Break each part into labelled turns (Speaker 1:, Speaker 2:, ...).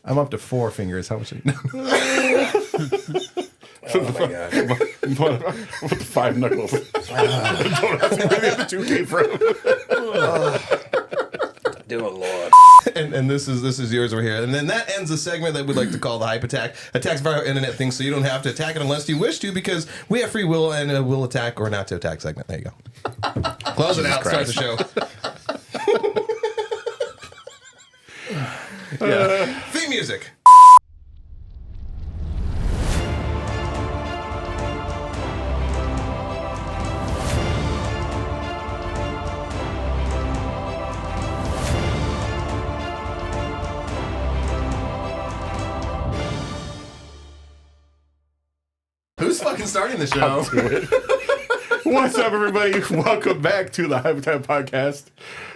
Speaker 1: I'm up to 4 fingers. How much?
Speaker 2: Oh my god! With the 5 knuckles. Don't ask me where the other 2 came from.
Speaker 3: Dear Lord.
Speaker 1: And this is yours over here. And then that ends the segment that we'd like to call the hype attack. Attacks via internet things, so you don't have to attack it unless you wish to, because we have free will and will attack or not to attack segment. There you go. Close it out.
Speaker 2: Christ.
Speaker 1: Start the show. Theme music. Who's fucking starting the show?
Speaker 2: What's up, everybody? Welcome back to the Hype Time Podcast,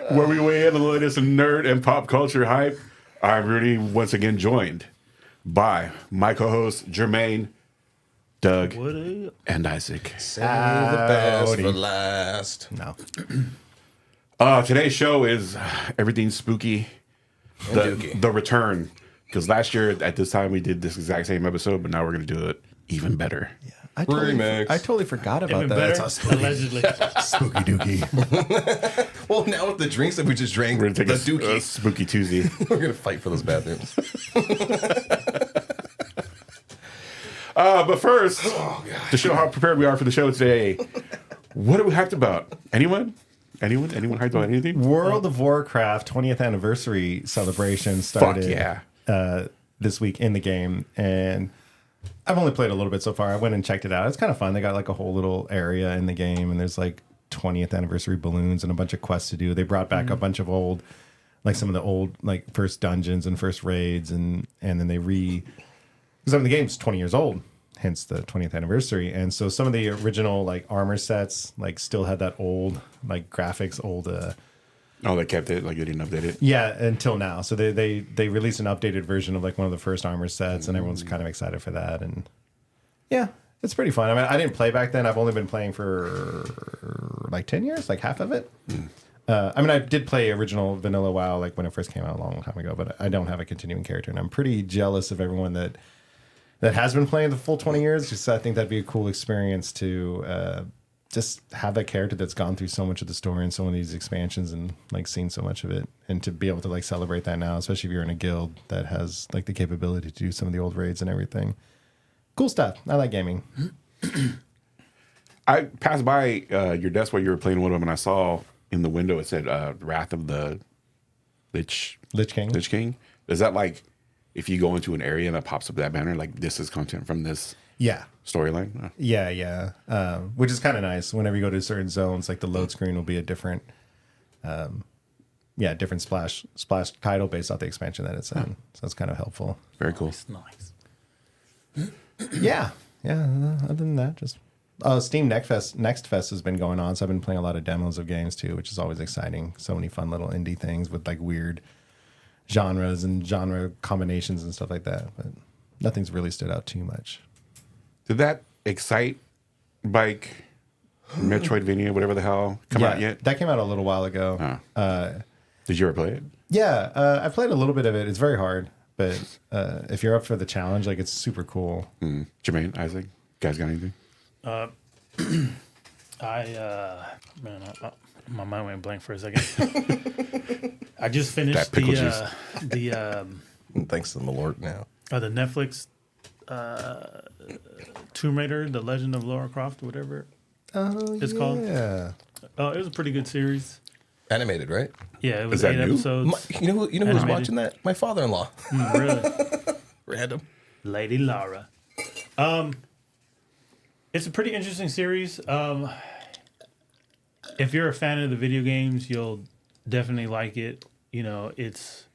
Speaker 2: where we weigh in the latest nerd and pop culture hype. I'm Rudy, once again joined by my co-hosts Jermaine, Doug, and Isaac.
Speaker 1: Save the best for last. No.
Speaker 2: Today's show is everything spooky, the return. Because last year at this time we did this exact same episode, but now we're going to do it even better.
Speaker 1: Yeah. I totally forgot about that.
Speaker 4: Allegedly.
Speaker 1: Spooky dookie. Well, now with the drinks that we just drank,
Speaker 2: We're going to take
Speaker 1: the
Speaker 2: a
Speaker 1: dookie.
Speaker 2: spooky Tuesday.
Speaker 1: We're going to fight for those bathrooms.
Speaker 2: But first, to show how prepared we are for the show today, what are we hyped about? Anyone? Anyone hyped about anything?
Speaker 1: World of Warcraft 20th anniversary celebration started this week in the game, and I've only played a little bit so far. I went and checked it out. It's kind of fun. They got like a whole little area in the game, and there's like 20th anniversary balloons and a bunch of quests to do. They brought back a bunch of old, like some of the old like first dungeons and first raids, and then they because the game's 20 years old, hence the 20th anniversary. And so some of the original like armor sets like still had that old like graphics, old
Speaker 2: Oh, they kept it, like they didn't update it?
Speaker 1: yeah, until now. So they released an updated version of like one of the first armor sets, and everyone's kind of excited for that. And yeah, it's pretty fun. I mean, I didn't play back then. I've only been playing for like 10 years, like half of it. I mean, I did play original vanilla WoW like when it first came out a long time ago, but I don't have a continuing character, and I'm pretty jealous of everyone that has been playing the full 20 years. Just I think that'd be a cool experience to just have that character that's gone through so much of the story and so many of these expansions and like seen so much of it, and to be able to like celebrate that now, especially if you're in a guild that has like the capability to do some of the old raids and everything. Cool stuff. I like gaming.
Speaker 2: I passed by your desk while you were playing with them, and I saw in the window it said Wrath of the Lich
Speaker 1: King.
Speaker 2: Lich King. Is that like if you go into an area and that pops up that banner, like this is content from this
Speaker 1: Yeah.
Speaker 2: storyline?
Speaker 1: Yeah. Which is kind of nice. Whenever you go to certain zones, like the load screen will be a different, different splash title based off the expansion that it's in. So it's kind of helpful.
Speaker 2: Very cool.
Speaker 4: Nice.
Speaker 1: Yeah. Other than that, just Steam Next Fest has been going on, so I've been playing a lot of demos of games too, which is always exciting. So many fun little indie things with like weird genres and genre combinations and stuff like that. But nothing's really stood out too much.
Speaker 2: Did that Excite Bike Metroidvania, whatever the hell, come out yet?
Speaker 1: That came out a little while ago.
Speaker 2: Did you ever play it?
Speaker 1: Yeah, I played a little bit of it. It's very hard, but if you're up for the challenge, like it's super cool.
Speaker 2: Jermaine, Isaac, you guys got anything?
Speaker 4: My mind went blank for a second. I just finished
Speaker 2: That pickle
Speaker 4: the
Speaker 1: Thanks to the Malort now.
Speaker 4: the Netflix Tomb Raider, The Legend of Lara Croft, whatever it's called.
Speaker 1: Yeah.
Speaker 4: It was a pretty good series.
Speaker 1: Animated, right?
Speaker 4: Yeah, it was
Speaker 2: Is that
Speaker 4: 8
Speaker 2: new?
Speaker 4: episodes.
Speaker 1: You know who was
Speaker 4: Animated.
Speaker 1: watching that? My father-in-law.
Speaker 4: Really?
Speaker 1: Random.
Speaker 4: Lady Lara. It's a pretty interesting series. If you're a fan of the video games, you'll definitely like it. You know, it's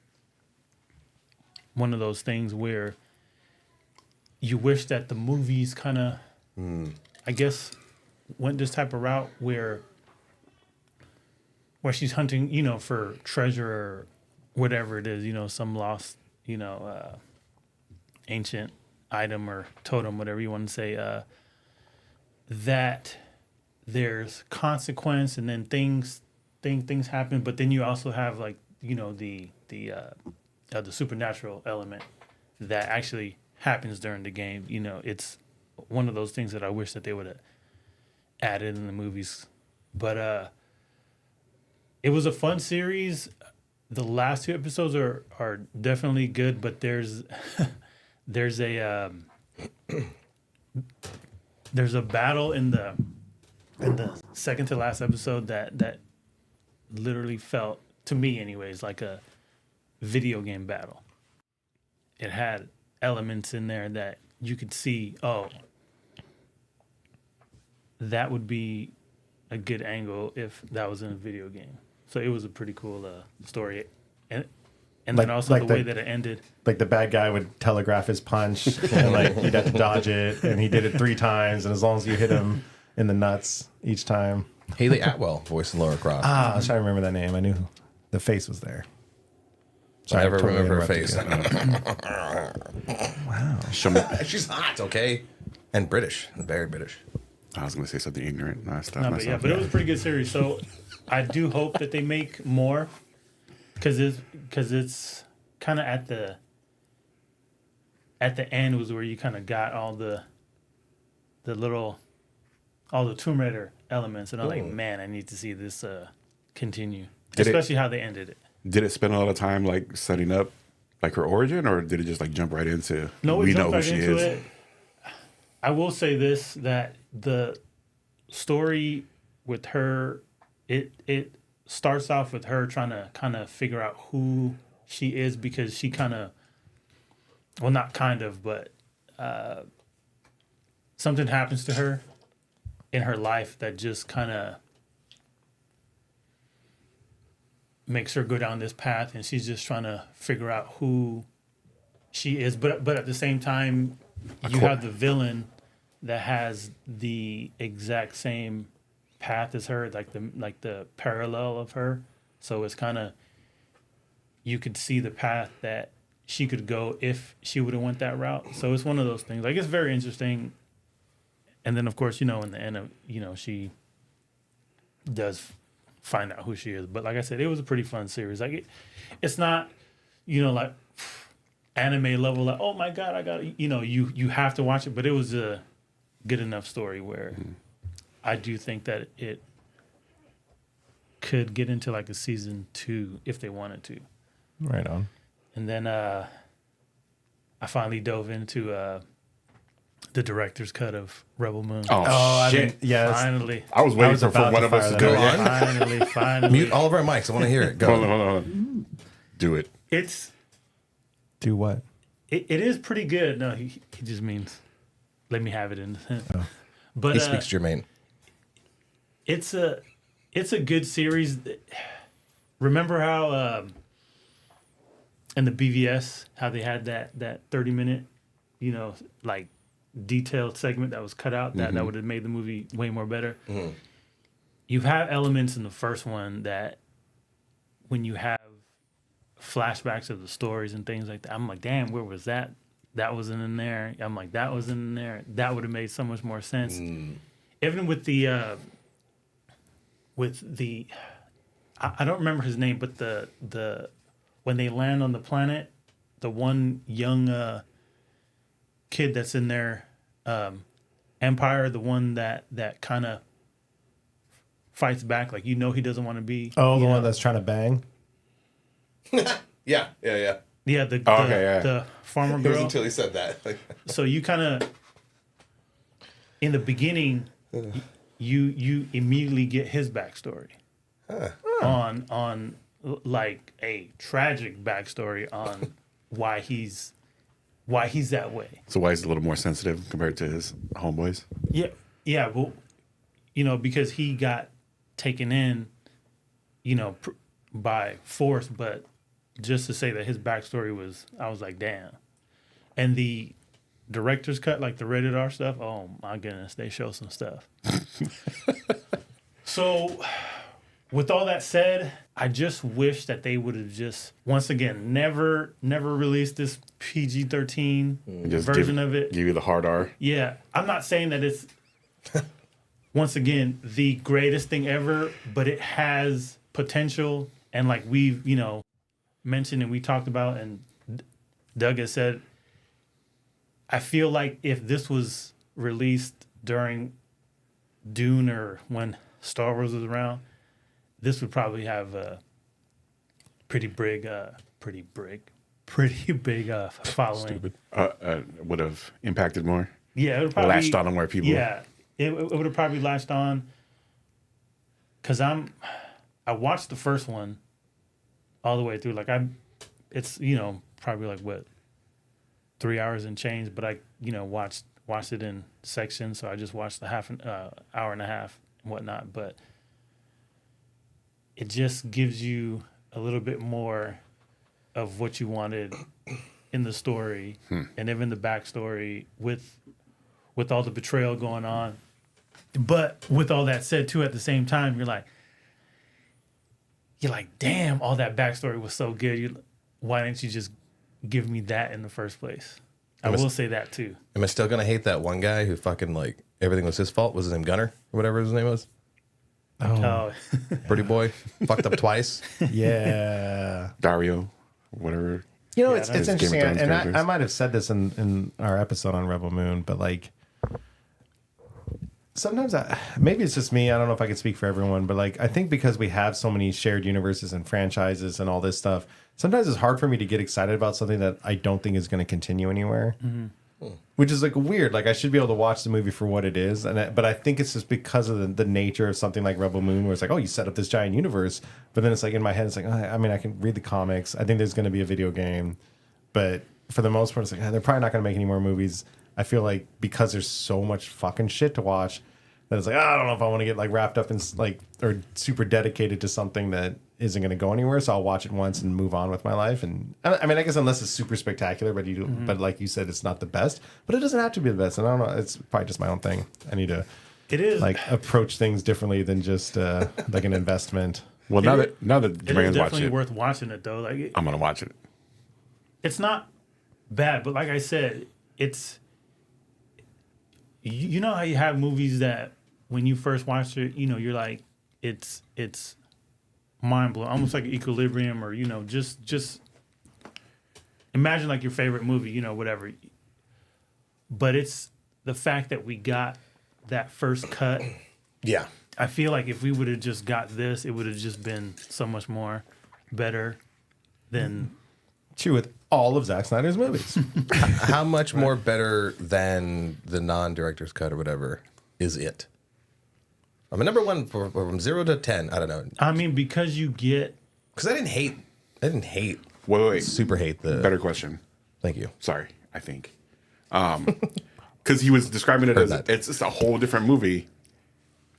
Speaker 4: one of those things where you wish that the movies kind of, I guess, went this type of route where she's hunting, you know, for treasure or whatever it is, you know, some lost, you know, ancient item or totem, whatever you want to say, that there's consequence and then things happen, but then you also have like, you know, the supernatural element that actually happens during the game. You know, it's one of those things that I wish that they would have added in the movies. But it was a fun series. The last 2 episodes are definitely good, but there's there's a battle in the second to last episode that literally felt, to me anyways, like a video game battle. It had elements in there that you could see, oh, that would be a good angle if that was in a video game. So it was a pretty cool story. And then also the way that it ended.
Speaker 1: Like the bad guy would telegraph his punch and like you'd have to dodge it, and he did it 3 times, and as long as you hit him in the nuts each time.
Speaker 3: Haley Atwell voicing Laura Croft.
Speaker 1: I was trying to remember that name. I knew the face was there.
Speaker 3: I never
Speaker 1: totally
Speaker 3: remember her
Speaker 1: interrupted
Speaker 3: face.
Speaker 1: Wow.
Speaker 2: Show me.
Speaker 3: She's hot, okay? And British. Very British.
Speaker 2: I was going to say something ignorant. No, I stopped
Speaker 4: No, but
Speaker 2: myself.
Speaker 4: yeah, but it was a pretty good series. So I do hope that they make more, because it's kind of at the end was where you kind of got all the Tomb Raider elements, and I'm like, man, I need to see this continue, especially how they ended it.
Speaker 2: Did it spend a lot of time like setting up like her origin, or did it just like jump right into
Speaker 4: No,
Speaker 2: we
Speaker 4: it
Speaker 2: know
Speaker 4: jumped
Speaker 2: who
Speaker 4: right
Speaker 2: she
Speaker 4: into
Speaker 2: is?
Speaker 4: it. I will say this, that the story with her, it starts off with her trying to kind of figure out who she is, because she kind of, well, not kind of, but something happens to her in her life that just kind of makes her go down this path, and she's just trying to figure out who she is. But at the same time, you have the villain that has the exact same path as her, like the parallel of her. So it's kind of, you could see the path that she could go if she would have went that route. So it's one of those things. Like, it's very interesting. And then of course, in the end of, she does find out who she is. But like I said, it was a pretty fun series. Like it's not, like anime level, like, oh my God, I got it. You have to watch it, but it was a good enough story where I do think that it could get into like a season 2 if they wanted to.
Speaker 1: Right on.
Speaker 4: And then I finally dove into the director's cut of Rebel Moon.
Speaker 2: Oh, shit.
Speaker 1: Yes.
Speaker 4: Finally.
Speaker 2: I was waiting for
Speaker 1: about
Speaker 2: one
Speaker 1: to
Speaker 2: of us
Speaker 1: fire
Speaker 2: to
Speaker 1: that
Speaker 2: do
Speaker 1: up.
Speaker 2: it.
Speaker 4: Finally.
Speaker 3: Mute all of our mics. I want to hear it. Go.
Speaker 2: Hold on. Do it.
Speaker 4: It's
Speaker 1: Do what?
Speaker 4: it is pretty good. No, he just means let me have it in. But
Speaker 3: He speaks Jermaine.
Speaker 4: it's a good series. Remember how in the BVS how they had that 30-minute, like detailed segment that was cut out that would have made the movie way more better. You have elements in the first one that when you have flashbacks of the stories and things like that, I'm like, damn, where was that? That wasn't in there. I'm like, that wasn't in there. That would have made so much more sense. Even with the I don't remember his name, but the when they land on the planet, the one young kid that's in their empire, the one that kind of fights back, like, he doesn't want to be.
Speaker 1: Oh, the one that's trying to bang?
Speaker 3: Yeah.
Speaker 4: Yeah, the farmer
Speaker 3: It was
Speaker 4: girl.
Speaker 3: until he said that.
Speaker 4: So you kind of, in the beginning, you immediately get his backstory on like a tragic backstory on why he's that way.
Speaker 2: So why is it a little more sensitive compared to his homeboys?
Speaker 4: Yeah. Well, because he got taken in, by force, but just to say that his backstory was, I was like, damn. And the director's cut, like the rated R stuff, oh my goodness, they show some stuff. So, with all that said, I just wish that they would have just, once again, never released this PG-13
Speaker 2: Just
Speaker 4: version of it.
Speaker 2: Give you the hard R.
Speaker 4: Yeah, I'm not saying that it's, once again, the greatest thing ever, but it has potential. And like we've, mentioned and we talked about, and Doug has said, I feel like if this was released during Dune or when Star Wars was around, this would probably have a pretty big following.
Speaker 2: Would have impacted more.
Speaker 4: Yeah, it would probably
Speaker 2: Latched on more people.
Speaker 4: Yeah, it would have probably latched on. Cause I watched the first one all the way through. Like it's probably like what 3 hours and change, but I watched it in sections, so I just watched the hour and a half and whatnot. But it just gives you a little bit more of what you wanted in the story, and even the backstory with all the betrayal going on. But with all that said, too, at the same time, you're like, damn, all that backstory was so good. Why didn't you just give me that in the first place? I will say that too.
Speaker 3: Am I still gonna hate that one guy who fucking like everything was his fault? Was his name Gunner or whatever his name was?
Speaker 4: Oh,
Speaker 3: Pretty boy, fucked up twice.
Speaker 1: Yeah.
Speaker 2: Dario, whatever.
Speaker 1: It's
Speaker 2: Game of
Speaker 1: interesting,
Speaker 2: Thrones
Speaker 1: and
Speaker 2: characters.
Speaker 1: I might have said this in our episode on Rebel Moon, but like sometimes maybe it's just me. I don't know if I could speak for everyone, but like I think because we have so many shared universes and franchises and all this stuff, sometimes it's hard for me to get excited about something that I don't think is going to continue anywhere. Mm-hmm. Which is like weird. Like I should be able to watch the movie for what it is, but I think it's just because of the nature of something like Rebel Moon, where it's like, oh, you set up this giant universe, but then it's like in my head, it's like, I mean, I can read the comics. I think there's going to be a video game, but for the most part, it's like they're probably not going to make any more movies. I feel like because there's so much fucking shit to watch, that it's like I don't know if I want to get like wrapped up in like or super dedicated to something that isn't going to go anywhere. So I'll watch it once and move on with my life. And I mean, I guess unless it's super spectacular, but like you said, it's not the best. But it doesn't have to be the best. And I don't know. It's probably just my own thing. I need to like approach things differently than just like an investment.
Speaker 2: Well, now that
Speaker 4: it
Speaker 2: Jermaine's
Speaker 4: is
Speaker 2: watched
Speaker 4: definitely
Speaker 2: it,
Speaker 4: worth watching it though. Like
Speaker 2: I'm gonna watch it.
Speaker 4: it's not bad, but like I said, it's you know how you have movies that when you first watch it, you're like it's mind blowing, almost like Equilibrium, or just imagine like your favorite movie, whatever. But it's the fact that we got that first cut.
Speaker 3: Yeah.
Speaker 4: I feel like if we would have just got this, it would have just been so much more better than.
Speaker 1: True with all of Zack Snyder's movies.
Speaker 3: How much more better than the non-director's cut or whatever is it? I'm a number one from 0 to 10. I don't know.
Speaker 4: I mean, because you get.
Speaker 3: Because I didn't hate.
Speaker 2: Wait.
Speaker 3: Super hate the.
Speaker 2: Better question.
Speaker 3: Thank you.
Speaker 2: Sorry, I think. Because he was describing it as
Speaker 3: that.
Speaker 2: it's just a whole different movie.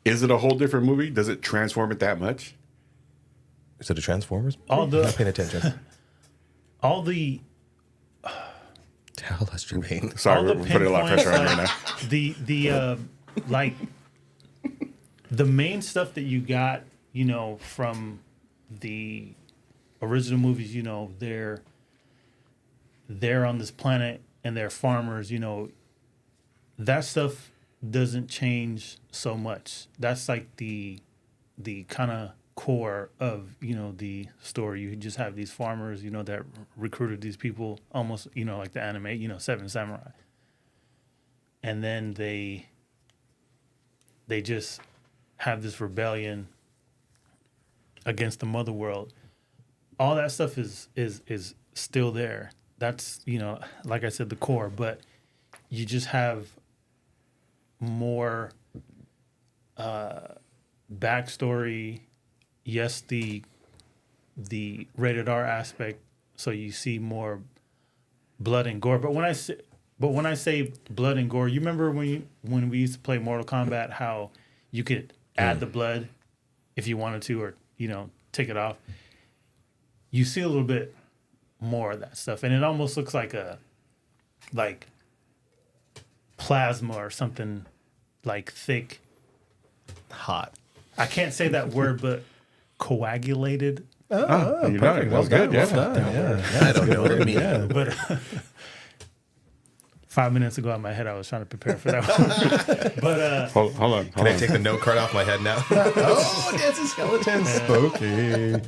Speaker 2: Is it a whole different movie? Does it transform it that much?
Speaker 3: Is it a Transformers?
Speaker 4: All the-
Speaker 3: I'm not paying attention.
Speaker 4: All the
Speaker 3: Tell us, Jermaine.
Speaker 2: Sorry,
Speaker 4: all
Speaker 2: we're
Speaker 4: the
Speaker 2: putting a lot of pressure on you right now.
Speaker 4: the like the main stuff that you got, from the original movies, they're on this planet and they're farmers, that stuff doesn't change so much. That's like the kind of core of the story. You just have these farmers that recruited these people, almost like the anime, Seven Samurai, and then they just have this rebellion against the mother world. All that stuff is still there. That's like I said, the core, but you just have more backstory. Yes, the rated R aspect, so you see more blood and gore. But when I say blood and gore, you remember when we used to play Mortal Kombat, how you could add the blood if you wanted to, or take it off. You see a little bit more of that stuff, and it almost looks like plasma or something, like thick,
Speaker 1: Hot.
Speaker 4: I can't say that word, but coagulated.
Speaker 2: You're
Speaker 1: Perfect.
Speaker 2: done. That was good.
Speaker 1: Well
Speaker 2: Yeah.
Speaker 1: done. Yeah.
Speaker 3: I don't know what it means.
Speaker 1: Yeah.
Speaker 4: But 5 minutes ago in my head, I was trying to prepare for that one. But
Speaker 2: Hold on.
Speaker 3: Can I take the note card off my head now?
Speaker 1: Oh, it's a skeleton. Spooky.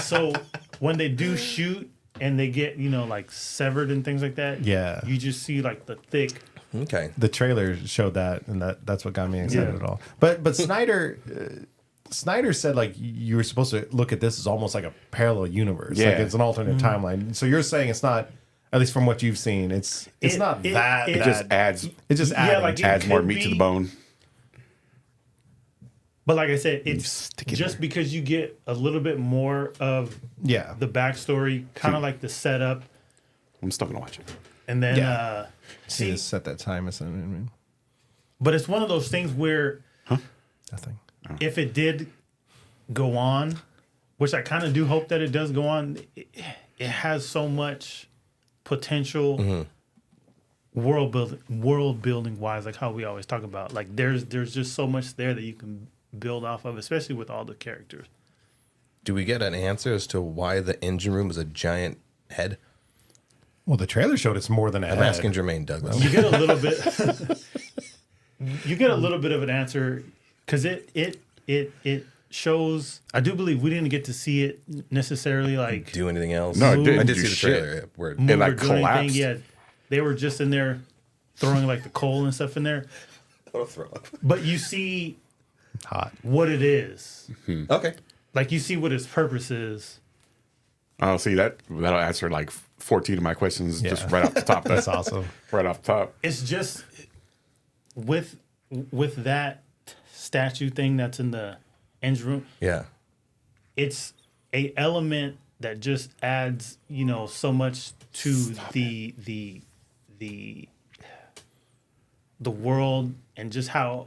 Speaker 4: so when they do shoot, and they get, like severed and things like that.
Speaker 1: Yeah.
Speaker 4: You just see like the thick.
Speaker 3: Okay.
Speaker 1: The trailer showed that, and that's what got me excited at all. But Snyder said like you were supposed to look at this as almost like a parallel universe.
Speaker 2: Yeah.
Speaker 1: Like it's an alternate timeline. So you're saying it's not, at least from what you've seen, it's not that.
Speaker 2: It just adds.
Speaker 1: It just
Speaker 4: Yeah, like
Speaker 2: Adds more
Speaker 4: could
Speaker 2: meat to
Speaker 4: be-
Speaker 2: the bone.
Speaker 4: But like I said, it's
Speaker 2: stick it
Speaker 4: just
Speaker 2: there.
Speaker 4: because you get a little bit more of
Speaker 1: Yeah.
Speaker 4: the backstory, kind of like the setup,
Speaker 2: I'm still gonna watch it.
Speaker 4: and then
Speaker 1: Yeah.
Speaker 4: see.
Speaker 1: Just set that time. I mean,
Speaker 4: But it's one of those things where
Speaker 1: nothing.
Speaker 4: if it did go on, which I kind of do hope that it does go on, it has so much potential world building wise, like how we always talk about. Like there's just so much there that you can build off of, especially with all the characters.
Speaker 3: Do we get an answer as to why the engine room is a giant head?
Speaker 1: Well, the trailer showed it's more than a
Speaker 3: I'm
Speaker 1: head.
Speaker 3: asking Jermaine Douglas.
Speaker 4: You get a little bit. You get a little bit of an answer because it shows. I do believe we didn't get to see it necessarily like
Speaker 3: Do anything else?
Speaker 2: No, it didn't
Speaker 3: I did
Speaker 2: do
Speaker 3: see the
Speaker 2: shit.
Speaker 3: trailer. Yeah, where
Speaker 4: move
Speaker 2: It, like,
Speaker 4: or do anything.
Speaker 2: collapsed.
Speaker 4: Yeah, they were just in there throwing like the coal and stuff in there.
Speaker 3: I'll throw up.
Speaker 4: But you see
Speaker 1: Hot.
Speaker 4: what it is.
Speaker 3: Okay.
Speaker 4: Like you see what its purpose is.
Speaker 2: Oh, see that'll answer like 14 of my questions just
Speaker 1: Yeah.
Speaker 2: right off the top.
Speaker 1: That's awesome.
Speaker 2: Right off the top.
Speaker 4: It's just with that statue thing that's in the engine room.
Speaker 3: Yeah.
Speaker 4: It's a element that just adds, so much to the world and just how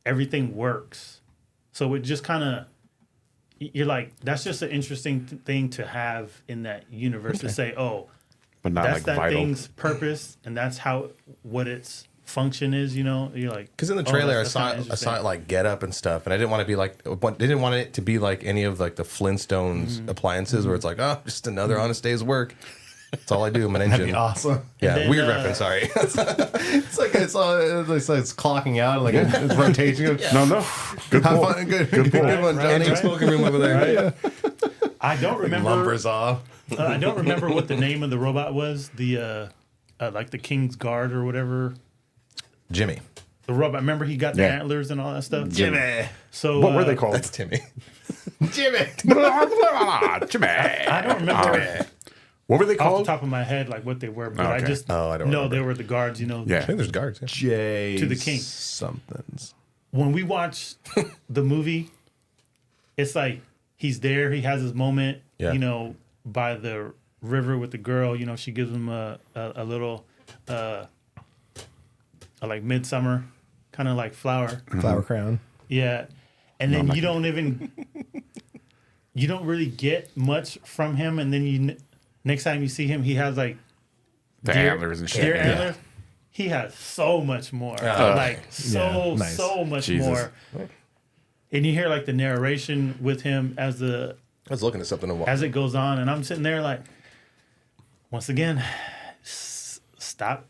Speaker 4: everything works. So it just kind of, you're like, that's just an interesting thing to have in that universe to say, oh,
Speaker 2: But not
Speaker 4: that's
Speaker 2: like
Speaker 4: that
Speaker 2: vital.
Speaker 4: thing's purpose and that's what its function is. You're like,
Speaker 3: Because in the
Speaker 4: oh,
Speaker 3: trailer,
Speaker 4: that's kinda
Speaker 3: I saw
Speaker 4: interesting.
Speaker 3: it like get up and stuff, and I didn't want to be like, didn't want it to be like any of like the Flintstones appliances where it's like, oh, just another honest day's work. That's all I do. I'm an
Speaker 1: That'd
Speaker 3: engine.
Speaker 1: be awesome.
Speaker 3: Yeah,
Speaker 4: And then,
Speaker 3: weird reference. Sorry.
Speaker 1: It's like it's clocking out, like it's rotation.
Speaker 2: No. Good
Speaker 1: Have
Speaker 2: pull.
Speaker 1: fun. Good one, Johnny.
Speaker 3: Engine smoking room over there.
Speaker 4: I don't remember.
Speaker 1: Lumbers off.
Speaker 4: I don't remember what the name of the robot was. The like the King's Guard or whatever.
Speaker 3: Jimmy.
Speaker 4: The robot. Remember he got the
Speaker 2: Yeah.
Speaker 4: antlers and all that stuff.
Speaker 1: Jimmy.
Speaker 4: So
Speaker 2: What were they called?
Speaker 3: That's Timmy.
Speaker 1: Jimmy.
Speaker 2: Jimmy.
Speaker 4: I don't remember
Speaker 2: What were they
Speaker 4: off the
Speaker 2: called?
Speaker 4: top of my head like what they were, but I
Speaker 2: Okay.
Speaker 4: just
Speaker 3: Oh, I don't
Speaker 4: know
Speaker 3: remember.
Speaker 4: they were the guards.
Speaker 2: Yeah.
Speaker 3: I think there's guards. Yeah.
Speaker 1: J.
Speaker 4: To the king.
Speaker 1: Somethings.
Speaker 4: When we watch the movie, it's like he's there. He has his moment.
Speaker 3: Yeah.
Speaker 4: By the river with the girl. She gives him a little like midsummer kind of like flower.
Speaker 1: Flower crown.
Speaker 4: Yeah. And then you don't really get much from him. And then next time you see him, he has like
Speaker 2: The antlers and shit.
Speaker 4: deer
Speaker 2: Yeah.
Speaker 4: antlers. He has so much more.
Speaker 1: nice.
Speaker 4: So much
Speaker 2: Jesus.
Speaker 4: more. And you hear like the narration with him as
Speaker 3: I was looking at something to watch.
Speaker 4: it goes on. And I'm sitting there like, once again, stop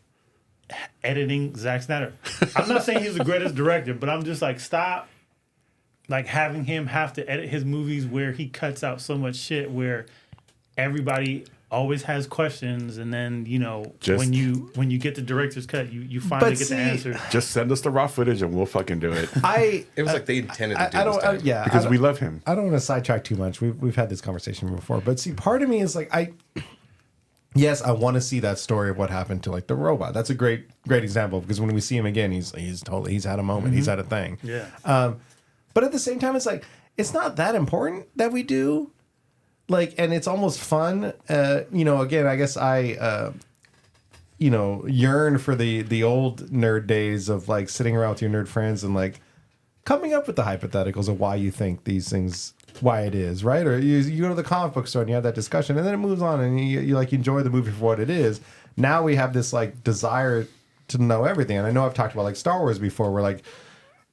Speaker 4: editing Zack Snyder. I'm not saying he's the greatest director, but I'm just like, stop like having him have to edit his movies where he cuts out so much shit where everybody always has questions, and then
Speaker 2: Just-
Speaker 4: when you get the director's cut, you finally
Speaker 1: But
Speaker 4: get
Speaker 1: see-
Speaker 4: the answer.
Speaker 2: Just send us the raw footage and we'll fucking do it.
Speaker 3: It was like they intended to do
Speaker 1: I
Speaker 3: this
Speaker 1: don't.
Speaker 3: time.
Speaker 1: Yeah.
Speaker 2: Because
Speaker 1: I
Speaker 2: we
Speaker 1: don't-
Speaker 2: love him.
Speaker 1: I don't want to sidetrack too much. We've had this conversation before, but see, part of me is like, yes, I want to see that story of what happened to like the robot. That's a great example because when we see him again, he's had a moment. He's had a thing.
Speaker 4: Yeah.
Speaker 1: But at the same time, it's like it's not that important that we do. Like, and it's almost fun. Again, I guess I yearn for the old nerd days of like sitting around with your nerd friends and like coming up with the hypotheticals of why you think these things, why it is, right? Or you go to the comic book store and you have that discussion, and then it moves on, and you like enjoy the movie for what it is. Now we have this like desire to know everything, and I know I've talked about like Star Wars before, where like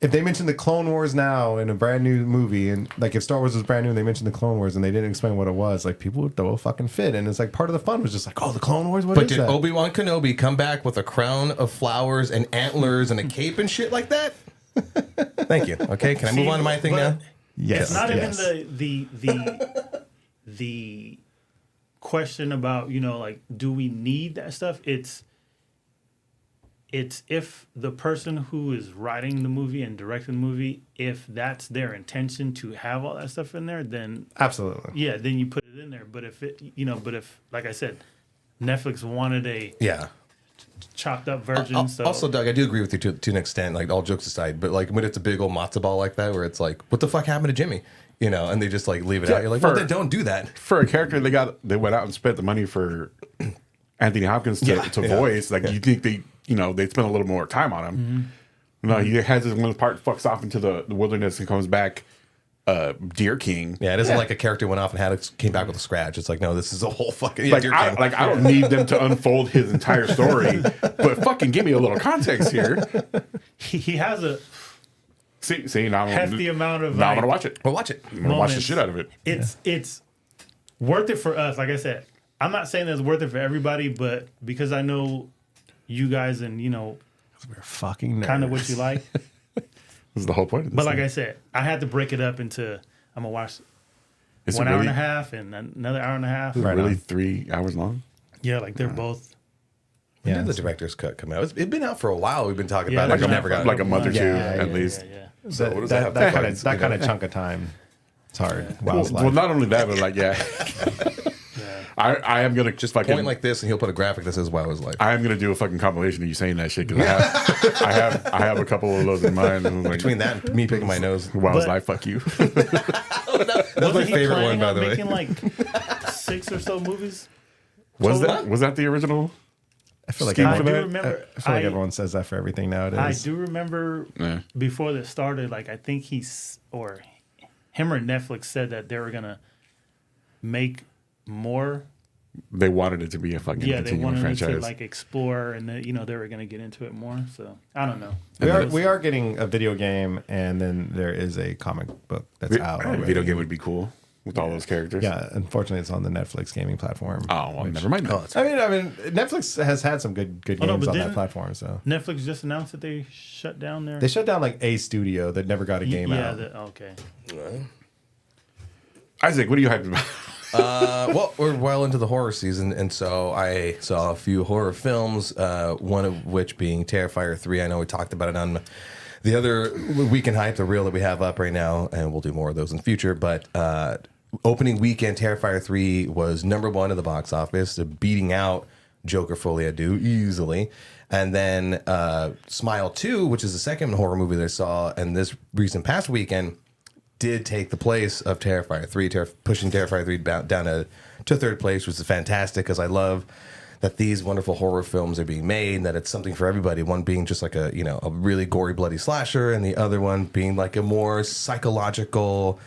Speaker 1: if they mention the Clone Wars now in a brand new movie, and like if Star Wars was brand new and they mentioned the Clone Wars and they didn't explain what it was, like people would throw a fucking fit. And it's like part of the fun was just like, oh, the Clone Wars, what
Speaker 3: But
Speaker 1: is
Speaker 3: did
Speaker 1: that?
Speaker 3: Obi-Wan Kenobi come back with a crown of flowers and antlers and a cape and shit like that? Thank you. Okay, can I move on to my thing
Speaker 4: but
Speaker 3: now?
Speaker 1: Yes,
Speaker 4: It's not
Speaker 1: yes.
Speaker 4: even the question about, like, do we need that stuff? It's if the person who is writing the movie and directing the movie, if that's their intention to have all that stuff in there, then
Speaker 1: Absolutely.
Speaker 4: yeah, then you put it in there. But if like I said, Netflix wanted a chopped up version. So
Speaker 3: Also, Doug, I do agree with you to an extent, like all jokes aside, but like when it's a big old matzo ball like that, where it's like, what the fuck happened to Jimmy? And they just like leave it out. You're like, well, then don't do that.
Speaker 2: For a character they went out and spent the money for Anthony Hopkins to voice. Like you think they spent a little more time on him. Mm-hmm. No, he has this one part, fucks off into the wilderness and comes back Deer King.
Speaker 3: Yeah, it isn't like a character went off and came back with a scratch. It's like, no, this is a whole fucking
Speaker 2: Like
Speaker 3: Deer King.
Speaker 2: I don't need them to unfold his entire story, but fucking give me a little context here.
Speaker 4: he has a
Speaker 2: See now
Speaker 4: hefty amount of.
Speaker 2: Now I'm gonna watch it.
Speaker 3: Well, watch it.
Speaker 2: I'm gonna watch the shit out of it.
Speaker 4: It's worth it for us. Like I said, I'm not saying it's worth it for everybody, but because I know you guys and
Speaker 1: We're fucking nerds.
Speaker 4: kind of what you like.
Speaker 2: This is the whole point of this.
Speaker 4: But like
Speaker 2: thing.
Speaker 4: I said, I had to break it up into I'm gonna watch
Speaker 2: Is
Speaker 4: 1
Speaker 2: it
Speaker 4: hour
Speaker 2: really,
Speaker 4: and a half and another hour and a half.
Speaker 2: is it
Speaker 1: Right
Speaker 2: really
Speaker 1: on.
Speaker 2: 3 hours long?
Speaker 4: Yeah, like they're both.
Speaker 3: When
Speaker 1: Yeah.
Speaker 3: did the director's cut come out? It's been out for a while. We've been talking
Speaker 4: Yeah,
Speaker 3: about it.
Speaker 4: like
Speaker 3: I've never got
Speaker 2: like a month or two
Speaker 1: Yeah,
Speaker 2: at
Speaker 1: yeah,
Speaker 2: least.
Speaker 4: Yeah.
Speaker 3: So what does that
Speaker 1: that,
Speaker 3: have to
Speaker 1: that
Speaker 3: do?
Speaker 1: kind of chunk of time. It's hard. Wow,
Speaker 2: Well,
Speaker 1: it's
Speaker 2: well,
Speaker 1: life.
Speaker 2: not only that, but like I am gonna
Speaker 3: Just
Speaker 2: fucking
Speaker 3: point like this, and he'll put a graphic that says "Wow is life."
Speaker 2: I am gonna do a fucking compilation of you saying that shit because I have a couple of those in mind. And I'm like,
Speaker 3: Between that and me picking my nose,
Speaker 2: wow, was
Speaker 4: But-
Speaker 2: life, fuck you.
Speaker 3: that's my
Speaker 4: Wasn't he
Speaker 3: favorite one,
Speaker 4: planning
Speaker 3: by
Speaker 4: on
Speaker 3: the way.
Speaker 4: making like 6 or so movies?
Speaker 2: Was
Speaker 4: Total?
Speaker 2: that the original?
Speaker 1: I feel like
Speaker 2: Scheme
Speaker 4: I
Speaker 2: for
Speaker 4: do
Speaker 2: that?
Speaker 4: remember.
Speaker 1: I feel like everyone says that for everything
Speaker 4: I
Speaker 1: nowadays.
Speaker 4: do remember
Speaker 2: Yeah.
Speaker 4: before this started. Like I think him or Netflix said that they were gonna make more.
Speaker 2: They wanted it to be a fucking
Speaker 4: Yeah, they
Speaker 2: continuing
Speaker 4: wanted
Speaker 2: franchise.
Speaker 4: to like explore, and then, they were gonna get into it more. So I don't know.
Speaker 1: We are getting a video game, and then there is a comic book that's out
Speaker 2: a
Speaker 1: already.
Speaker 2: video game would be cool with all those characters.
Speaker 1: Yeah, unfortunately, it's on the Netflix gaming platform.
Speaker 2: Oh, well, never mind. That.
Speaker 1: I mean, Netflix has had some good
Speaker 4: Oh, no,
Speaker 1: games
Speaker 4: but
Speaker 1: on that
Speaker 4: didn't-
Speaker 1: platform. So
Speaker 4: Netflix just announced that they shut down their.
Speaker 1: they shut down like a studio that never got a game
Speaker 4: yeah.
Speaker 1: out.
Speaker 4: Okay.
Speaker 2: Isaac, what are you hyped about?
Speaker 3: Well, we're well into the horror season, and so I saw a few horror films. One of which being Terrifier 3. I know we talked about it on the other Weekend Hype, the reel that we have up right now, and we'll do more of those in the future. But opening weekend, Terrifier 3 was #1 in the box office, beating out Joker Folie à Deux easily. And then Smile 2, which is the second horror movie that I saw, and this recent past weekend did take the place of Terrifier 3, pushing Terrifier 3 down to third place, which is fantastic because I love that these wonderful horror films are being made and that it's something for everybody. One being just like a really gory, bloody slasher, and the other one being like a more psychological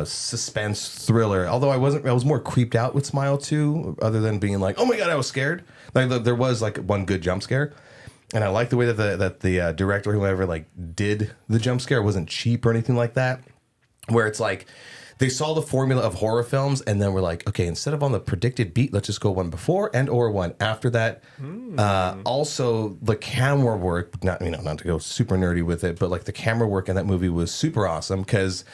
Speaker 3: suspense thriller. Although I was more creeped out with Smile 2, other than being like, oh my god, I was scared. Like there was like one good jump scare. And I like the way that the director, whoever like did the jump scare, wasn't cheap or anything like that. Where it's like they saw the formula of horror films and then we're like, okay, instead of on the predicted beat, let's just go one before and or one after that. Also, the camera work, not to go super nerdy with it, but like the camera work in that movie was super awesome because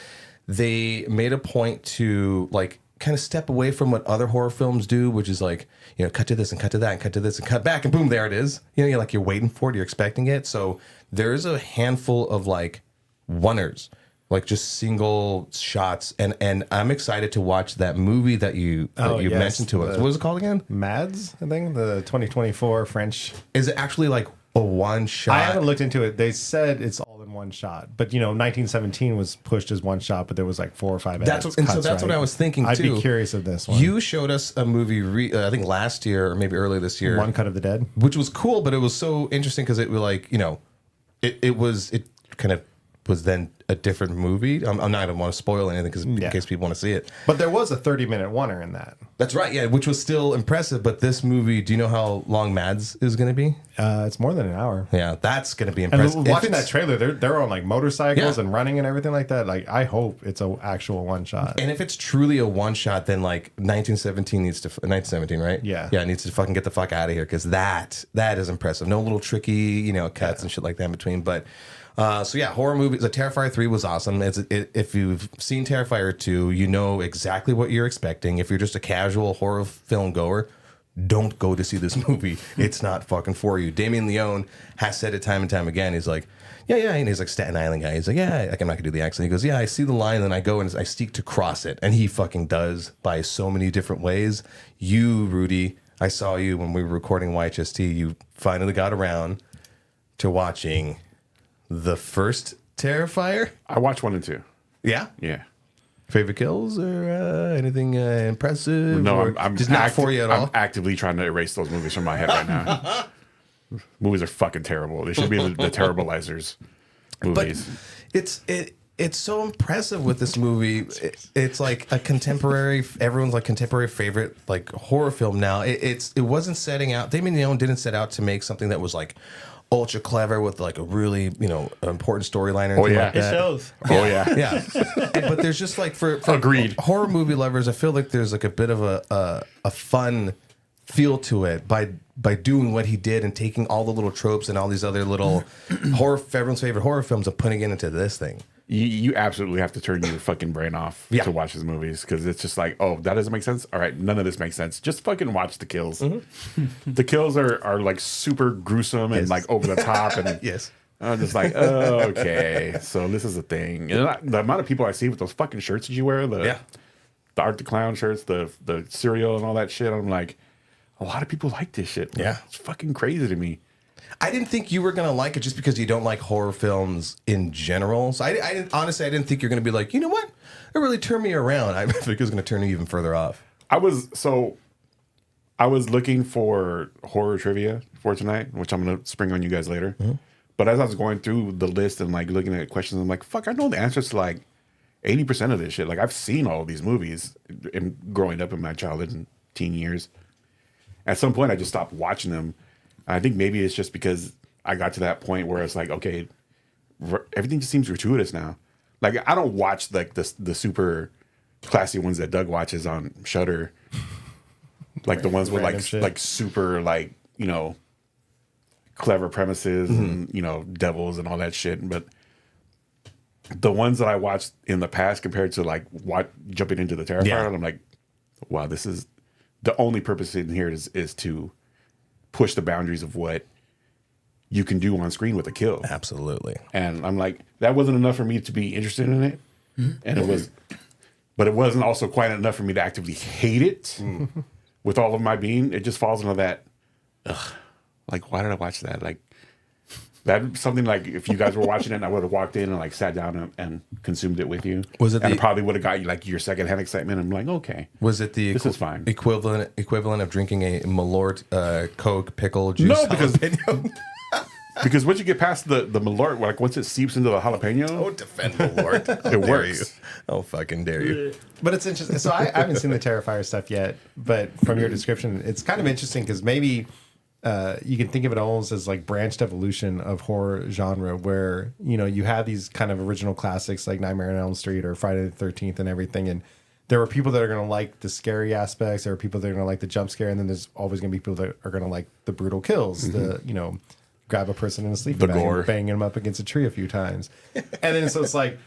Speaker 3: they made a point to like kind of step away from what other horror films do, which is like, cut to this and cut to that and cut to this and cut back and boom, there it is. You're waiting for it, you're expecting it. So there's a handful of like oneers, like just single shots, and I'm excited to watch that movie that you
Speaker 1: yes,
Speaker 3: mentioned to us. What was it called again?
Speaker 1: Mads, I think, the 2024 French.
Speaker 3: Is it actually like a one shot?
Speaker 1: I haven't looked into it. They said it's all in one shot, but 1917 was pushed as one shot, but there was like 4 or 5 edits.
Speaker 3: That's what I was thinking
Speaker 1: I'd
Speaker 3: too.
Speaker 1: be curious of this one.
Speaker 3: You showed us a movie, I think last year or maybe earlier this year,
Speaker 1: One Cut of the Dead.
Speaker 3: which was cool, but it was so interesting because it was like, it kind of was then a different movie. I'm not going to want to spoil anything because in case people want to see it.
Speaker 1: But there was a 30-minute oneer in that.
Speaker 3: That's right, yeah, which was still impressive. But this movie, do you know how long Mads is going to be?
Speaker 1: It's more than an hour.
Speaker 3: Yeah, that's going to be
Speaker 1: And
Speaker 3: impressive.
Speaker 1: watching that trailer, they're on like motorcycles
Speaker 3: Yeah.
Speaker 1: and running and everything like that. Like, I hope it's an actual one shot.
Speaker 3: And if it's truly a one shot, then like 1917, right?
Speaker 1: Yeah.
Speaker 3: Yeah, it needs to fucking get the fuck out of here because that is impressive. No little tricky, cuts and shit like that in between. But So yeah, horror movies. The Terrifier 3 was awesome. If you've seen Terrifier 2, you know exactly what you're expecting. If you're just a casual horror film goer, don't go to see this movie. It's not fucking for you. Damien Leone has said it time and time again. He's like, yeah, and he's like Staten Island guy. He's like, yeah, I'm not gonna do the accent. He goes, yeah, I see the line, and then I go and I seek to cross it, and he fucking does by so many different ways. You, Rudy, I saw you when we were recording YHST. You finally got around to watching the first Terrifier.
Speaker 2: I watched 1 and 2.
Speaker 3: Yeah.
Speaker 2: Yeah.
Speaker 3: Favorite kills or anything impressive?
Speaker 2: No,
Speaker 3: or
Speaker 2: I'm
Speaker 3: just not for you at all.
Speaker 2: I'm actively trying to erase those movies from my head right now. Movies are fucking terrible. They should be the Terribilizers movies.
Speaker 3: But it's so impressive with this movie. It's like a contemporary, everyone's like contemporary favorite like horror film now. It wasn't setting out. Damien Leone didn't set out to make something that was like ultra clever with like a really important storyline or anything
Speaker 2: yeah.
Speaker 3: like that.
Speaker 4: It shows.
Speaker 2: Oh yeah.
Speaker 3: Yeah, but there's just like for
Speaker 2: Agreed.
Speaker 3: horror movie lovers, I feel like there's like a bit of a fun feel to it by doing what he did and taking all the little tropes and all these other little everyone's favorite horror films and putting it into this thing.
Speaker 2: You absolutely have to turn your fucking brain off to watch his movies because it's just like, oh, that doesn't make sense. All right, none of this makes sense. Just fucking watch the kills. The kills are like super gruesome and like over the top and
Speaker 3: Yes.
Speaker 2: I'm just like, oh, okay, so this is a thing. And the amount of people I see with those fucking shirts that you wear, the Art the Clown shirts, the cereal and all that shit, I'm like, a lot of people like this shit.
Speaker 3: Yeah.
Speaker 2: It's fucking crazy to me.
Speaker 3: I didn't think you were gonna like it just because you don't like horror films in general. So I didn't honestly. I didn't think you're gonna be like, you know what? It really turned me around. I think it was gonna turn you even further off.
Speaker 2: I was looking for horror trivia for tonight, which I'm gonna spring on you guys later. But as I was going through the list and like looking at questions, I'm like, fuck, I know the answers to like 80% of this shit. Like I've seen all of these movies in growing up in my childhood and teen years. At some point, I just stopped watching them. I think maybe it's just because I got to that point where it's like, okay, everything just seems gratuitous now. Like I don't watch like the super classy ones that Doug watches on Shudder, like the ones with like super like clever premises and devils and all that shit. But the ones that I watched in the past compared to like jumping into the Terrifier, I'm like, wow, this is the only purpose in here is to push the boundaries of what you can do on screen with a kill.
Speaker 3: Absolutely.
Speaker 2: And I'm like, that wasn't enough for me to be interested in it. And it was, but it wasn't also quite enough for me to actively hate it with all of my being. It just falls into that, like, why did I watch that? Like, that something like if you guys were watching it and I would have walked in and like sat down and consumed it with you. It probably would have got you like your secondhand excitement. I'm like, okay.
Speaker 3: Was it the
Speaker 2: this is fine.
Speaker 3: equivalent of drinking a Malort Coke pickle juice?
Speaker 2: No, because once you get past the Malort, like once it seeps into the jalapeno,
Speaker 3: Don't defend Malort.
Speaker 2: it works.
Speaker 3: Oh, fucking dare you.
Speaker 1: But it's interesting. So I haven't seen the Terrifier stuff yet, but from your description, it's kind of interesting because maybe you can think of it almost as like branched evolution of horror genre where, you have these kind of original classics like Nightmare on Elm Street or Friday the 13th and everything. And there are people that are going to like the scary aspects. There are people that are going to like the jump scare. And then there's always going to be people that are going to like the brutal kills, the, grab a person in a sleeping bag and banging them up against a tree a few times. And then so it's like,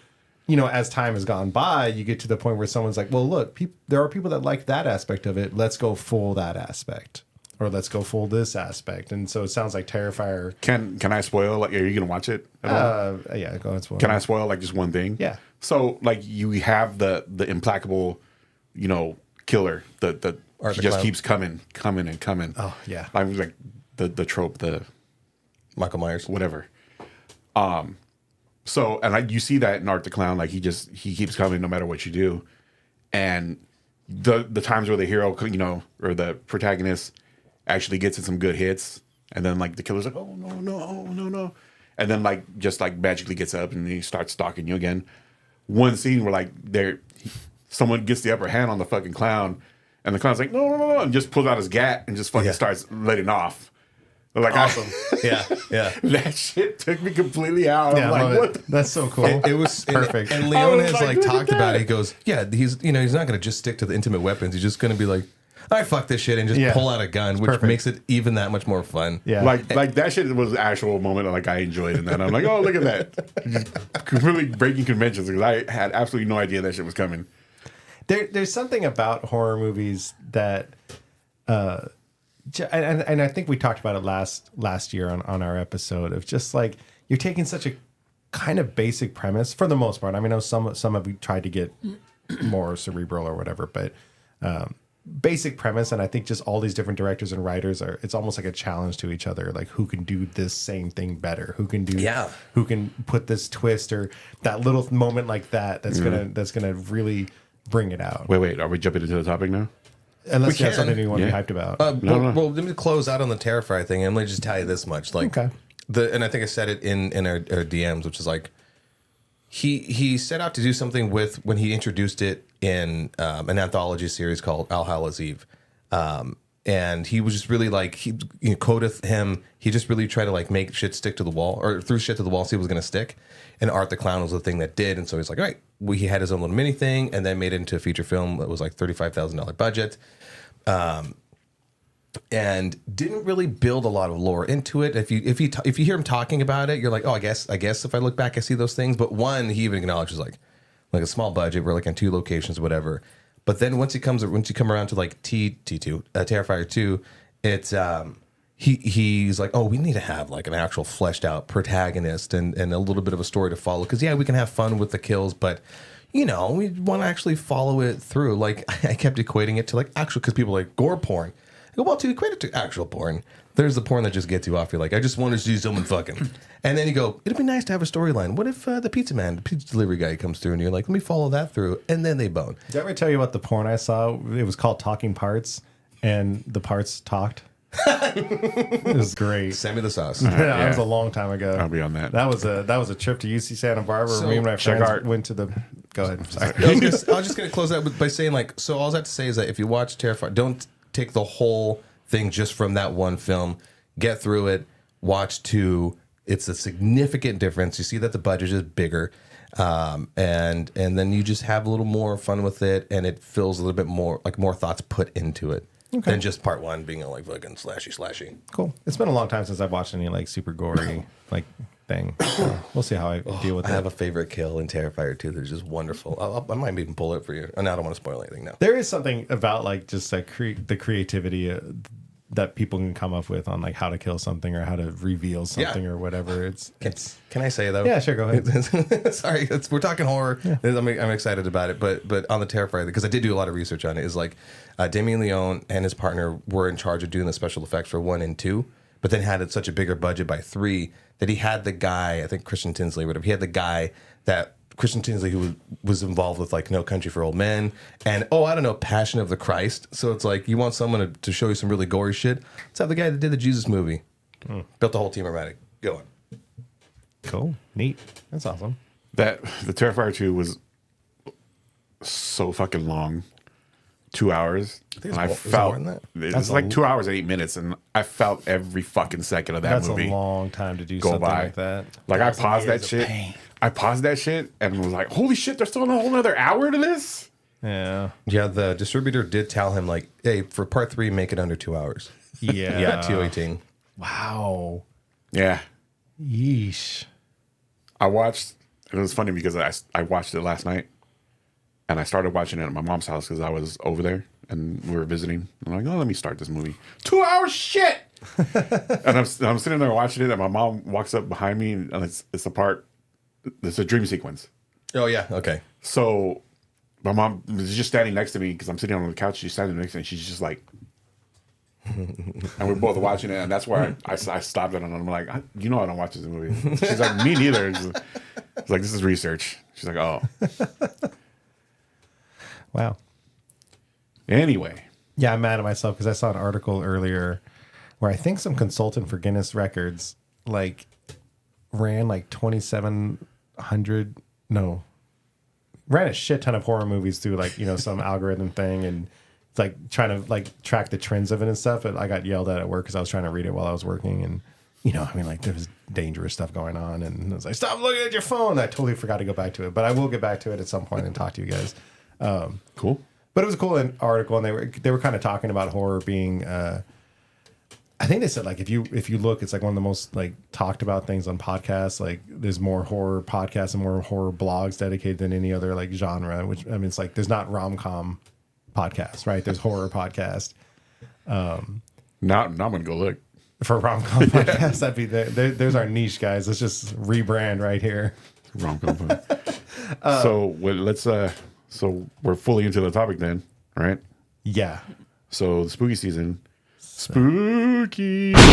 Speaker 1: as time has gone by, you get to the point where someone's like, well, look, there are people that like that aspect of it. Let's go full that aspect. Or let's go full this aspect. And so it sounds like Terrifier.
Speaker 2: Can I spoil? Like, are you gonna watch it at all?
Speaker 1: Yeah, go ahead. Spoil.
Speaker 2: Can I spoil like just one thing?
Speaker 1: Yeah.
Speaker 2: So like you have the implacable, killer that he just keeps coming and coming.
Speaker 1: Oh yeah.
Speaker 2: I'm like the trope, the
Speaker 3: Michael Myers.
Speaker 2: whatever. So and you see that in Art the Clown, like he keeps coming no matter what you do, and the times where the hero, or the protagonist actually gets in some good hits, and then like the killer's like, oh no, and then like just like magically gets up and he starts stalking you again. One scene where like someone gets the upper hand on the fucking clown, and the clown's like no, and just pulls out his gat and just fucking starts letting off. Like
Speaker 3: Awesome. Yeah.
Speaker 2: that shit took me completely out.
Speaker 1: Yeah,
Speaker 2: I'm like, what?
Speaker 1: That's so cool.
Speaker 3: It was
Speaker 1: perfect.
Speaker 3: And Leone has
Speaker 2: like,
Speaker 3: like
Speaker 2: look at
Speaker 3: talked about
Speaker 2: that.
Speaker 3: it. He goes, yeah, he's not going to just stick to the intimate weapons. He's just going to be like, all right, fuck this shit, and just
Speaker 1: Yeah.
Speaker 3: pull out a gun, which
Speaker 1: Perfect.
Speaker 3: makes it even that much more fun.
Speaker 1: Yeah.
Speaker 2: Like that shit was an actual moment like I enjoyed in that. I'm like, oh, look at that. Just completely breaking conventions because I had absolutely no idea that shit was coming.
Speaker 1: There's something about horror movies that, and I think we talked about it last year on our episode of just like you're taking such a kind of basic premise for the most part. I mean, I know some have tried to get more cerebral or whatever, but basic premise, and I think just all these different directors and writers it's almost like a challenge to each other, like who can do this same thing better, who can put this twist or that little moment like that's gonna really bring it out.
Speaker 2: Wait, are we jumping into the topic now?
Speaker 1: Unless you have
Speaker 3: can.
Speaker 1: something you want to be
Speaker 2: Yeah.
Speaker 1: hyped about.
Speaker 3: Well, let me close out on the Terrifier thing, and let me just tell you this much: like,
Speaker 1: Okay.
Speaker 3: and I think I said it in our DMs, which is like, he set out to do something with when he introduced it in an anthology series called Al Hallows Eve, and he was just really like Codeth him. He just really tried to like make shit stick to the wall or threw shit to the wall, see what was gonna stick. And Art the Clown was the thing that did, and so he's like, all right, he had his own little mini thing, and then made it into a feature film that was like $35,000 budget. And didn't really build a lot of lore into it. If you hear him talking about it, you're like, oh, I guess if I look back, I see those things. But one, he even acknowledges like a small budget. We're like in 2 locations, whatever. But then once you come around to like T2, Terrifier 2, it's he's like, oh, we need to have like an actual fleshed out protagonist and a little bit of a story to follow. Because yeah, we can have fun with the kills, but we want to actually follow it through. Like I kept equating it to like actual, because people are like gore porn. I go, well, to equate it to actual porn, there's the porn that just gets you off. You're like, I just want to see someone fucking. And then you go, it'd be nice to have a storyline. What if the pizza delivery guy comes through and you're like, let me follow that through. And then they bone.
Speaker 1: Did I ever tell you about the porn I saw? It was called Talking Parts, and the parts talked. It was great.
Speaker 3: Send me the sauce.
Speaker 1: That was a long time ago.
Speaker 2: I'll be on that.
Speaker 1: That was a trip to UC Santa Barbara.
Speaker 3: So-
Speaker 1: Me and my
Speaker 2: Check
Speaker 1: friends
Speaker 2: art.
Speaker 1: went to the. Go ahead. Sorry.
Speaker 3: I was just going to close that by saying, like, so all I have to say is that if you watch Terrifier, don't take the whole thing just from that one film. Get through it. Watch 2. It's a significant difference. You see that the budget is bigger, and then you just have a little more fun with it, and it feels a little bit more like more thoughts put into it than just part 1 being a like fucking slashy.
Speaker 1: Cool. It's been a long time since I've watched any like super gory like thing. So we'll see how I deal with
Speaker 3: I
Speaker 1: it.
Speaker 3: have a favorite kill in Terrifier 2 that's just wonderful. I might even pull it for you. And I don't want to spoil anything now.
Speaker 1: There is something about like just like the creativity that people can come up with on like how to kill something or how to reveal something or whatever. It's
Speaker 3: Can I say though?
Speaker 1: yeah, sure, go ahead.
Speaker 3: Sorry, we're talking horror. Yeah. I'm excited about it, but on the Terrifier, because I did do a lot of research on it, is like Damien Leone and his partner were in charge of doing the special effects for 1 and 2, but then had such a bigger budget by 3 that he had the guy, I think Christian Tinsley, or whatever, he had the guy that Christian Tinsley who was involved with like No Country for Old Men and Passion of the Christ. So it's like you want someone to show you some really gory shit. Let's have the guy that did the Jesus movie. Built the whole team around it. Go on.
Speaker 1: Cool. Neat. That's awesome.
Speaker 2: That the Terrifier 2 was so fucking long. 2 hours. And I
Speaker 3: was it
Speaker 2: felt
Speaker 3: more than that?
Speaker 2: it's
Speaker 1: That's
Speaker 2: like 2 hours and 8 minutes, and I felt every fucking second of that
Speaker 1: That's
Speaker 2: movie
Speaker 1: a long time to do
Speaker 2: go
Speaker 1: something
Speaker 2: by.
Speaker 1: like that.
Speaker 2: Like I paused that
Speaker 4: years of
Speaker 2: shit.
Speaker 4: pain.
Speaker 2: I paused that shit and was like, "Holy shit! There's still a whole another hour to this."
Speaker 1: Yeah.
Speaker 3: Yeah, the distributor did tell him like, hey, for part 3, make it under 2 hours.
Speaker 1: Yeah.
Speaker 3: Yeah, 218.
Speaker 1: Wow.
Speaker 2: Yeah,
Speaker 1: Yeesh.
Speaker 2: I watched. It was funny because I watched it last night, and I started watching it at my mom's house because I was over there and we were visiting. I'm like, oh, let me start this movie. 2 hours, shit. And I'm sitting there watching it, and my mom walks up behind me, and it's a part. It's a dream sequence.
Speaker 3: Oh, yeah. Okay.
Speaker 2: So my mom was just standing next to me because I'm sitting on the couch. She's standing next to me, and she's just like, and we're both watching it, and that's where I stopped it, and I'm like, I don't watch this movie. She's like, me neither. It's like, this is research. She's like, oh.
Speaker 1: Wow.
Speaker 2: Anyway.
Speaker 1: Yeah, I'm mad at myself because I saw an article earlier where I think some consultant for Guinness Records like ran like 2,700 ran a shit ton of horror movies through like some algorithm thing and it's like trying to like track the trends of it and stuff. And I got yelled at work because I was trying to read it while I was working and like there was dangerous stuff going on and I was like, stop looking at your phone. I totally forgot to go back to it, but I will get back to it at some point and talk to you guys.
Speaker 2: Cool.
Speaker 1: But it was a cool article, and they were kind of talking about horror being. I think they said like if you look, it's like one of the most like talked about things on podcasts. Like there's more horror podcasts and more horror blogs dedicated than any other like genre. Which I mean, it's like there's not rom-com podcasts, right? There's horror podcast.
Speaker 2: Now I'm gonna go look.
Speaker 1: For rom-com podcast, that'd be there's our niche, guys. Let's just rebrand right here.
Speaker 2: Rom-com. So let's so we're fully into the topic then, right?
Speaker 1: Yeah.
Speaker 2: So the spooky season. Spooky.
Speaker 3: Where's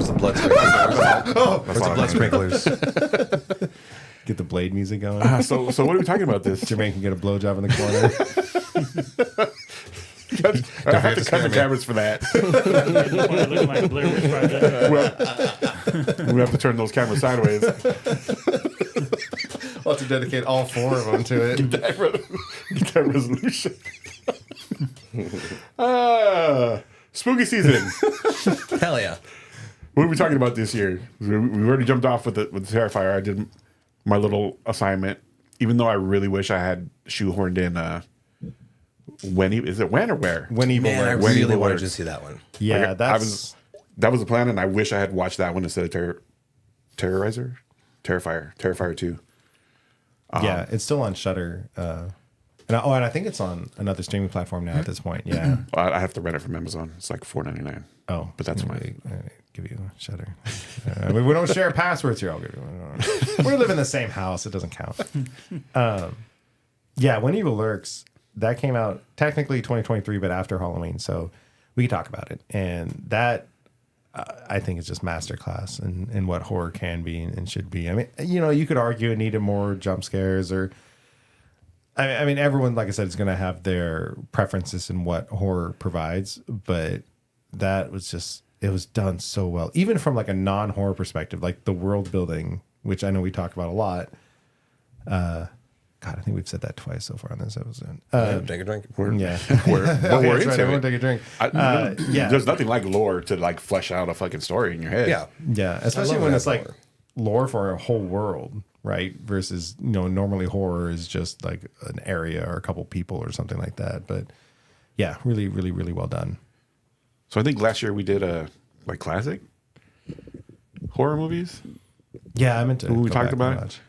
Speaker 3: the blood sprinklers? Where's the blood sprinklers?
Speaker 1: Get the Blade music going.
Speaker 2: So what are we talking about this?
Speaker 1: Jermaine can get a blowjob in the corner.
Speaker 2: I have to cut the cameras for that.
Speaker 4: Looking like a Blair Witch Project.
Speaker 2: We have to turn those cameras sideways.
Speaker 1: We'll have to dedicate all 4 of them to it.
Speaker 2: Get that resolution. Spooky season.
Speaker 3: Hell yeah.
Speaker 2: What are we talking about this year? We already jumped off with the Terrifier. I did my little assignment, even though I really wish I had shoehorned in is it when or where?
Speaker 1: When Evil
Speaker 3: Man, I
Speaker 1: Lurks.
Speaker 3: really
Speaker 2: Evil
Speaker 3: wanted
Speaker 2: Lurks.
Speaker 3: to see that one.
Speaker 1: Yeah,
Speaker 2: Like,
Speaker 1: that's
Speaker 2: that was the plan, and I wish I had watched that one instead of Terrorizer, Terrifier 2.
Speaker 1: yeah. It's still on Shudder, and I think it's on another streaming platform now at this point. Yeah.
Speaker 2: I have to rent it from Amazon. It's like $4.99.
Speaker 1: Oh,
Speaker 2: But that's fine.
Speaker 1: Give you a Shudder. We don't share passwords here. I'll give you one. We live in the same house. It doesn't count. Yeah, When Evil Lurks. That came out technically 2023, but after Halloween, so we could talk about it. And that I think is just masterclass in what horror can be and should be. I mean, you could argue it needed more jump scares, or I mean, everyone, like I said, is going to have their preferences in what horror provides, but that was just, it was done so well, even from like a non-horror perspective, like the world building, which I know we talk about a lot. God, I think we've said that twice so far on this episode.
Speaker 3: Take a drink.
Speaker 1: Yeah.
Speaker 2: We're
Speaker 1: That's
Speaker 2: into
Speaker 1: right.
Speaker 2: it.
Speaker 1: Everyone take a drink. Yeah.
Speaker 2: There's nothing like lore to like flesh out a fucking story in your head.
Speaker 3: Yeah.
Speaker 1: Yeah. Especially
Speaker 3: love
Speaker 1: when
Speaker 3: that
Speaker 1: it's like
Speaker 3: lore.
Speaker 1: lore for a whole world, right? Versus, normally horror is just like an area or a couple people or something like that. But yeah, really, really, really well done.
Speaker 2: So I think last year we did like classic horror movies.
Speaker 1: Yeah, I meant to.
Speaker 2: We
Speaker 1: go
Speaker 2: talked
Speaker 1: back
Speaker 2: about
Speaker 1: and
Speaker 2: it?
Speaker 1: watch.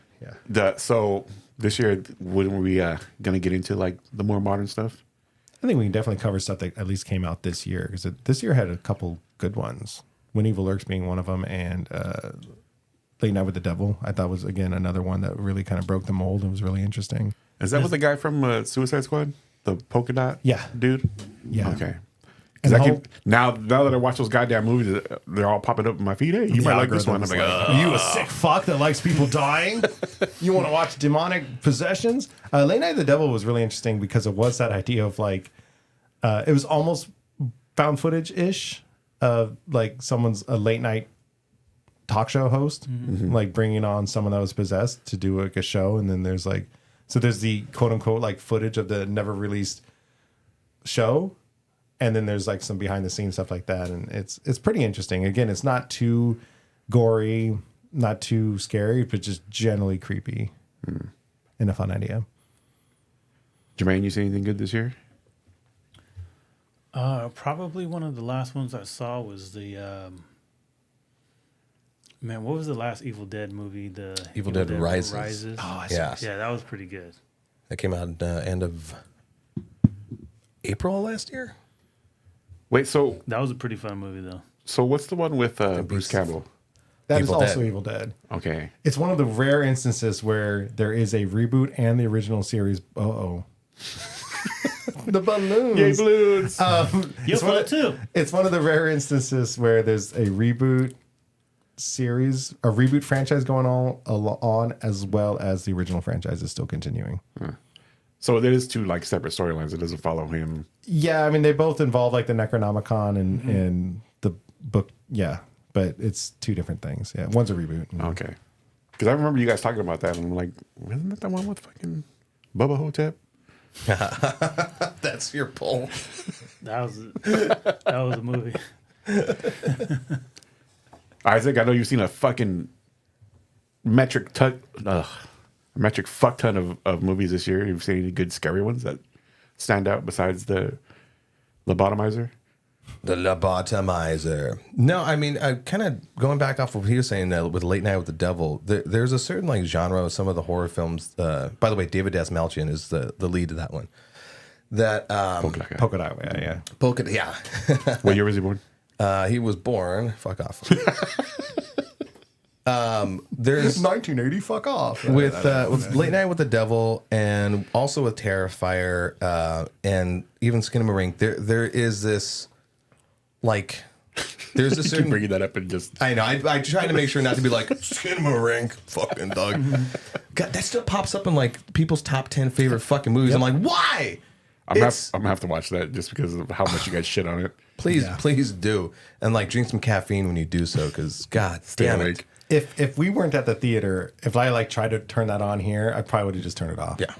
Speaker 1: Yeah.
Speaker 2: So this year, when we gonna get into like the more modern stuff?
Speaker 1: I think we can definitely cover stuff that at least came out this year, because this year had a couple good ones. When Evil Lurks being one of them, and Late Night with the Devil, I thought was, again, another one that really kind of broke the mold and was really interesting.
Speaker 2: Is that with the guy from Suicide Squad, the polka dot?
Speaker 1: Yeah.
Speaker 2: dude.
Speaker 1: Yeah.
Speaker 2: Okay.
Speaker 1: And
Speaker 2: Because
Speaker 1: the whole-
Speaker 2: now that I watch those goddamn movies, they're all popping up in my feed. Hey, you might like this one. I'm
Speaker 1: algorithm's
Speaker 2: like,
Speaker 1: like, you a sick fuck that likes people dying? You want to watch demonic possessions? Late Night of the Devil was really interesting because it was that idea of like, it was almost found footage ish of like someone's a late night talk show host, like bringing on someone that was possessed to do like a show, and then there's like, so there's the quote unquote like footage of the never released show. And then there's like some behind the scenes stuff like that. And it's pretty interesting. Again, it's not too gory, not too scary, but just generally creepy and a fun idea.
Speaker 2: Jermaine, you see anything good this year?
Speaker 4: Probably one of the last ones I saw was the man. What was the last Evil Dead movie? The
Speaker 3: Evil Dead Rises.
Speaker 1: Oh,
Speaker 3: Yeah.
Speaker 4: Yeah, that was pretty good.
Speaker 3: That came out end of April last year.
Speaker 2: Wait, so
Speaker 4: That was a pretty fun movie though.
Speaker 2: what's the one with Bruce Campbell?
Speaker 1: That is
Speaker 3: Evil
Speaker 1: also
Speaker 3: Dead.
Speaker 1: Evil Dead.
Speaker 2: Okay.
Speaker 1: It's one of the rare instances where there is a reboot and the original series. The balloons.
Speaker 2: Yay, balloons.
Speaker 1: It's one,
Speaker 4: too.
Speaker 1: it's one of the rare instances where there's a reboot series, a reboot franchise going on, as well as the original franchise is still continuing.
Speaker 2: So there is two like separate storylines. It doesn't follow him.
Speaker 1: Yeah, I mean they both involve like the Necronomicon and the book. Yeah, but it's two different things. Yeah, one's a reboot.
Speaker 2: Okay. Because I remember you guys talking about that, and I'm like, isn't that the one with fucking Bubba Hotep?
Speaker 3: That's your poll.
Speaker 4: That was a movie.
Speaker 2: Isaac, I know you've seen a fucking metric metric fuck ton of movies this year. You've seen any good scary ones that stand out besides the lobotomizer?
Speaker 3: The lobotomizer. No, I mean, kind of going back off of what he was saying with Late Night with the Devil, there's a certain like genre of some of the horror films. By the way, David Dastmalchian is the lead of that one. That
Speaker 1: Polka Dot, yeah.
Speaker 3: Polka, yeah.
Speaker 2: What year was he born?
Speaker 3: He was born. Fuck off. There's
Speaker 1: 1980. Fuck off.
Speaker 3: with Late Night with the Devil, and also with Terrifier, and even Skinamarink. There is this like. There's a
Speaker 2: Keep
Speaker 3: certain.
Speaker 2: bringing that up and just.
Speaker 3: I know. I try to make sure not to be like Skinamarink, fucking dog. God, that still pops up in like people's top 10 favorite fucking movies. I'm like, why?
Speaker 2: I'm gonna have to watch that just because of how much you guys shit on it.
Speaker 3: Please do, and like drink some caffeine when you do so, because God damn it.
Speaker 1: If we weren't at the theater, if I like tried to turn that on here, I probably would have just turned it off.
Speaker 3: Yeah.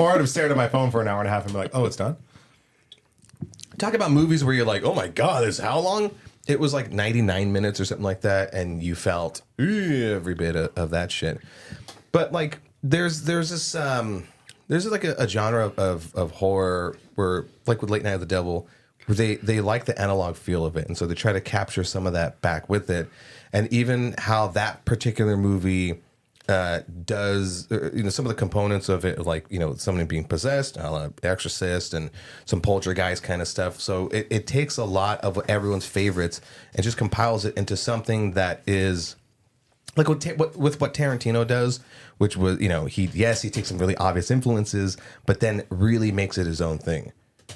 Speaker 1: Or I'd have stared at my phone for an hour and a half and be like, oh, it's done.
Speaker 3: Talk about movies where you're like, oh my God, this how long? It was like 99 minutes or something like that, and you felt every bit of that shit. But like, there's this like a genre of horror where, like with Late Night of the Devil, where they like the analog feel of it, and so they try to capture some of that back with it, and even how that particular movie does, some of the components of it, like somebody being possessed, Exorcist, and some poltergeist kind of stuff. So it takes a lot of everyone's favorites and just compiles it into something that is like with what Tarantino does, which was he takes some really obvious influences, but then really makes it his own thing.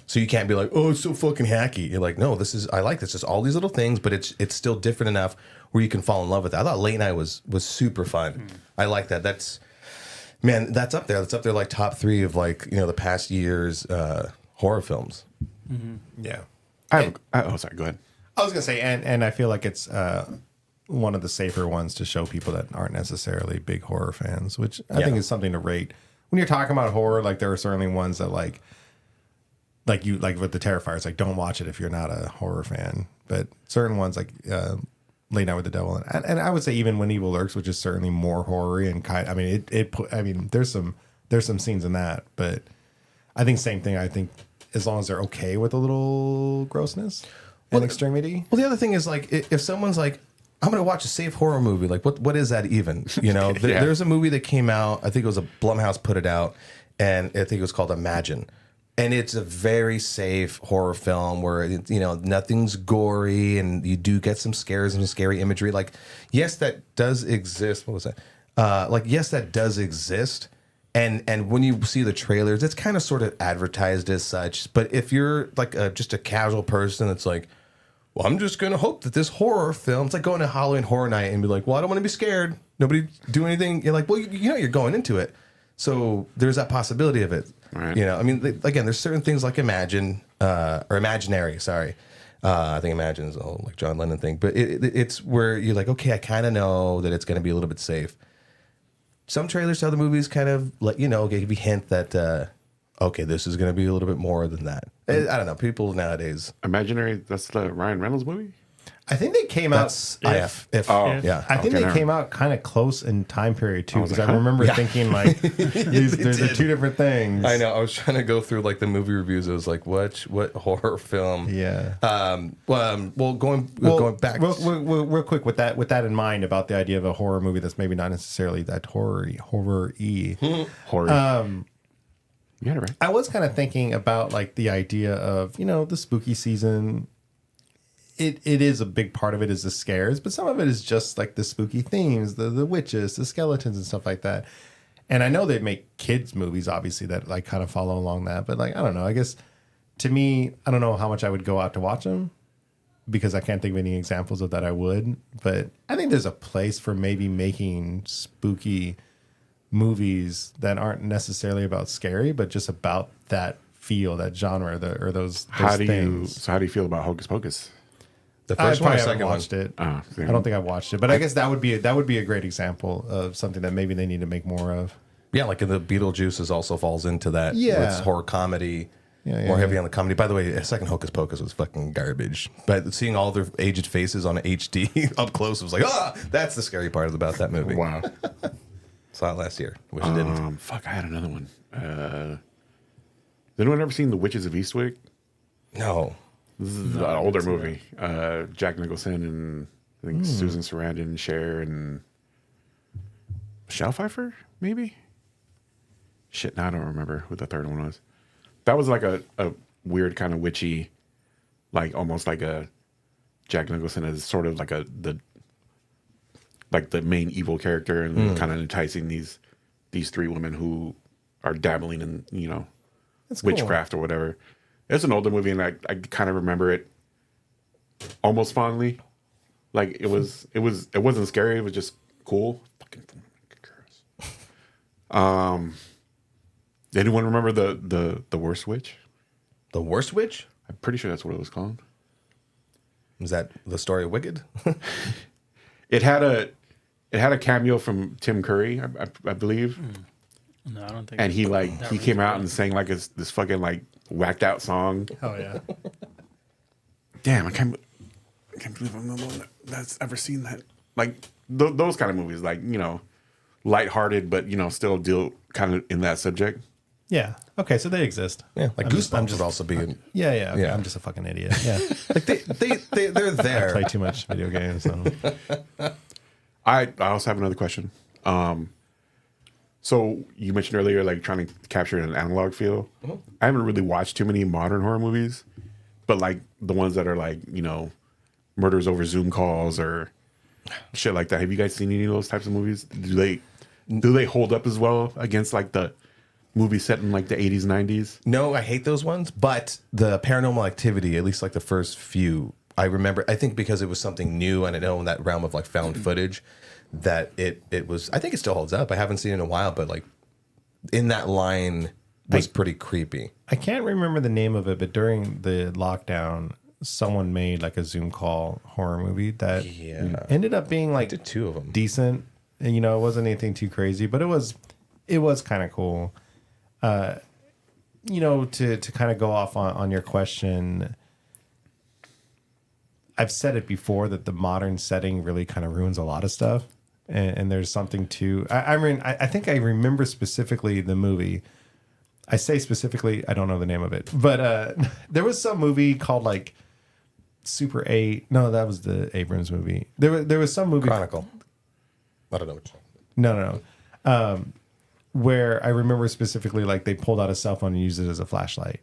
Speaker 3: So you can't be like, oh, it's so fucking hacky. You're like, no, I like this. Just all these little things, but it's still different enough where you can fall in love with it. I thought Late Night was super fun. I like that. That's up there. That's up there like top 3 of like, the past year's horror films.
Speaker 1: Yeah.
Speaker 2: Sorry, go ahead.
Speaker 1: I was going to say, and I feel like it's one of the safer ones to show people that aren't necessarily big horror fans, which I think is something to rate. When you're talking about horror, like there are certainly ones that like with the Terrifier, it's like don't watch it if you're not a horror fan. But certain ones like Late Night with the Devil, and I would say even When Evil Lurks, which is certainly more horror-y and kind. I mean, there's some scenes in that, but I think same thing. I think as long as they're okay with a little grossness and extremity.
Speaker 3: Well, the other thing is like if someone's like, I'm going to watch a safe horror movie, like what is that even? There's a movie that came out. I think it was a Blumhouse put it out, and I think it was called Imagine. And it's a very safe horror film where, nothing's gory and you do get some scares and some scary imagery. Like, yes, that does exist. What was that? Yes, that does exist. And when you see the trailers, it's kind of sort of advertised as such. But if you're like just a casual person that's like, well, I'm just going to hope that this horror film, it's like going to Halloween Horror Night and be like, well, I don't want to be scared. Nobody do anything. You're like, well, you're going into it. So there's that possibility of it.
Speaker 2: Right.
Speaker 3: Again, there's certain things like Imagine, or Imaginary, sorry. I think Imagine is a whole like John Lennon thing. But it's where you're like, okay, I kind of know that it's going to be a little bit safe. Some trailers to other movies kind of let give you a hint that, okay, this is going to be a little bit more than that. I don't know. People nowadays.
Speaker 2: Imaginary, that's the Ryan Reynolds movie?
Speaker 1: I think they came out.
Speaker 3: If.
Speaker 1: Yeah, I think they came out kind of close in time period too, because I remember thinking like these are 2 different things.
Speaker 3: I know. I was trying to go through like the movie reviews. I was like, what horror film?
Speaker 1: Yeah.
Speaker 3: Going back
Speaker 1: real quick with that in mind about the idea of a horror movie that's maybe not necessarily that horror-y.
Speaker 2: Horror. You got it right.
Speaker 1: I was kind of thinking about like the idea of the spooky season. It is a big part of it is the scares, but some of it is just like the spooky themes, the witches, the skeletons and stuff like that. And I know they make kids movies, obviously, that like kind of follow along that. But like, I don't know. I guess to me, I don't know how much I would go out to watch them because I can't think of any examples of that I would. But I think there's a place for maybe making spooky movies that aren't necessarily about scary, but just about that feel, that genre, or those things.
Speaker 2: How do you feel about Hocus Pocus?
Speaker 3: The first one,
Speaker 1: I haven't watched it. I don't think I've watched it, but I guess that would be a great example of something that maybe they need to make more of.
Speaker 3: Yeah, like the Beetlejuice also falls into that.
Speaker 1: Yeah,
Speaker 3: it's horror comedy,
Speaker 1: more
Speaker 3: heavy on the comedy. By the way, a second Hocus Pocus was fucking garbage. But seeing all their aged faces on HD up close was like, that's the scary part about that movie.
Speaker 2: Wow.
Speaker 3: Saw it last year. Wish I didn't.
Speaker 2: Fuck, I had another one. Has anyone ever seen The Witches of Eastwick?
Speaker 3: No.
Speaker 2: This is an older movie. Jack Nicholson and I think Susan Sarandon, Cher, and Michelle Pfeiffer, maybe? Shit, now I don't remember who the third one was. That was like a weird kind of witchy, like almost like a Jack Nicholson is sort of like the main evil character and kind of enticing these three women who are dabbling in,
Speaker 1: That's cool.
Speaker 2: witchcraft or whatever. It's an older movie, and I kind of remember it almost fondly. Like it wasn't scary. It was just cool. Fucking anyone remember the Worst Witch?
Speaker 3: The Worst Witch?
Speaker 2: I'm pretty sure that's what it was called.
Speaker 3: Is that the story of Wicked?
Speaker 2: It had a cameo from Tim Curry, I believe.
Speaker 4: No, I don't think.
Speaker 2: And he
Speaker 4: that
Speaker 2: came out
Speaker 4: rings
Speaker 2: and sang like this fucking like whacked out song.
Speaker 1: Oh yeah.
Speaker 2: Damn, I can't believe I'm the one that's ever seen that. Like those kind of movies, like lighthearted, but still deal kind of in that subject.
Speaker 1: Yeah. Okay, so they exist.
Speaker 3: Yeah, like Goosebumps would also be.
Speaker 1: Yeah, yeah. Okay.
Speaker 3: Yeah.
Speaker 1: I'm just a fucking idiot. Yeah.
Speaker 3: Like they're
Speaker 1: I
Speaker 3: there.
Speaker 1: play too much video games. So.
Speaker 2: I also have another question. So you mentioned earlier, like trying to capture an analog feel. I haven't really watched too many modern horror movies, but like the ones that are like murders over Zoom calls or shit like that. Have you guys seen any of those types of movies? Do they hold up as well against like the movie set in like the 80s, 90s?
Speaker 3: No, I hate those ones. But the Paranormal Activity, at least like the first few, I remember. I think because it was something new, and I know in that realm of like found footage, that it was. I think it still holds up. I haven't seen it in a while, but like in that line was pretty creepy.
Speaker 1: I can't remember the name of it, but during the lockdown, someone made like a Zoom call horror movie that ended up being like
Speaker 3: Did two of them.
Speaker 1: decent. And, it wasn't anything too crazy, but it was kind of cool. To kind of go off on your question, I've said it before that the modern setting really kind of ruins a lot of stuff. And there's something to, I think I remember specifically the movie. I say specifically, I don't know the name of it, but there was some movie called like Super 8. No, that was the Abrams movie. There was some movie.
Speaker 3: Chronicle. I don't know which one.
Speaker 1: No. Where I remember specifically, like they pulled out a cell phone and used it as a flashlight.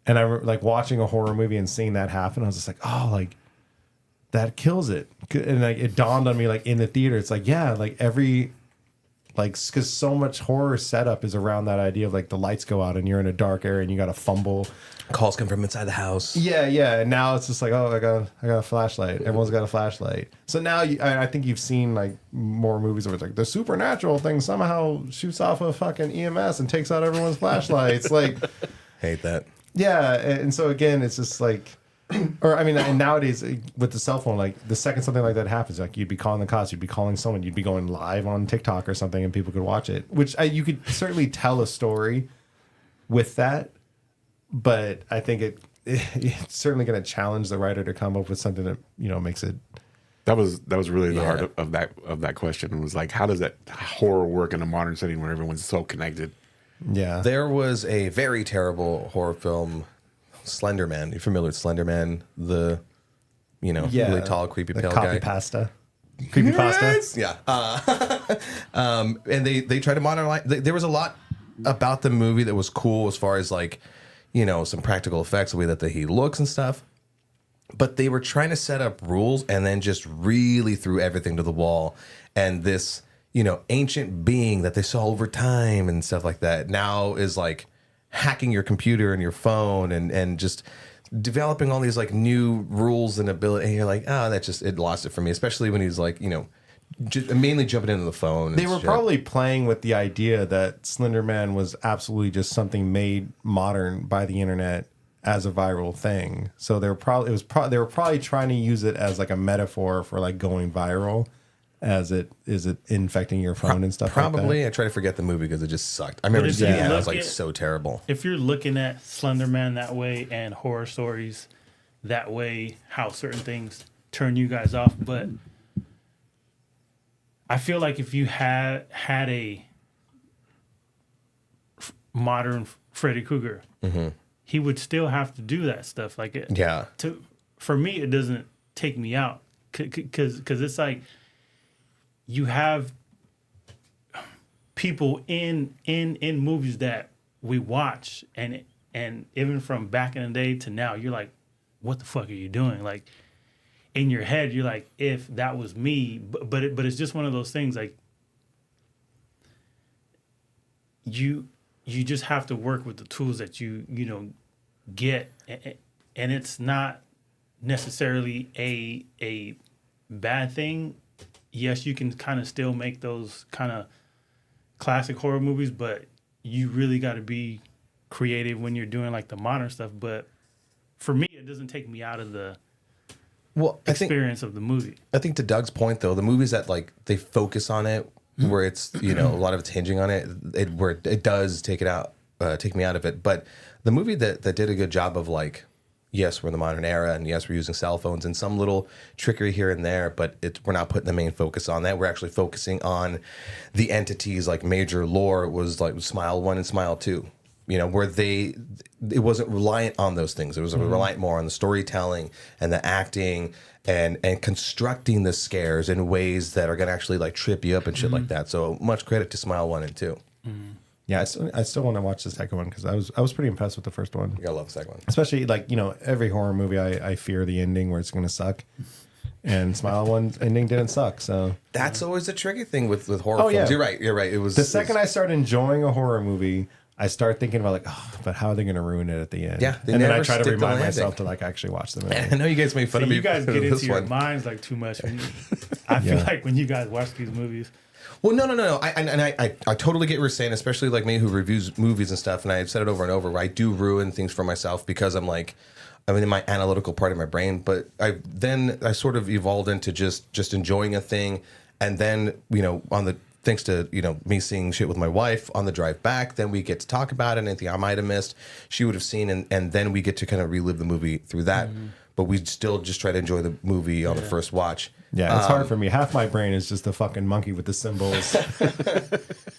Speaker 1: And like watching a horror movie and seeing that happen, I was just like, oh, like that kills it. And like it dawned on me, like in the theater, it's like, yeah, like because so much horror setup is around that idea of like the lights go out and you're in a dark area and you got to fumble.
Speaker 3: Calls come from inside the house.
Speaker 1: Yeah. And now it's just like, oh, I got a flashlight. Everyone's got a flashlight. So now I think you've seen like more movies where it's like the supernatural thing somehow shoots off a fucking EMS and takes out everyone's flashlights. Like,
Speaker 3: Hate that.
Speaker 1: yeah. And so again, it's just like, and nowadays with the cell phone, like the second something like that happens, like you'd be calling the cops, you'd be calling someone, you'd be going live on TikTok or something, and people could watch it. Which you could certainly tell a story with that, but I think it's certainly going to challenge the writer to come up with something that makes it.
Speaker 2: That was really the heart of that question. It was like, how does that horror work in a modern setting where everyone's so connected?
Speaker 1: Yeah,
Speaker 3: There was a very terrible horror film, Slender Man. You familiar with Slender Man? The really tall, creepy,
Speaker 1: the
Speaker 3: pale
Speaker 1: copy
Speaker 3: guy.
Speaker 1: pasta, creepy pasta.
Speaker 3: Yeah. And they tried to modernize. There was a lot about the movie that was cool as far as like, some practical effects, the way that he looks and stuff. But they were trying to set up rules and then just really threw everything to the wall. And this, ancient being that they saw over time and stuff like that now is like hacking your computer and your phone and just developing all these like new rules and ability. And you're like, oh, it lost it for me, especially when he's like, mainly jumping into the phone. And
Speaker 1: They were probably playing with the idea that Slender Man was absolutely just something made modern by the internet as a viral thing. So they were probably trying to use it as like a metaphor for like going viral, as it infecting your phone and stuff.
Speaker 3: Probably.
Speaker 1: Like
Speaker 3: I try to forget the movie because it just sucked. I remember
Speaker 4: if
Speaker 3: seeing
Speaker 4: you
Speaker 3: it. I was
Speaker 4: look
Speaker 3: like,
Speaker 4: at-
Speaker 3: so terrible.
Speaker 4: If you're looking at Slender Man that way and horror stories that way, how certain things turn you guys off, but I feel like if you had a modern Freddy Krueger, he would still have to do that stuff. Like it,
Speaker 3: Yeah.
Speaker 4: For me, it doesn't take me out because it's like you have people in movies that we watch and even from back in the day to now, you're like, what the fuck are you doing? Like in your head, you're like, if that was me, but it's just one of those things like you just have to work with the tools that you get, and it's not necessarily a bad thing. Yes, you can kind of still make those kind of classic horror movies, but you really got to be creative when you're doing like the modern stuff. But for me, it doesn't take me out of the experience of the movie.
Speaker 3: I think to Doug's point though, the movies that like they focus on it, where it's a lot of it's hinging on it, where it does take me out of it. But the movie that did a good job of like, yes, we're in the modern era, and yes, we're using cell phones and some little trickery here and there, but we're not putting the main focus on that. We're actually focusing on the entities, like major lore was like Smile 1 and Smile 2, where it wasn't reliant on those things. It was reliant more on the storytelling and the acting and constructing the scares in ways that are going to actually like trip you up and shit like that. So much credit to Smile 1 and 2.
Speaker 1: Yeah, I still want to watch the second one because I was pretty impressed with the first one.
Speaker 3: You gotta love the second one.
Speaker 1: Especially like every horror movie I fear the ending where it's going to suck, and Smile One's ending didn't suck. So
Speaker 3: That's always the tricky thing with horror films.
Speaker 1: Yeah.
Speaker 3: You're right. It was
Speaker 1: the second I start enjoying a horror movie, I start thinking about like, but how are they going to ruin it at the end?
Speaker 3: Yeah,
Speaker 1: and then I try to
Speaker 3: stick the
Speaker 1: remind
Speaker 3: landing.
Speaker 1: myself to like actually watch the movie.
Speaker 3: I know you guys made fun of me.
Speaker 4: You guys
Speaker 3: for
Speaker 4: get
Speaker 3: this
Speaker 4: into your
Speaker 3: one.
Speaker 4: minds like too much. I feel like when you guys watch these movies.
Speaker 3: Well, no. I totally get what you're saying, especially like me who reviews movies and stuff, and I've said it over and over, where I do ruin things for myself because I'm in my analytical part of my brain. But I sort of evolved into just enjoying a thing, and then thanks to me seeing shit with my wife on the drive back, then we get to talk about it, and anything I might have missed, she would have seen, and then we get to kind of relive the movie through that. But we still just try to enjoy the movie on the first watch.
Speaker 1: Yeah, it's hard for me. Half my brain is just a fucking monkey with the symbols,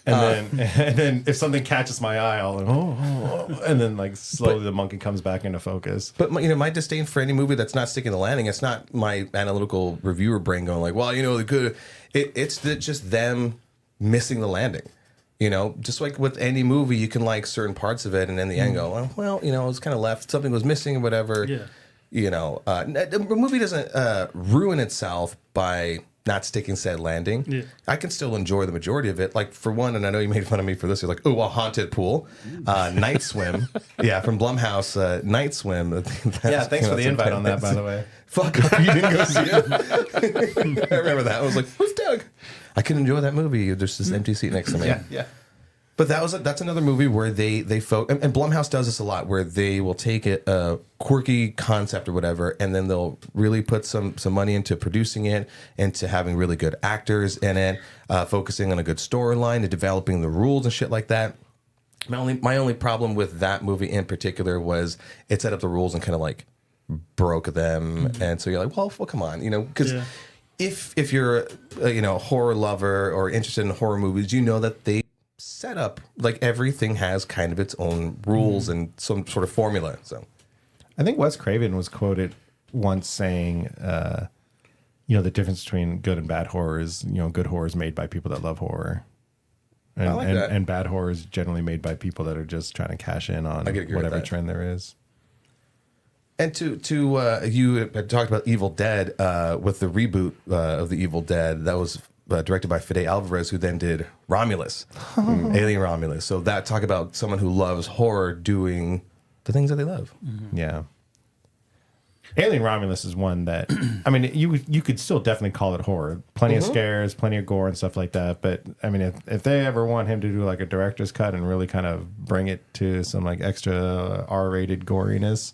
Speaker 1: and then if something catches my eye, I'll like, and then like slowly the monkey comes back into focus.
Speaker 3: But my disdain for any movie that's not sticking the landing, it's not my analytical reviewer brain going like, well, they could. It's just them missing the landing. Just like with any movie, you can like certain parts of it, and in the end go, well, it was kind of left, something was missing or whatever.
Speaker 4: Yeah.
Speaker 3: The movie doesn't ruin itself by not sticking said landing.
Speaker 4: Yeah.
Speaker 3: I can still enjoy the majority of it. Like for one, and I know you made fun of me for this. You're like, a haunted pool, Night Swim. Yeah, from Blumhouse, Night Swim.
Speaker 1: Yeah, thanks for the invite on that, by the way.
Speaker 3: Fuck up, you didn't go see it. I remember that. I was like, who's Doug? I can enjoy that movie. There's this empty seat next to me.
Speaker 1: Yeah.
Speaker 3: But that's another movie where they and Blumhouse does this a lot, where they will take a quirky concept or whatever, and then they'll really put some money into producing it, into having really good actors in it, focusing on a good storyline, and developing the rules and shit like that. My only problem with that movie in particular was it set up the rules and kind of like broke them, and so you're like, well, come on, because. Yeah. If you're a horror lover or interested in horror movies, that they set up like everything has kind of its own rules and some sort of formula. So
Speaker 1: I think Wes Craven was quoted once saying, the difference between good and bad horror is, good horror is made by people that love horror. And,
Speaker 3: I like that.
Speaker 1: And bad horror is generally made by people that are just trying to cash in on whatever trend there is.
Speaker 3: And to you had talked about Evil Dead with the reboot of the Evil Dead that was directed by Fede Alvarez, who then did Romulus, Alien Romulus. So that talk about someone who loves horror doing the things that they love.
Speaker 1: Yeah. Alien Romulus is one that, I mean, you could still definitely call it horror. Plenty of scares, plenty of gore and stuff like that. But, I mean, if they ever want him to do like a director's cut and really kind of bring it to some like extra R-rated goriness,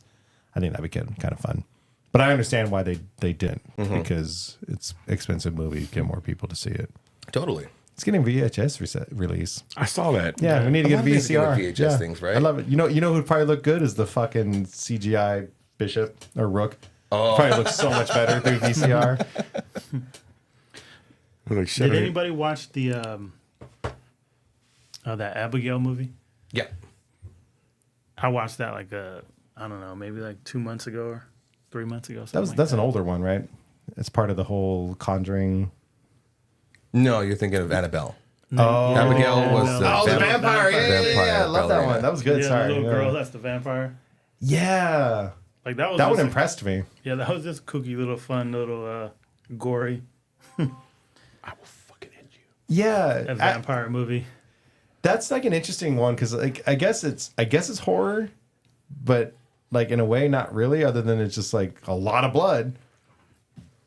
Speaker 1: I think that'd be kind of fun. But I understand why they didn't, because it's an expensive movie, get more people to see it.
Speaker 3: Totally.
Speaker 1: It's getting VHS release.
Speaker 2: I saw that.
Speaker 1: Yeah, we need to get a VCR.
Speaker 3: VHS things, right?
Speaker 1: I love it. You know who'd probably look good is the fucking CGI Bishop or Rook. Oh. Probably looks so much better through VCR.
Speaker 2: Like
Speaker 4: Did anybody watch the that Abigail movie?
Speaker 3: Yeah.
Speaker 4: I watched that like I don't know, maybe like 2 months ago or 3 months ago.
Speaker 1: That's an older one, right? It's part of the whole Conjuring.
Speaker 3: No, you're thinking of Annabelle.
Speaker 1: Oh,
Speaker 3: Abigail was the
Speaker 1: the vampire. Yeah, I love that
Speaker 3: ballerina.
Speaker 1: one. That was good.
Speaker 4: Yeah,
Speaker 1: Sorry,
Speaker 4: the little
Speaker 1: yeah.
Speaker 4: girl. That's the vampire.
Speaker 1: Yeah,
Speaker 4: Like that was
Speaker 1: that one
Speaker 4: just-
Speaker 1: impressed me.
Speaker 4: Yeah, that was just kooky, little fun, little gory
Speaker 2: I will fucking end you.
Speaker 1: Yeah,
Speaker 4: vampire movie.
Speaker 1: that's like an interesting one because like I guess it's horror, but like in a way not really. Other than it's just like a lot of blood.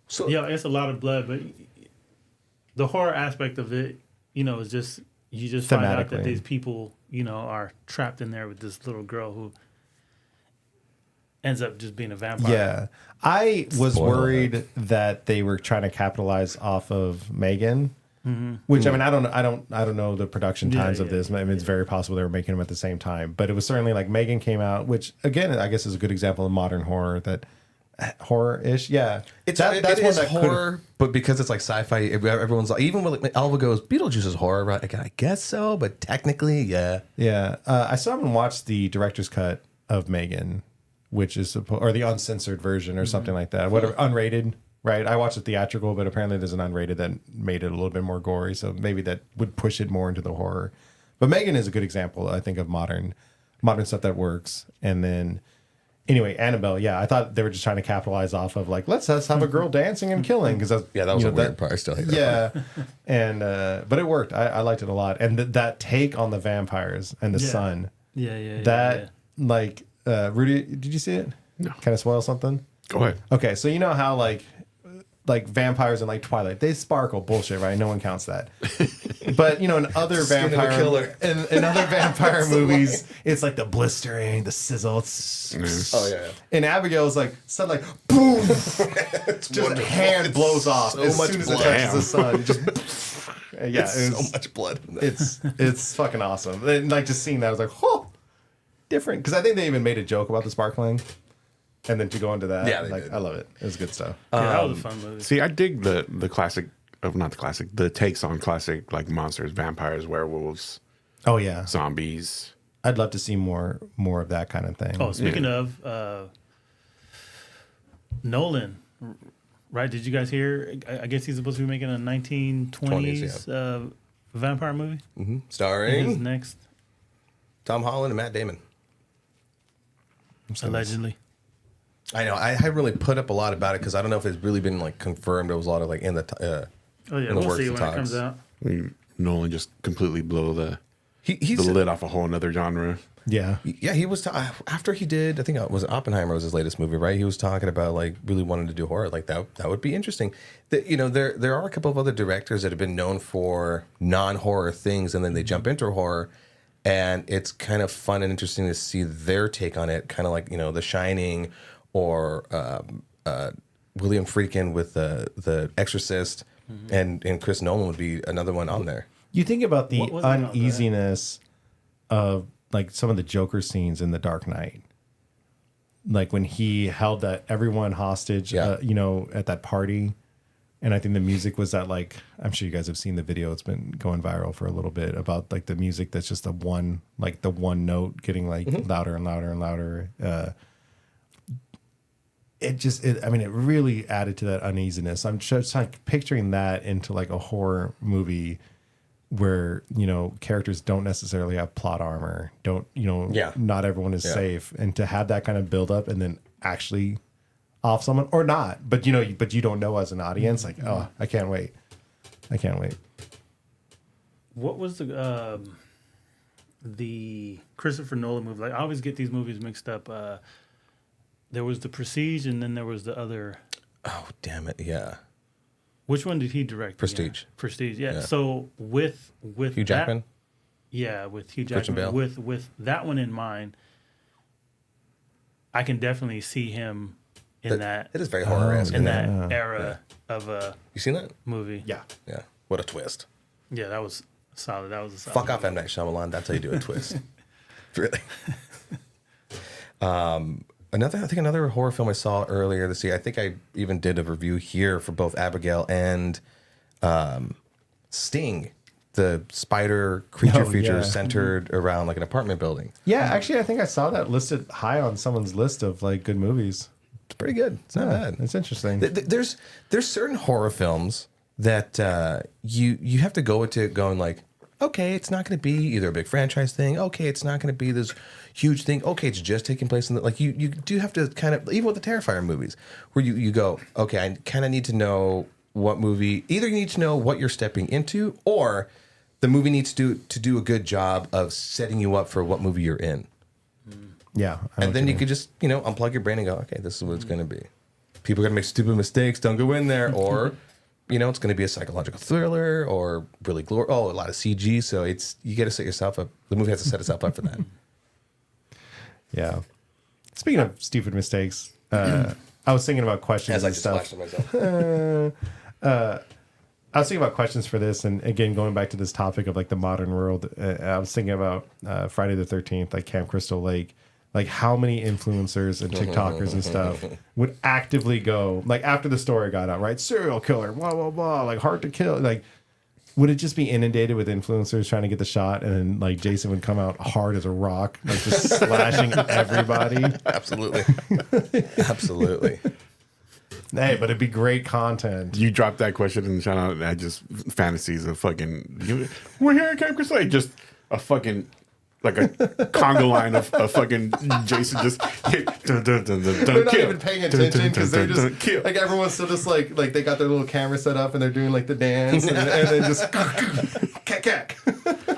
Speaker 3: So
Speaker 4: Yeah, it's a lot of blood, but the horror aspect of it, is just you just find out that
Speaker 1: Thematically.
Speaker 4: these people, are trapped in there with this little girl who ends up just being a vampire.
Speaker 1: Yeah, I was
Speaker 3: Spoiler
Speaker 1: worried that they were trying to capitalize off of Megan. Which I mean, I don't know the production
Speaker 4: Yeah,
Speaker 1: times of
Speaker 4: yeah,
Speaker 1: this. I mean, it's very possible they were making them at the same time, but it was certainly like Megan came out, which again, I guess is a good example of modern horror that horror-ish. Yeah,
Speaker 3: That's
Speaker 1: one
Speaker 3: one
Speaker 1: that
Speaker 3: horror, but because it's like sci-fi, everyone's like, even when like, Alva goes, Beetlejuice is horror, right? Like, I guess so, but technically, yeah.
Speaker 1: Yeah, I still haven't watched the director's cut of Megan, which is or the uncensored version or something like that. Whatever, unrated. Right, I watched the theatrical, but apparently there's an unrated that made it a little bit more gory, so maybe that would push it more into the horror. But Megan is a good example, I think, of modern stuff that works. And then, anyway, Annabelle, yeah, I thought they were just trying to capitalize off of like, let's have a girl dancing and killing because
Speaker 3: that was a weird part. I still hate that.
Speaker 1: Yeah, and but it worked. I liked it a lot, and that take on the vampires and the
Speaker 4: Yeah.
Speaker 1: sun,
Speaker 4: Yeah.
Speaker 1: that like Rudy, did you see it?
Speaker 2: No.
Speaker 1: Kind of spoil something.
Speaker 2: Go ahead.
Speaker 1: Okay, so you know how like vampires in like Twilight, they sparkle, bullshit, right? No one counts that. But in other
Speaker 3: Skin of a
Speaker 1: vampire
Speaker 3: killer.
Speaker 1: in other vampire movies, it's like the blistering, the sizzle. It's,
Speaker 3: Oh, yeah.
Speaker 1: And Abigail's like sun, like boom, just a hand blows off
Speaker 3: So
Speaker 1: as
Speaker 3: much
Speaker 1: soon as
Speaker 3: blood.
Speaker 1: it touches the sun. It just yeah,
Speaker 3: So much blood. In that.
Speaker 1: it's fucking awesome. And like just seeing that, I was like, oh, different. Because I think they even made a joke about the sparkling. And then to go into that,
Speaker 3: Yeah, they
Speaker 1: like
Speaker 3: did.
Speaker 1: I love it. It was good stuff.
Speaker 4: Yeah, that was a fun movie.
Speaker 2: See, I dig the classic, not the classic, the takes on classic like monsters, vampires, werewolves,
Speaker 1: Oh yeah,
Speaker 2: zombies.
Speaker 1: I'd love to see more of that kind of thing.
Speaker 4: Oh, speaking of Nolan, right? Did you guys hear? I guess he's supposed to be making a 1920s vampire movie. His
Speaker 3: Starring
Speaker 4: next,
Speaker 3: Tom Holland and Matt Damon.
Speaker 4: allegedly.
Speaker 3: I know. I really put up a lot about it because I don't know if it's really been like confirmed. There was a lot of like in the
Speaker 4: Oh yeah,
Speaker 3: in the
Speaker 4: we'll
Speaker 3: works
Speaker 4: see
Speaker 3: and
Speaker 4: when it comes
Speaker 3: talks.
Speaker 4: out.
Speaker 2: Nolan just completely blow the
Speaker 3: he's
Speaker 2: lid off a whole another genre.
Speaker 1: Yeah,
Speaker 3: yeah, he was after he did. I think it was Oppenheimer was his latest movie, right? He was talking about like really wanting to do horror. Like that would be interesting. There are a couple of other directors that have been known for non-horror things, and then they jump into horror, and it's kind of fun and interesting to see their take on it. Kind of like The Shining or William Friedkin with the Exorcist, and Chris Nolan would be another one on there.
Speaker 1: you think about the
Speaker 4: What was it about that?
Speaker 1: uneasiness of like some of the Joker scenes in The Dark Knight, like when he held that everyone hostage,
Speaker 3: Yeah.
Speaker 1: At that party. And I think the music was that like, I'm sure you guys have seen the video. It's been going viral for a little bit about like the music that's just the one note getting like louder and louder and louder. It really added to that uneasiness. I'm just like picturing that into like a horror movie where, characters don't necessarily have plot armor. Not everyone is safe. And to have that kind of build up and then actually off someone or not, but you don't know as an audience, like, oh, I can't wait.
Speaker 4: What was the Christopher Nolan movie? Like I always get these movies mixed up. There was The Prestige, and then there was the other.
Speaker 3: Oh damn it! Yeah,
Speaker 4: Which one did he direct?
Speaker 3: Prestige.
Speaker 4: Again? Prestige. Yeah.
Speaker 3: Yeah.
Speaker 4: So with
Speaker 3: Hugh Jackman.
Speaker 4: with Hugh
Speaker 3: Christian
Speaker 4: Jackman,
Speaker 3: Bale.
Speaker 4: with that one in mind, I can definitely see him in that
Speaker 3: It is very horror-esque.
Speaker 4: in that era of a
Speaker 3: You seen that?
Speaker 4: movie.
Speaker 1: Yeah.
Speaker 3: Yeah. What a twist!
Speaker 4: Yeah, that was solid. That was a solid.
Speaker 3: Fuck off, M. Night Shyamalan. That's how you do a twist. Really. Another horror film I saw earlier this year. I think I even did a review here for both Abigail and Sting, the spider creature
Speaker 1: Oh,
Speaker 3: feature
Speaker 1: yeah.
Speaker 3: centered around like an apartment building.
Speaker 1: Yeah, actually, I think I saw that listed high on someone's list of like good movies.
Speaker 3: It's pretty good. It's not
Speaker 1: Yeah,
Speaker 3: bad.
Speaker 1: it's interesting.
Speaker 3: There's certain horror films that you have to go into it going like, okay, it's not going to be either a big franchise thing. Okay, it's not going to be this huge thing. Okay, it's just taking place in the, like you do have to kind of, even with the Terrifier movies, where you go, okay, I kind of need to know what movie. Either you need to know what you're stepping into, or the movie needs to do a good job of setting you up for what movie you're in.
Speaker 1: Yeah,
Speaker 3: And then you could just, unplug your brain and go, okay, this is what it's going to be. People are going to make stupid mistakes. Don't go in there. Or, it's going to be a psychological thriller or really a lot of CG. So you got to set yourself up. The movie has to set itself up for that.
Speaker 1: Yeah. Speaking of stupid mistakes, I was thinking about questions
Speaker 3: As I
Speaker 1: and
Speaker 3: just
Speaker 1: stuff.
Speaker 3: flashed at myself.
Speaker 1: I was thinking about questions for this, and again, going back to this topic of like the modern world, I was thinking about Friday the 13th, like Camp Crystal Lake. Like how many influencers and TikTokers and stuff would actively go, like after the story got out, right? Serial killer, blah, blah, blah, like hard to kill. Like, would it just be inundated with influencers trying to get the shot, and then like Jason would come out hard as a rock, like just slashing everybody?
Speaker 3: Absolutely. Absolutely.
Speaker 1: Hey, but it'd be great content.
Speaker 2: You dropped that question in the channel, and I just fantasies of fucking. We're here at Camp Crystal Lake, just a fucking. Like a conga line of fucking Jason just hit. Dun, dun, dun, dun, dun,
Speaker 1: They're not
Speaker 2: kill.
Speaker 1: even paying
Speaker 2: Dun, dun,
Speaker 1: attention
Speaker 2: dun,
Speaker 1: because
Speaker 2: dun,
Speaker 1: they're
Speaker 2: dun,
Speaker 1: just
Speaker 2: kill.
Speaker 1: like everyone's still just like they got their little camera set up and they're doing like the dance and then just cack.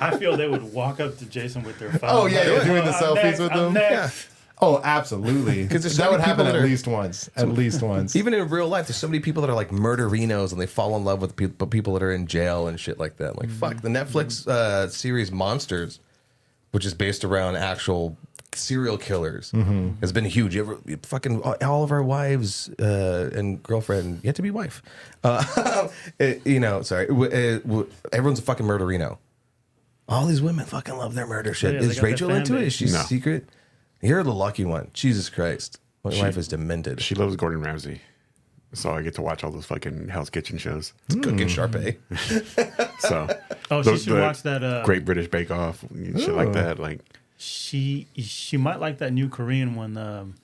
Speaker 4: I feel they would walk up to Jason with their phone.
Speaker 1: Oh, yeah,
Speaker 4: like,
Speaker 1: yeah, doing the
Speaker 4: I'm
Speaker 1: selfies
Speaker 4: next,
Speaker 1: with
Speaker 4: I'm
Speaker 1: them.
Speaker 4: next.
Speaker 1: Oh, absolutely.
Speaker 3: 'Cause there's so
Speaker 1: that would
Speaker 3: many
Speaker 1: happen
Speaker 3: people
Speaker 1: at
Speaker 3: that are-
Speaker 1: least once. At least once.
Speaker 3: Even in real life, there's so many people that are like murderinos and they fall in love with people that are in jail and shit like that. Like, fuck, the Netflix series Monsters, which is based around actual serial killers, has been huge. Fucking all of our wives and girlfriend, yet to be wife. Everyone's a fucking murderino. All these women fucking love their murder shit.
Speaker 4: Yeah, they
Speaker 3: Is
Speaker 4: got that
Speaker 3: Rachel
Speaker 4: fan
Speaker 3: into it?
Speaker 4: base.
Speaker 3: Is she
Speaker 2: No.
Speaker 3: secret? You're the lucky one. Jesus Christ. My wife is demented.
Speaker 2: She loves Gordon Ramsay, so I get to watch all those fucking Hell's Kitchen shows.
Speaker 3: It's cooking Sharpay.
Speaker 2: So,
Speaker 4: Oh, she should watch that.
Speaker 2: Great British Bake Off, shit like that. Like,
Speaker 4: She might like that new Korean one. Man,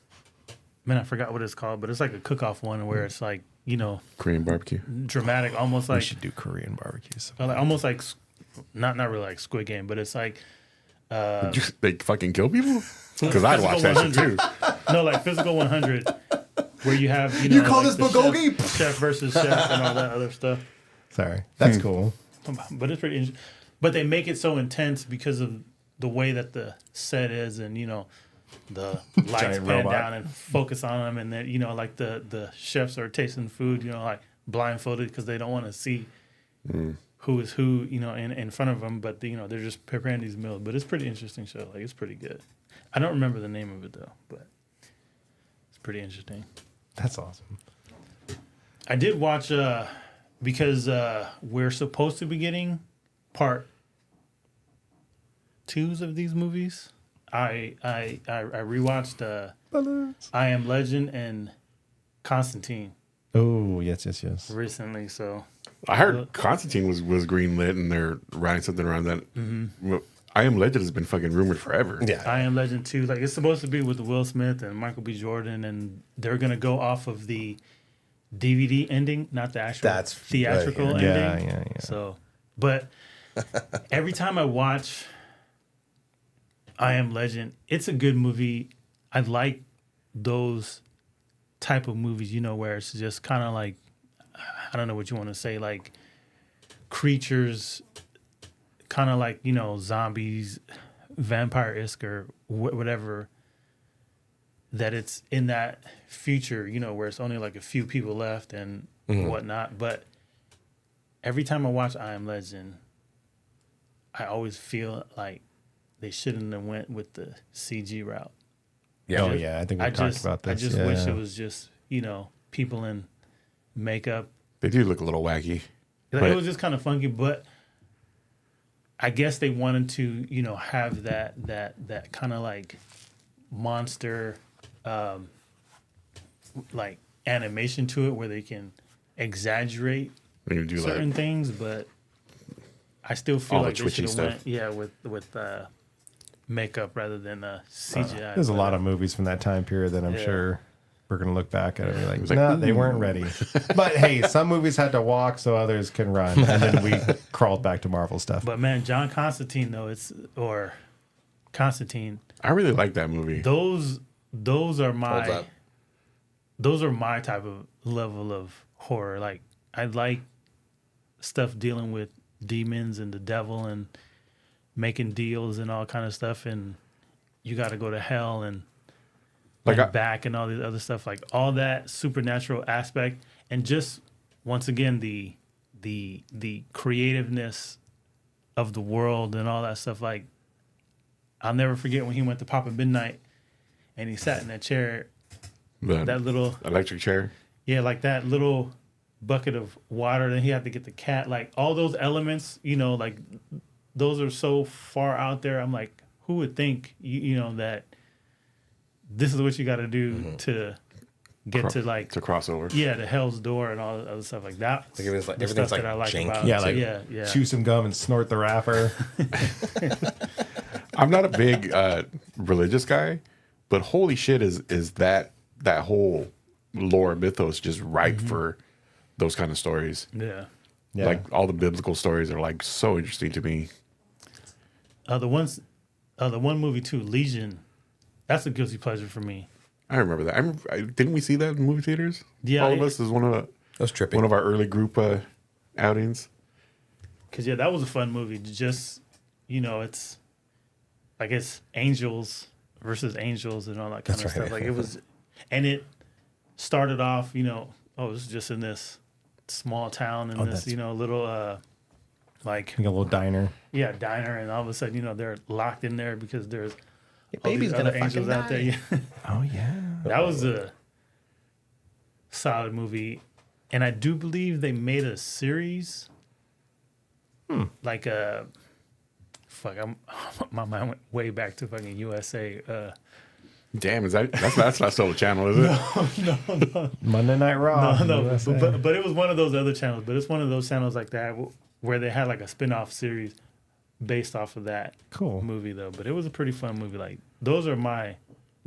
Speaker 4: I forgot what it's called, but it's like a cook-off one where it's like
Speaker 2: Korean barbecue.
Speaker 4: dramatic, almost
Speaker 1: we
Speaker 4: like
Speaker 1: should do Korean barbecues.
Speaker 4: almost like not really like Squid Game, but it's like
Speaker 2: They fucking kill people? Because I'd watch that shit too.
Speaker 4: no, like Physical 100, where you have
Speaker 1: You call
Speaker 4: like
Speaker 1: this bulgogi?
Speaker 4: chef versus chef and all that other stuff.
Speaker 1: Sorry. That's cool.
Speaker 4: But it's pretty interesting. But they make it so intense because of the way that the set is, and the lights
Speaker 1: Giant
Speaker 4: pan
Speaker 1: robot.
Speaker 4: down and focus on them, and then like the chefs are tasting food, like blindfolded because they don't want to see who is who, in front of them. But they're just preparing these meals. But it's pretty interesting show. Like it's pretty good. I don't remember the name of it though, but it's pretty interesting.
Speaker 1: That's awesome.
Speaker 4: I did watch because we're supposed to be getting part 2s of these movies. I rewatched I Am Legend and Constantine
Speaker 1: Oh, yes.
Speaker 4: recently. So
Speaker 2: I heard Constantine was greenlit and they're writing something around that. Well, I Am Legend has been fucking rumored forever.
Speaker 3: Yeah.
Speaker 4: I Am Legend 2, like it's supposed to be with Will Smith and Michael B. Jordan, and they're gonna go off of the DVD ending, not the actual
Speaker 3: That's
Speaker 4: theatrical
Speaker 3: right,
Speaker 4: ending.
Speaker 1: Yeah.
Speaker 4: So, but every time I watch I Am Legend, it's a good movie. I like those type of movies, where it's just kind of like, I don't know what you want to say, like creatures, kind of like, zombies, vampire-esque or whatever, that it's in that future, where it's only like a few people left and whatnot. But every time I watch I Am Legend, I always feel like they shouldn't have went with the CG route.
Speaker 3: Yeah.
Speaker 1: Oh, yeah. I think we talked about this.
Speaker 4: I just wish it was just, people in makeup.
Speaker 2: They do look a little wacky.
Speaker 4: Like, it was just kind of funky, but I guess they wanted to, have that kind of like monster, like animation to it, where they can exaggerate
Speaker 2: When you do
Speaker 4: certain
Speaker 2: like
Speaker 4: things, but I still feel
Speaker 2: all the
Speaker 4: like they
Speaker 2: twitchy
Speaker 4: should have
Speaker 2: stuff.
Speaker 4: went with makeup rather than CGI.
Speaker 1: There's a
Speaker 4: but,
Speaker 1: lot of movies from that time period that I'm
Speaker 4: Yeah.
Speaker 1: sure we're gonna look back at and be like,
Speaker 2: was like,
Speaker 1: nah, they
Speaker 2: ooh.
Speaker 1: weren't ready. But hey, some movies had to walk so others can run, and then we crawled back to Marvel stuff.
Speaker 4: But man, John Constantine though, or Constantine.
Speaker 2: I really like that movie.
Speaker 4: Those are
Speaker 3: Holds
Speaker 4: my
Speaker 3: up.
Speaker 4: those are my type of level of horror. Like I like stuff dealing with demons and the devil and making deals and all kind of stuff, and you got to go to hell and
Speaker 2: Like
Speaker 4: back and all this other stuff, like all that supernatural aspect, and just once again the creativeness of the world and all that stuff. Like I'll never forget when he went to Papa Midnight and he sat in that chair,
Speaker 2: the
Speaker 4: that little
Speaker 2: electric chair.
Speaker 4: like that little bucket of water. Then he had to get the cat. Like all those elements, like those are so far out there. I'm like, who would think, that this is what you got to do to get to like
Speaker 2: To crossover.
Speaker 4: the Hell's Door and all the other stuff like that.
Speaker 3: Like it was like
Speaker 4: the
Speaker 3: everything's
Speaker 4: stuff
Speaker 3: like
Speaker 4: that I like
Speaker 3: janky.
Speaker 4: about
Speaker 1: Yeah, like
Speaker 4: yeah.
Speaker 1: chew some gum and snort the wrapper.
Speaker 2: I'm not a big religious guy, but holy shit, is that whole lore mythos just ripe for those kind of stories.
Speaker 4: Yeah.
Speaker 1: Yeah.
Speaker 2: Like all the biblical stories are like so interesting to me.
Speaker 4: The one movie too, Legion. That's a guilty pleasure for me.
Speaker 2: I remember that. Didn't we see that in movie theaters?
Speaker 4: Yeah,
Speaker 2: all of us is one of
Speaker 3: That was trippy.
Speaker 2: one of our early group outings.
Speaker 4: Cause that was a fun movie. Just it's like it's angels versus angels and all that kind
Speaker 3: That's
Speaker 4: of
Speaker 3: right.
Speaker 4: stuff. Like it was, and it started off. It's just in this small town in this
Speaker 1: that's-
Speaker 4: little
Speaker 1: Like a little diner.
Speaker 4: diner, and all of a sudden they're locked in there because there's all
Speaker 3: baby's
Speaker 4: these
Speaker 3: gonna
Speaker 4: other angels
Speaker 3: fucking
Speaker 4: out there.
Speaker 3: die.
Speaker 4: Yeah.
Speaker 1: Oh yeah.
Speaker 4: That was a solid movie, and I do believe they made a series. Like a my mind went way back to fucking USA.
Speaker 2: Damn, that's not still a channel, is it?
Speaker 1: Monday Night Raw.
Speaker 4: No,
Speaker 1: USA.
Speaker 4: but it was one of those other channels. But it's one of those channels like that where they had like a spin-off series based off of that
Speaker 1: Cool.
Speaker 4: movie though. But it was a pretty fun movie. Like those are my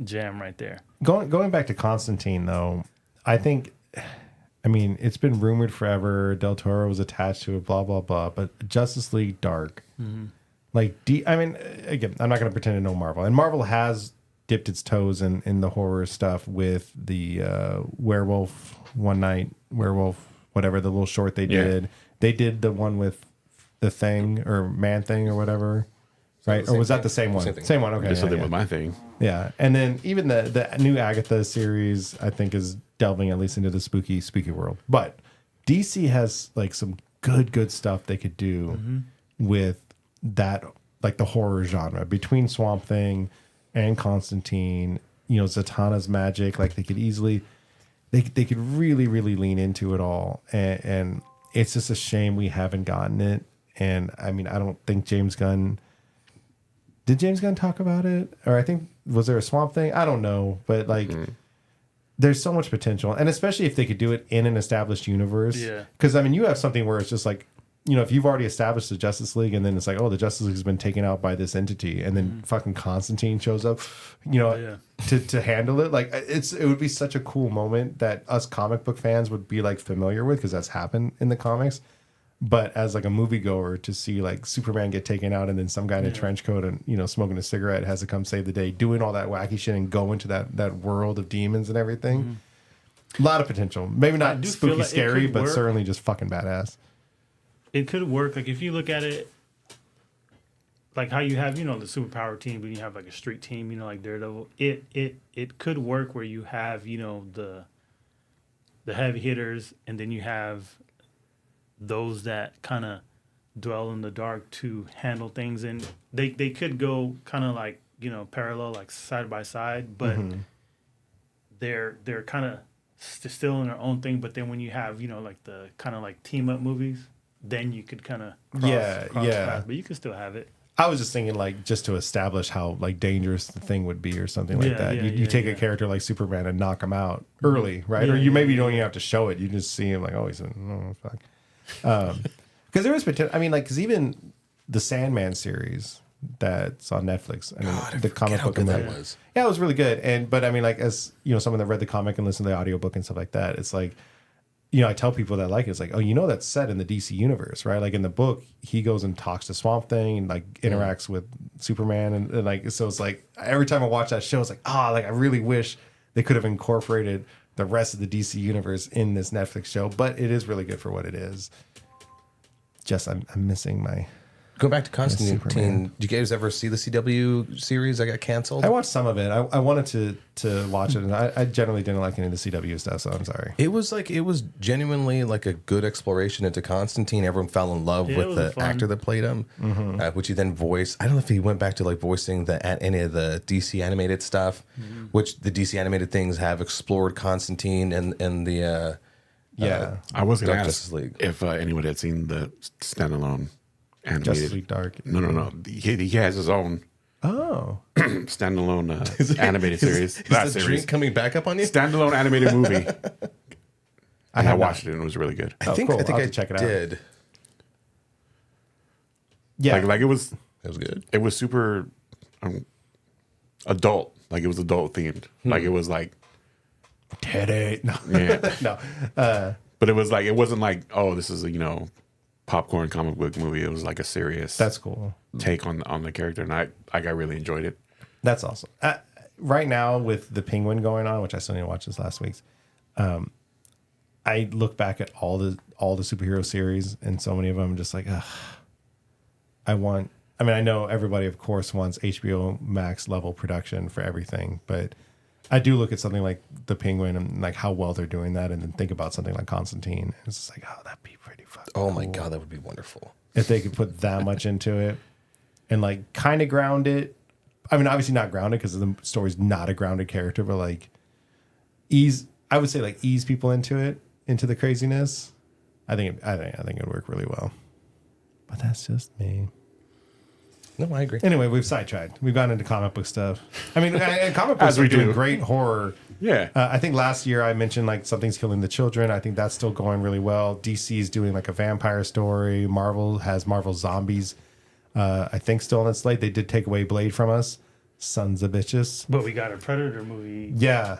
Speaker 4: jam right there.
Speaker 1: Going back to Constantine though, I think, I mean, it's been rumored forever. Del Toro was attached to it, blah blah blah. But Justice League Dark, like, I mean, again, I'm not going to pretend to know Marvel, and Marvel has dipped its toes in the horror stuff with the werewolf one night, werewolf whatever, the little short they
Speaker 2: Yeah.
Speaker 1: did. They did the one with the thing or man thing or whatever, right?
Speaker 3: the
Speaker 1: Or was
Speaker 3: same
Speaker 1: that the same one?
Speaker 3: Same thing.
Speaker 1: Same one. Okay.
Speaker 2: Just
Speaker 1: yeah,
Speaker 2: something
Speaker 1: yeah.
Speaker 2: with my thing.
Speaker 1: Yeah, and then even the new Agatha series, I think, is delving at least into the spooky world. But DC has like some good stuff they could do with that, like the horror genre between Swamp Thing and Constantine. Zatanna's magic. Like they could easily, they could really lean into it all, and it's just a shame we haven't gotten it. And I mean, I don't think James Gunn. Did James Gunn talk about it? Or I think, was there a Swamp Thing? I don't know. But like, there's so much potential. And especially if they could do it in an established universe.
Speaker 4: Yeah.
Speaker 1: Because I mean, you have something where it's just like, if you've already established the Justice League and then it's like, oh, the Justice League has been taken out by this entity. And then fucking Constantine shows up, to handle it. Like, it would be such a cool moment that us comic book fans would be like familiar with because that's happened in the comics. But as like a moviegoer, to see like Superman get taken out and then some guy in a trench coat and smoking a cigarette has to come save the day, doing all that wacky shit and go into that world of demons and everything. A lot of potential. Maybe
Speaker 4: I
Speaker 1: not
Speaker 4: do feel
Speaker 1: spooky,
Speaker 4: like it
Speaker 1: scary,
Speaker 4: could
Speaker 1: but
Speaker 4: work.
Speaker 1: certainly just fucking badass.
Speaker 4: It could work. Like if you look at it, like how you have the superpower team, but you have like a street team, like Daredevil. It could work where you have the heavy hitters, and then you have those that kind of dwell in the dark to handle things, and they could go kind of like parallel, like side by side, but they're kind of still in their own thing. But then when you have like the kind of like team up movies, then you could kind of cross paths, but you can still have it.
Speaker 1: I was just thinking, like, just to establish how like dangerous the thing would be, or something like
Speaker 4: Yeah,
Speaker 1: that.
Speaker 4: yeah,
Speaker 1: You
Speaker 4: yeah,
Speaker 1: take
Speaker 4: yeah.
Speaker 1: a character like Superman and knock him out early, right?
Speaker 4: Yeah,
Speaker 1: or you
Speaker 4: yeah,
Speaker 1: maybe
Speaker 4: yeah,
Speaker 1: don't even have to show it. You just see him like, oh, he's a fuck. Because there is potential. I mean, like, because even the Sandman series that's on Netflix. I mean, the comic book
Speaker 3: good
Speaker 1: and
Speaker 3: that was.
Speaker 1: Yeah, it was really good. But I mean, like, as you know, someone that read the comic and listened to the audiobook and stuff like that, it's like, you know, I tell people that like it, it's like, oh, you know, that's set in the DC universe, right? Like in the book, he goes and talks to Swamp Thing and like interacts with Superman, and like, so it's like every time I watch that show, it's like, like I really wish they could have incorporated the rest of the DC universe in this Netflix show, but it is really good for what it is. Just I'm missing my.
Speaker 3: Go back to Constantine.
Speaker 1: Superman.
Speaker 3: Did you guys ever see the CW series that got canceled?
Speaker 1: I watched some of it. I wanted to watch it, and I generally didn't like any of the CW stuff, so I'm sorry.
Speaker 3: It was genuinely like a good exploration into Constantine. Everyone fell in love
Speaker 4: Yeah,
Speaker 3: with
Speaker 4: it
Speaker 3: the
Speaker 4: was fun.
Speaker 3: actor that played him, which he then voiced. I don't know if he went back to like voicing any of the DC animated stuff, which the DC animated things have explored Constantine and the
Speaker 1: Yeah,
Speaker 2: I was going to
Speaker 3: Dark
Speaker 2: ask
Speaker 3: Justice League.
Speaker 2: if anyone had seen the standalone animated.
Speaker 1: Justice League Dark.
Speaker 2: No. He has his own
Speaker 1: Oh,
Speaker 2: standalone animated series.
Speaker 3: Is
Speaker 2: Not
Speaker 3: the
Speaker 2: series.
Speaker 3: drink coming back up on you?
Speaker 2: Standalone animated movie. I
Speaker 1: have
Speaker 2: watched it and it was really good.
Speaker 3: I think
Speaker 1: cool.
Speaker 3: I think
Speaker 1: I'll
Speaker 3: I
Speaker 1: have to check it out.
Speaker 3: did.
Speaker 1: yeah.
Speaker 2: Like it was
Speaker 3: It was good.
Speaker 2: it was super adult. Like it was adult themed. Like it was like
Speaker 1: Teddy. No,
Speaker 2: yeah.
Speaker 1: no.
Speaker 2: But it was like it wasn't like, oh, this is a, popcorn comic book movie. It was like a serious
Speaker 1: That's cool.
Speaker 2: take on the character, and I really enjoyed it.
Speaker 1: That's awesome. Right now with the Penguin going on, which I still need to watch this last week's, I look back at all the superhero series, and so many of them, I'm just like, ugh. I know everybody, of course, wants HBO Max level production for everything, but I do look at something like the Penguin and like how well they're doing that, and then think about something like Constantine. It's just like, oh, that'd be pretty fucking
Speaker 3: Oh my
Speaker 1: cool
Speaker 3: god, that would be wonderful.
Speaker 1: if they could put that much into it and like kind of ground it. I mean, obviously not grounded because the story's not a grounded character, but like I would say like ease people into the craziness. I think it'd work really well. But that's just me.
Speaker 3: No, I agree.
Speaker 1: Anyway, we've sidetracked. We've gone into comic book stuff. I mean, and comic books
Speaker 2: As we
Speaker 1: are doing
Speaker 2: do.
Speaker 1: great horror.
Speaker 2: Yeah.
Speaker 1: I think last year I mentioned like Something's Killing the Children. I think that's still going really well. DC is doing like a vampire story. Marvel has Marvel Zombies. I think still on its slate. They did take away Blade from us. Sons of bitches.
Speaker 4: But we got a Predator movie.
Speaker 1: Yeah.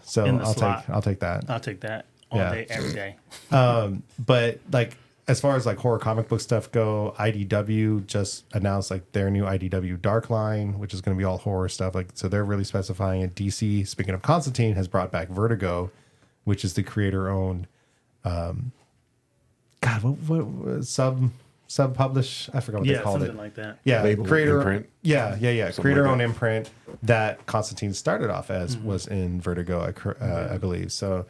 Speaker 1: So
Speaker 4: In the slot.
Speaker 1: I'll take that.
Speaker 4: I'll take that all
Speaker 1: Yeah.
Speaker 4: day, every day.
Speaker 1: But like as far as like horror comic book stuff go, IDW just announced like their new IDW Dark line, which is going to be all horror stuff. Like, so they're really specifying it. DC, speaking of Constantine, has brought back Vertigo, which is the creator-owned. What sub-publish? I forgot what they
Speaker 4: Yeah,
Speaker 1: called
Speaker 4: something
Speaker 1: it.
Speaker 4: like that.
Speaker 1: Yeah,
Speaker 2: Label,
Speaker 1: creator
Speaker 2: imprint.
Speaker 1: Yeah.
Speaker 2: Something
Speaker 1: Creator-owned
Speaker 2: like
Speaker 1: imprint that Constantine started off as was in Vertigo, I believe. So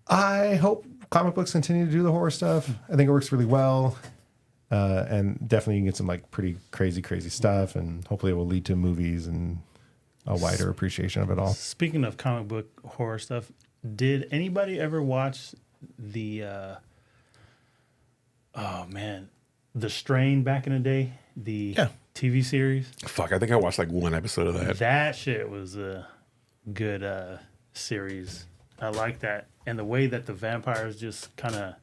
Speaker 1: I hope comic books continue to do the horror stuff. I think it works really well, and definitely you can get some like pretty crazy stuff, and hopefully it will lead to movies and a wider appreciation of it all.
Speaker 4: Speaking of comic book horror stuff, did anybody ever watch the The Strain back in the day? The
Speaker 3: Yeah.
Speaker 4: TV series?
Speaker 2: Fuck, I think I watched like one episode of that.
Speaker 4: That shit was a good series. I like that. And the way that the vampires just kind of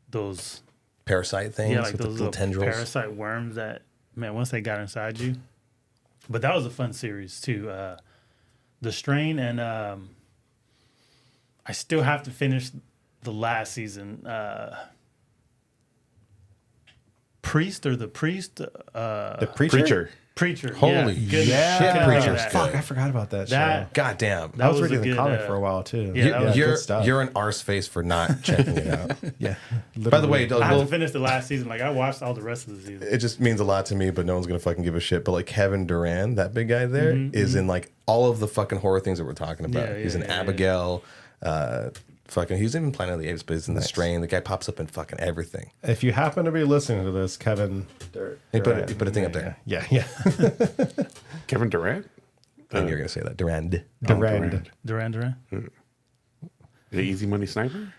Speaker 4: those
Speaker 3: Parasite things
Speaker 4: like
Speaker 3: with the
Speaker 4: those
Speaker 3: little
Speaker 4: little
Speaker 3: tendrils.
Speaker 4: parasite worms that, man, once they got inside you. But that was a fun series too. The Strain, and I still have to finish the last season. Priest or the Priest?
Speaker 1: The Preacher?
Speaker 2: Preacher.
Speaker 3: Holy
Speaker 4: good-
Speaker 3: shit,
Speaker 4: good
Speaker 3: Preacher's
Speaker 4: that.
Speaker 3: good.
Speaker 1: Fuck, I forgot about that, show.
Speaker 4: That
Speaker 3: God damn.
Speaker 1: I was
Speaker 4: was a
Speaker 1: reading the
Speaker 4: good,
Speaker 1: comic for a while too.
Speaker 4: yeah, that was
Speaker 3: you're
Speaker 1: good stuff.
Speaker 3: you're an arse face for not checking it out.
Speaker 1: Yeah.
Speaker 3: By the way,
Speaker 4: I have
Speaker 3: well,
Speaker 4: to finish the last season. Like I watched all the rest of the season.
Speaker 3: it just means a lot to me, but no one's gonna fucking give a shit. But like Kevin Durant, that big guy there, is in like all of the fucking horror things that we're talking about.
Speaker 4: Yeah,
Speaker 3: He's in
Speaker 4: yeah.
Speaker 3: Abigail. Fucking, he's in Planet of the Apes, but he's in The Strain. The guy pops up in fucking everything.
Speaker 1: If you happen to be listening to this, Kevin,
Speaker 3: He put a thing up there.
Speaker 1: Yeah.
Speaker 2: Kevin Durant?
Speaker 3: And you're gonna say that Durand.
Speaker 1: Durand.
Speaker 4: Duran.
Speaker 2: The Easy Money Sniper?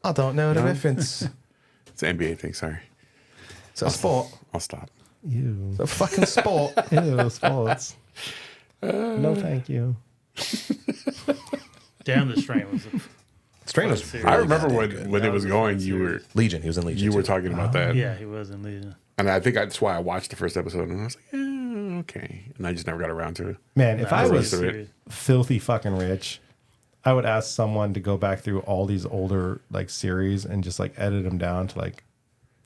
Speaker 3: I don't know the reference.
Speaker 2: It's an NBA thing, sorry.
Speaker 3: It's a sport.
Speaker 2: I'll stop.
Speaker 1: Ew.
Speaker 3: It's a fucking sport.
Speaker 1: Ew, sports. No, thank you.
Speaker 4: Damn, The Strain was
Speaker 3: Strain was
Speaker 4: series.
Speaker 2: I remember
Speaker 3: goddamn
Speaker 2: when
Speaker 3: good.
Speaker 2: when
Speaker 4: That
Speaker 2: it was
Speaker 4: was a
Speaker 2: going,
Speaker 4: fun
Speaker 2: you were
Speaker 4: series.
Speaker 3: Legion. He was in Legion.
Speaker 2: you were
Speaker 3: too.
Speaker 2: talking about that,
Speaker 4: Yeah, he was in Legion.
Speaker 2: and I think that's why I watched the first episode, and I was like, okay, and I just never got around to it.
Speaker 1: Man, if
Speaker 4: Nah,
Speaker 1: I
Speaker 4: it's a
Speaker 1: was
Speaker 4: good series.
Speaker 1: filthy fucking rich, I would ask someone to go back through all these older like series and just like edit them down to like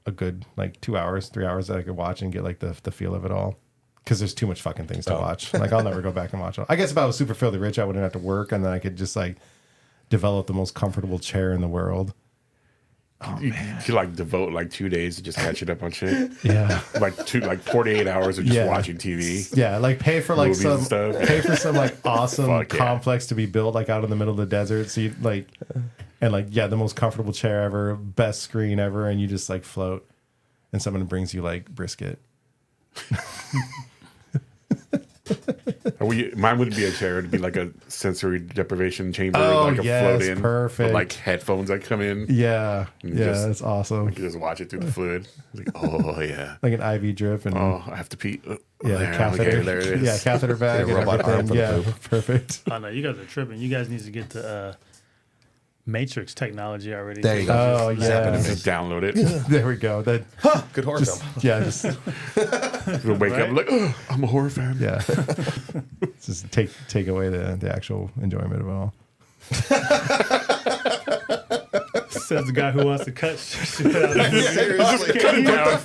Speaker 1: a good like 2 hours, 3 hours that I could watch and get like the feel of it all. Because there's too much fucking things to watch. Like I'll never go back and watch it. I guess if I was super filthy rich, I wouldn't have to work, and then I could just like develop the most comfortable chair in the world.
Speaker 2: You could like devote like 2 days to just catching up on shit.
Speaker 1: Yeah.
Speaker 2: like 48 hours of just
Speaker 1: Yeah.
Speaker 2: watching TV.
Speaker 1: Yeah, like pay for like
Speaker 2: Movies and
Speaker 1: some
Speaker 2: stuff.
Speaker 1: pay for some like awesome
Speaker 2: Fuck yeah.
Speaker 1: complex to be built like out in the middle of the desert. So you like and like yeah, the most comfortable chair ever, best screen ever, and you just like float, and someone brings you like brisket.
Speaker 2: Mine wouldn't be a chair; it'd be like a sensory deprivation chamber,
Speaker 1: Oh,
Speaker 2: like a
Speaker 1: yes,
Speaker 2: float in,
Speaker 1: perfect.
Speaker 2: with like headphones that come in.
Speaker 1: Yeah,
Speaker 2: You
Speaker 1: yeah,
Speaker 2: just-
Speaker 1: that's awesome.
Speaker 2: You just watch it through the fluid. Like, oh yeah,
Speaker 1: Like an IV drip and
Speaker 2: oh I have to pee.
Speaker 1: yeah,
Speaker 2: There,
Speaker 1: catheter.
Speaker 2: okay, there it is.
Speaker 1: Yeah, catheter bag and
Speaker 3: robot arm
Speaker 1: everything.
Speaker 3: for the
Speaker 1: Yeah,
Speaker 3: poop.
Speaker 1: perfect.
Speaker 4: Oh no, you guys are tripping. You guys need to get to Matrix technology already.
Speaker 3: There you go.
Speaker 1: Oh
Speaker 3: It's happening
Speaker 1: yeah,
Speaker 3: to
Speaker 2: Just download it.
Speaker 1: there we go. That
Speaker 3: Good horror
Speaker 1: just
Speaker 3: film.
Speaker 1: yeah, just
Speaker 2: You'll wake up
Speaker 4: Right?
Speaker 2: like, oh, I'm a horror fan.
Speaker 1: yeah, just take away the actual enjoyment of it all.
Speaker 4: Says the guy who wants to cut shit out of the movie.
Speaker 3: Seriously.
Speaker 2: Cut it down.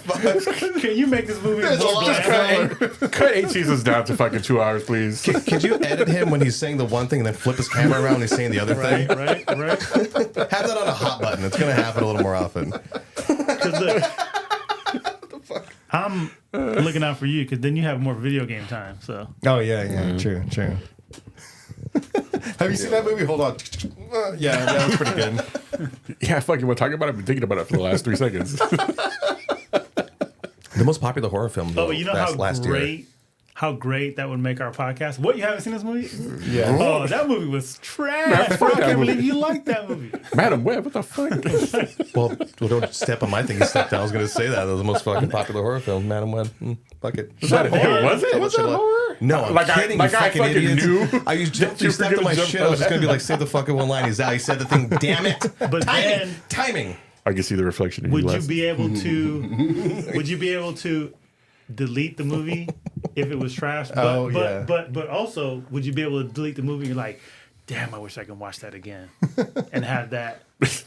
Speaker 4: Can you make this movie more bland?
Speaker 2: Cut 8 seasons down to fucking 2 hours, please.
Speaker 3: Could you edit him when he's saying the one thing and then flip his camera around and he's saying the other thing?
Speaker 4: Right.
Speaker 3: Have that on a hot button. It's going to happen a little more often.
Speaker 4: Because look, I'm looking out for you because then you have more video game time. So
Speaker 1: Oh yeah, true. Have you seen that movie? Hold on. Yeah, that was pretty good.
Speaker 2: Yeah, fucking we're talking about it. I've been thinking about it for the last 3 seconds.
Speaker 3: The most popular horror film
Speaker 4: but you know how
Speaker 3: last year.
Speaker 4: great how great that would make our podcast. What, you haven't seen this movie?
Speaker 1: Yeah.
Speaker 4: Oh, that movie was trash.
Speaker 2: fuck
Speaker 4: Bro, I
Speaker 2: that
Speaker 4: can't
Speaker 2: movie.
Speaker 4: believe you liked that movie.
Speaker 2: Madam Web, what the fuck?
Speaker 3: Well, don't step on my thing. You stepped down. I was going to say that. That was the most fucking popular horror film. Madam Web. Fuck it.
Speaker 2: Was that horror? Was it?
Speaker 3: I
Speaker 2: Was
Speaker 3: watched
Speaker 2: that
Speaker 3: a lot.
Speaker 2: horror?
Speaker 3: No, I'm
Speaker 2: Like I-
Speaker 3: kidding.
Speaker 2: like
Speaker 3: you
Speaker 2: I
Speaker 3: fucking
Speaker 2: fucking
Speaker 3: idiot.
Speaker 2: knew
Speaker 3: I used
Speaker 2: that
Speaker 3: you
Speaker 2: you
Speaker 3: stepped
Speaker 2: were
Speaker 3: on my
Speaker 2: gonna
Speaker 3: shit.
Speaker 2: jump
Speaker 3: I was just
Speaker 2: on
Speaker 3: going to be like, say the fucking one line. He's out. He said the thing. Damn it.
Speaker 4: But then,
Speaker 3: Timing.
Speaker 2: I can see the reflection in
Speaker 4: would
Speaker 2: you.
Speaker 4: you be able to? Would you be able to delete the movie if it was trash? But also, would you be able to delete the movie? And you're like, damn, I wish I could watch that again and have that.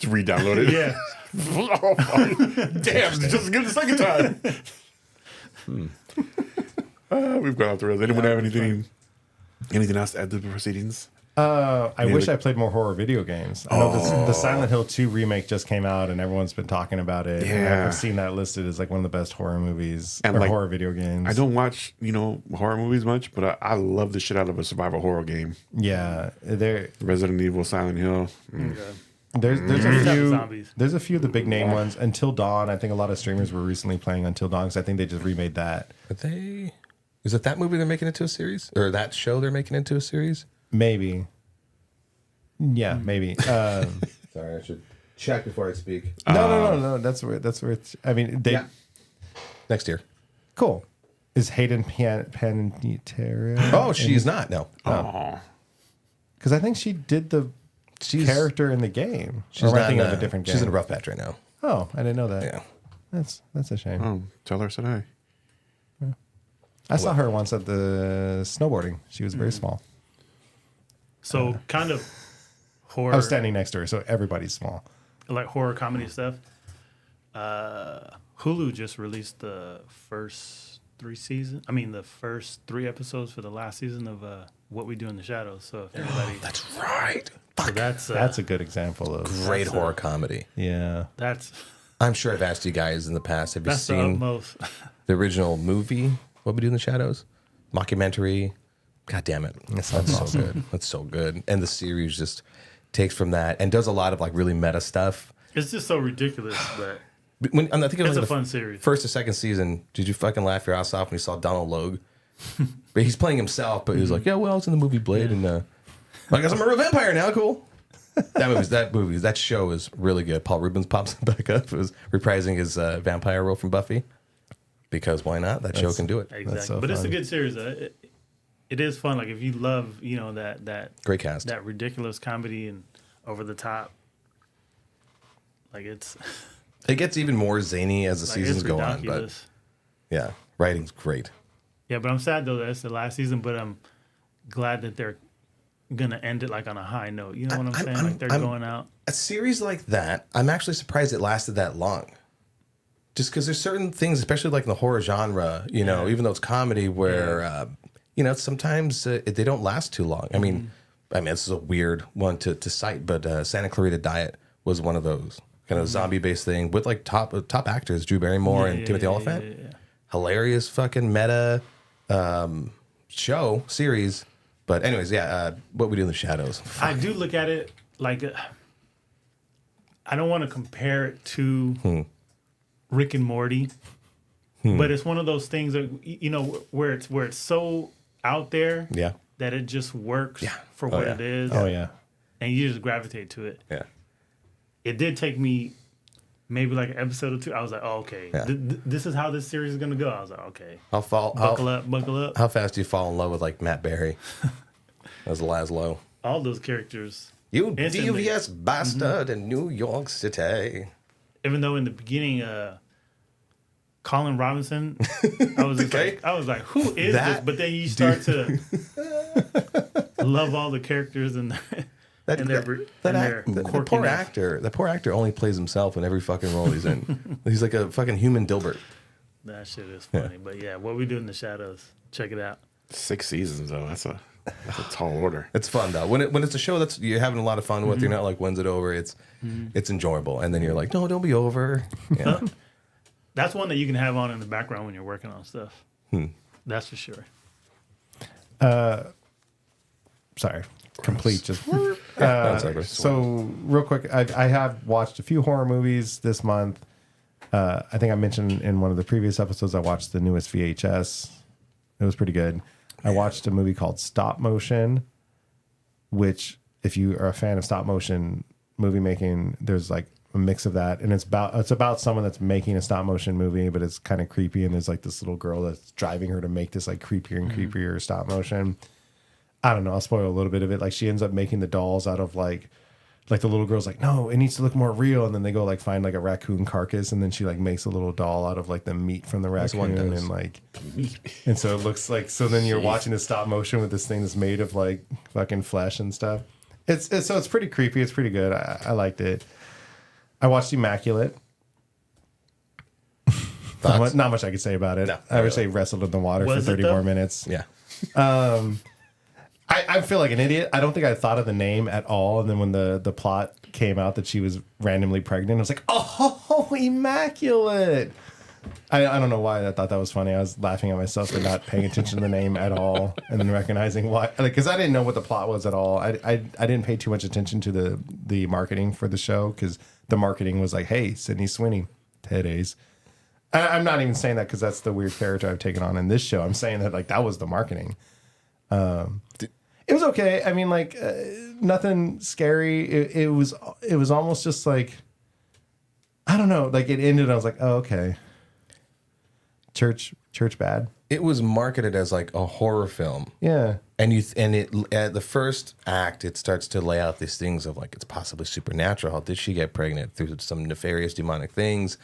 Speaker 2: re-download it?
Speaker 4: Yeah.
Speaker 2: Oh, fuck. Damn, just give it a second time. We've gone off the rails. Anyone have anything else to add to the proceedings?
Speaker 1: I wish I played more horror video games. I know the Silent Hill 2 remake just came out, and everyone's been talking about it. And
Speaker 2: Yeah.
Speaker 1: I've seen that listed as like one of the best horror movies
Speaker 2: And
Speaker 1: or
Speaker 2: like,
Speaker 1: horror video games.
Speaker 2: I don't watch, horror movies much, but I love the shit out of a survival horror game.
Speaker 1: Yeah,
Speaker 2: Resident Evil, Silent Hill.
Speaker 1: there's a
Speaker 4: Except
Speaker 1: few.
Speaker 4: zombies.
Speaker 1: There's a few of the big name ones. Until Dawn, I think a lot of streamers were recently playing Until Dawn because I think they just remade that.
Speaker 3: Is it that movie they're making into a series? Or that show they're making into a series?
Speaker 1: Maybe. Yeah, maybe.
Speaker 3: Sorry, I should check before I speak.
Speaker 1: No. That's where it's. I mean, they.
Speaker 3: Yeah. Next year.
Speaker 1: Cool. Is Hayden Panettiere?
Speaker 3: Oh, she's not. No.
Speaker 2: Oh,
Speaker 1: Because I think she did the character in the game.
Speaker 3: She's
Speaker 1: Or am I
Speaker 3: not
Speaker 1: thinking of a different game.
Speaker 3: She's in a rough patch right now.
Speaker 1: Oh, I didn't know that.
Speaker 3: Yeah.
Speaker 1: That's a shame.
Speaker 2: tell her I said hi.
Speaker 1: I saw her once at the snowboarding. She was very small.
Speaker 4: So kind of horror.
Speaker 1: I was standing next to her, so everybody's small.
Speaker 4: Like horror comedy stuff. Hulu just released the first the first 3 episodes for the last season of What We Do in the Shadows. So if anybody,
Speaker 3: That's right.
Speaker 4: so
Speaker 1: That's a good example of.
Speaker 3: Great horror comedy.
Speaker 1: Yeah.
Speaker 4: that's
Speaker 3: I'm sure I've asked you guys in the past. Have you
Speaker 4: that's the
Speaker 3: seen
Speaker 4: utmost.
Speaker 3: the original movie, What We Do in the Shadows? Mockumentary. God damn it. That's so good. That's so good. And the series just takes from that and does a lot of like really meta stuff.
Speaker 4: It's just so ridiculous, but
Speaker 3: I think it was
Speaker 4: it's
Speaker 3: like
Speaker 4: a fun series.
Speaker 3: First or second season, did you fucking laugh your ass off when you saw Donald Logue? But he's playing himself, but he was like, yeah, well, I was in the movie Blade, and I guess I'm a real vampire now. Cool. That show is really good. Paul Rubens pops back up. It was reprising his vampire role from Buffy. Because why not? That show can do it.
Speaker 4: Exactly,
Speaker 1: so
Speaker 4: but it's a
Speaker 1: fun.
Speaker 4: good series. It is fun. Like if you love, that
Speaker 3: Great cast.
Speaker 4: that ridiculous comedy and over the top. Like it's
Speaker 3: It gets even more zany as the
Speaker 4: like
Speaker 3: seasons
Speaker 4: it's
Speaker 3: go on, but
Speaker 4: ridiculous.
Speaker 3: yeah, writing's great.
Speaker 4: Yeah, but I'm sad though that it's the last season. But I'm glad that they're gonna end it like on a high note. You know what I'm saying? Like they're going out.
Speaker 3: A series like that, I'm actually surprised it lasted that long. Just because there's certain things, especially like in the horror genre, you know, even though it's comedy, where you know sometimes they don't last too long. I mean, this is a weird one to cite, but Santa Clarita Diet was one of those kind of zombie-based thing with like top actors, Drew Barrymore and Timothy Olyphant.
Speaker 4: Yeah.
Speaker 3: Hilarious fucking meta show series. But anyways, what we do in the shadows.
Speaker 4: I do look at it like I don't want to compare it to Rick and Morty, but it's one of those things that you know where it's so out there
Speaker 3: Yeah.
Speaker 4: that it just works for what it is.
Speaker 1: Oh yeah.
Speaker 4: And you just gravitate to it.
Speaker 3: Yeah.
Speaker 4: It did take me maybe like an episode or two. I was like, oh, okay,
Speaker 3: Yeah.
Speaker 4: this is how this series is gonna go. I was like, okay, buckle up.
Speaker 3: How fast do you fall in love with like Matt Berry as Laszlo?
Speaker 4: All those characters.
Speaker 3: You
Speaker 4: Instantly.
Speaker 3: devious bastard in New York City.
Speaker 4: Even though in the beginning, Colin Robinson, I was just
Speaker 3: Okay.
Speaker 4: I was like, who is
Speaker 3: That
Speaker 4: this? But then you start to love all the characters and their
Speaker 3: The poor actor. The poor actor only plays himself in every fucking role he's in. He's like a fucking human Dilbert.
Speaker 4: That shit is funny. But yeah, what we do in the shadows. Check it out.
Speaker 2: 6 seasons though. That's a tall order.
Speaker 3: It's fun though. When it's a show that's you're having a lot of fun with, you're not like, when's it over? It's enjoyable. And then you're like, no, don't be over. Yeah.
Speaker 4: That's one that you can have on in the background when you're working on stuff. That's for sure.
Speaker 1: Sorry. Complete. Just.
Speaker 3: That's over.
Speaker 1: So real quick, I have watched a few horror movies this month. I think I mentioned in one of the previous episodes I watched the newest VHS. It was pretty good. I watched a movie called Stop Motion, which if you are a fan of stop motion movie making, there's like a mix of that, and it's about someone that's making a stop motion movie, but it's kind of creepy, and there's like this little girl that's driving her to make this like creepier and creepier stop motion. I don't know. I'll spoil a little bit of it. Like she ends up making the dolls out of like the little girl's like, no, it needs to look more real. And then they go like find like a raccoon carcass. And then she like makes a little doll out of like the meat from the raccoon. And like, and so it looks like, so then you're watching the stop motion with this thing that's made of like fucking flesh and stuff. It's pretty creepy. It's pretty good. I liked it. I watched Immaculate. Not much I could say about it.
Speaker 3: No,
Speaker 1: I would say wrestled in the water
Speaker 4: Was
Speaker 1: for
Speaker 4: it
Speaker 1: 30
Speaker 4: though?
Speaker 1: more minutes.
Speaker 3: Yeah.
Speaker 1: I feel like an idiot. I don't think I thought of the name at all. And then when the plot came out that she was randomly pregnant, I was like, oh, Immaculate. I don't know why I thought that was funny. I was laughing at myself for not paying attention to the name at all and then recognizing why. Because I didn't know what the plot was at all. I didn't pay too much attention to the marketing for the show because the marketing was like, hey, Sydney Sweeney, titties. I'm not even saying that because that's the weird character I've taken on in this show. I'm saying that like that was the marketing. It was okay. I mean, like nothing scary. It was almost just like I don't know. Like it ended. I was like, oh, okay. Church bad.
Speaker 3: It was marketed as like a horror film.
Speaker 1: Yeah.
Speaker 3: And at the first act, it starts to lay out these things of like it's possibly supernatural. How did she get pregnant through some nefarious demonic things?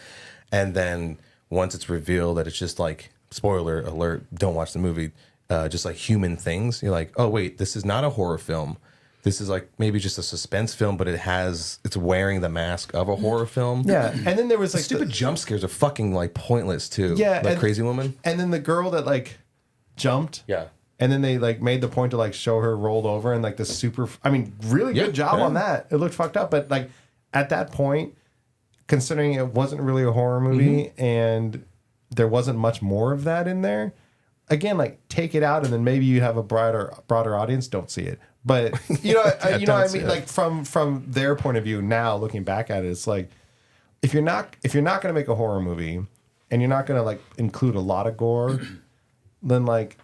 Speaker 3: And then once it's revealed that it's just like spoiler alert, don't watch the movie. Just like human things. You're like, oh wait, this is not a horror film. This is like maybe just a suspense film, but it's wearing the mask of a horror film.
Speaker 1: Yeah. And then there was like
Speaker 3: Stupid jump scares are fucking like pointless too.
Speaker 1: Yeah,
Speaker 3: like Crazy Woman.
Speaker 1: And then the girl that like jumped.
Speaker 3: Yeah.
Speaker 1: And then they like made the point to like show her rolled over and like the super. I mean, really good job on that. It looked fucked up, but like at that point, considering it wasn't really a horror movie and there wasn't much more of that in there. Again, like take it out, and then maybe you have a broader audience. Don't see it, but you know, you know what I mean. Like from their point of view now, looking back at it, it's like if you're not going to make a horror movie, and you're not going to like include a lot of gore, then like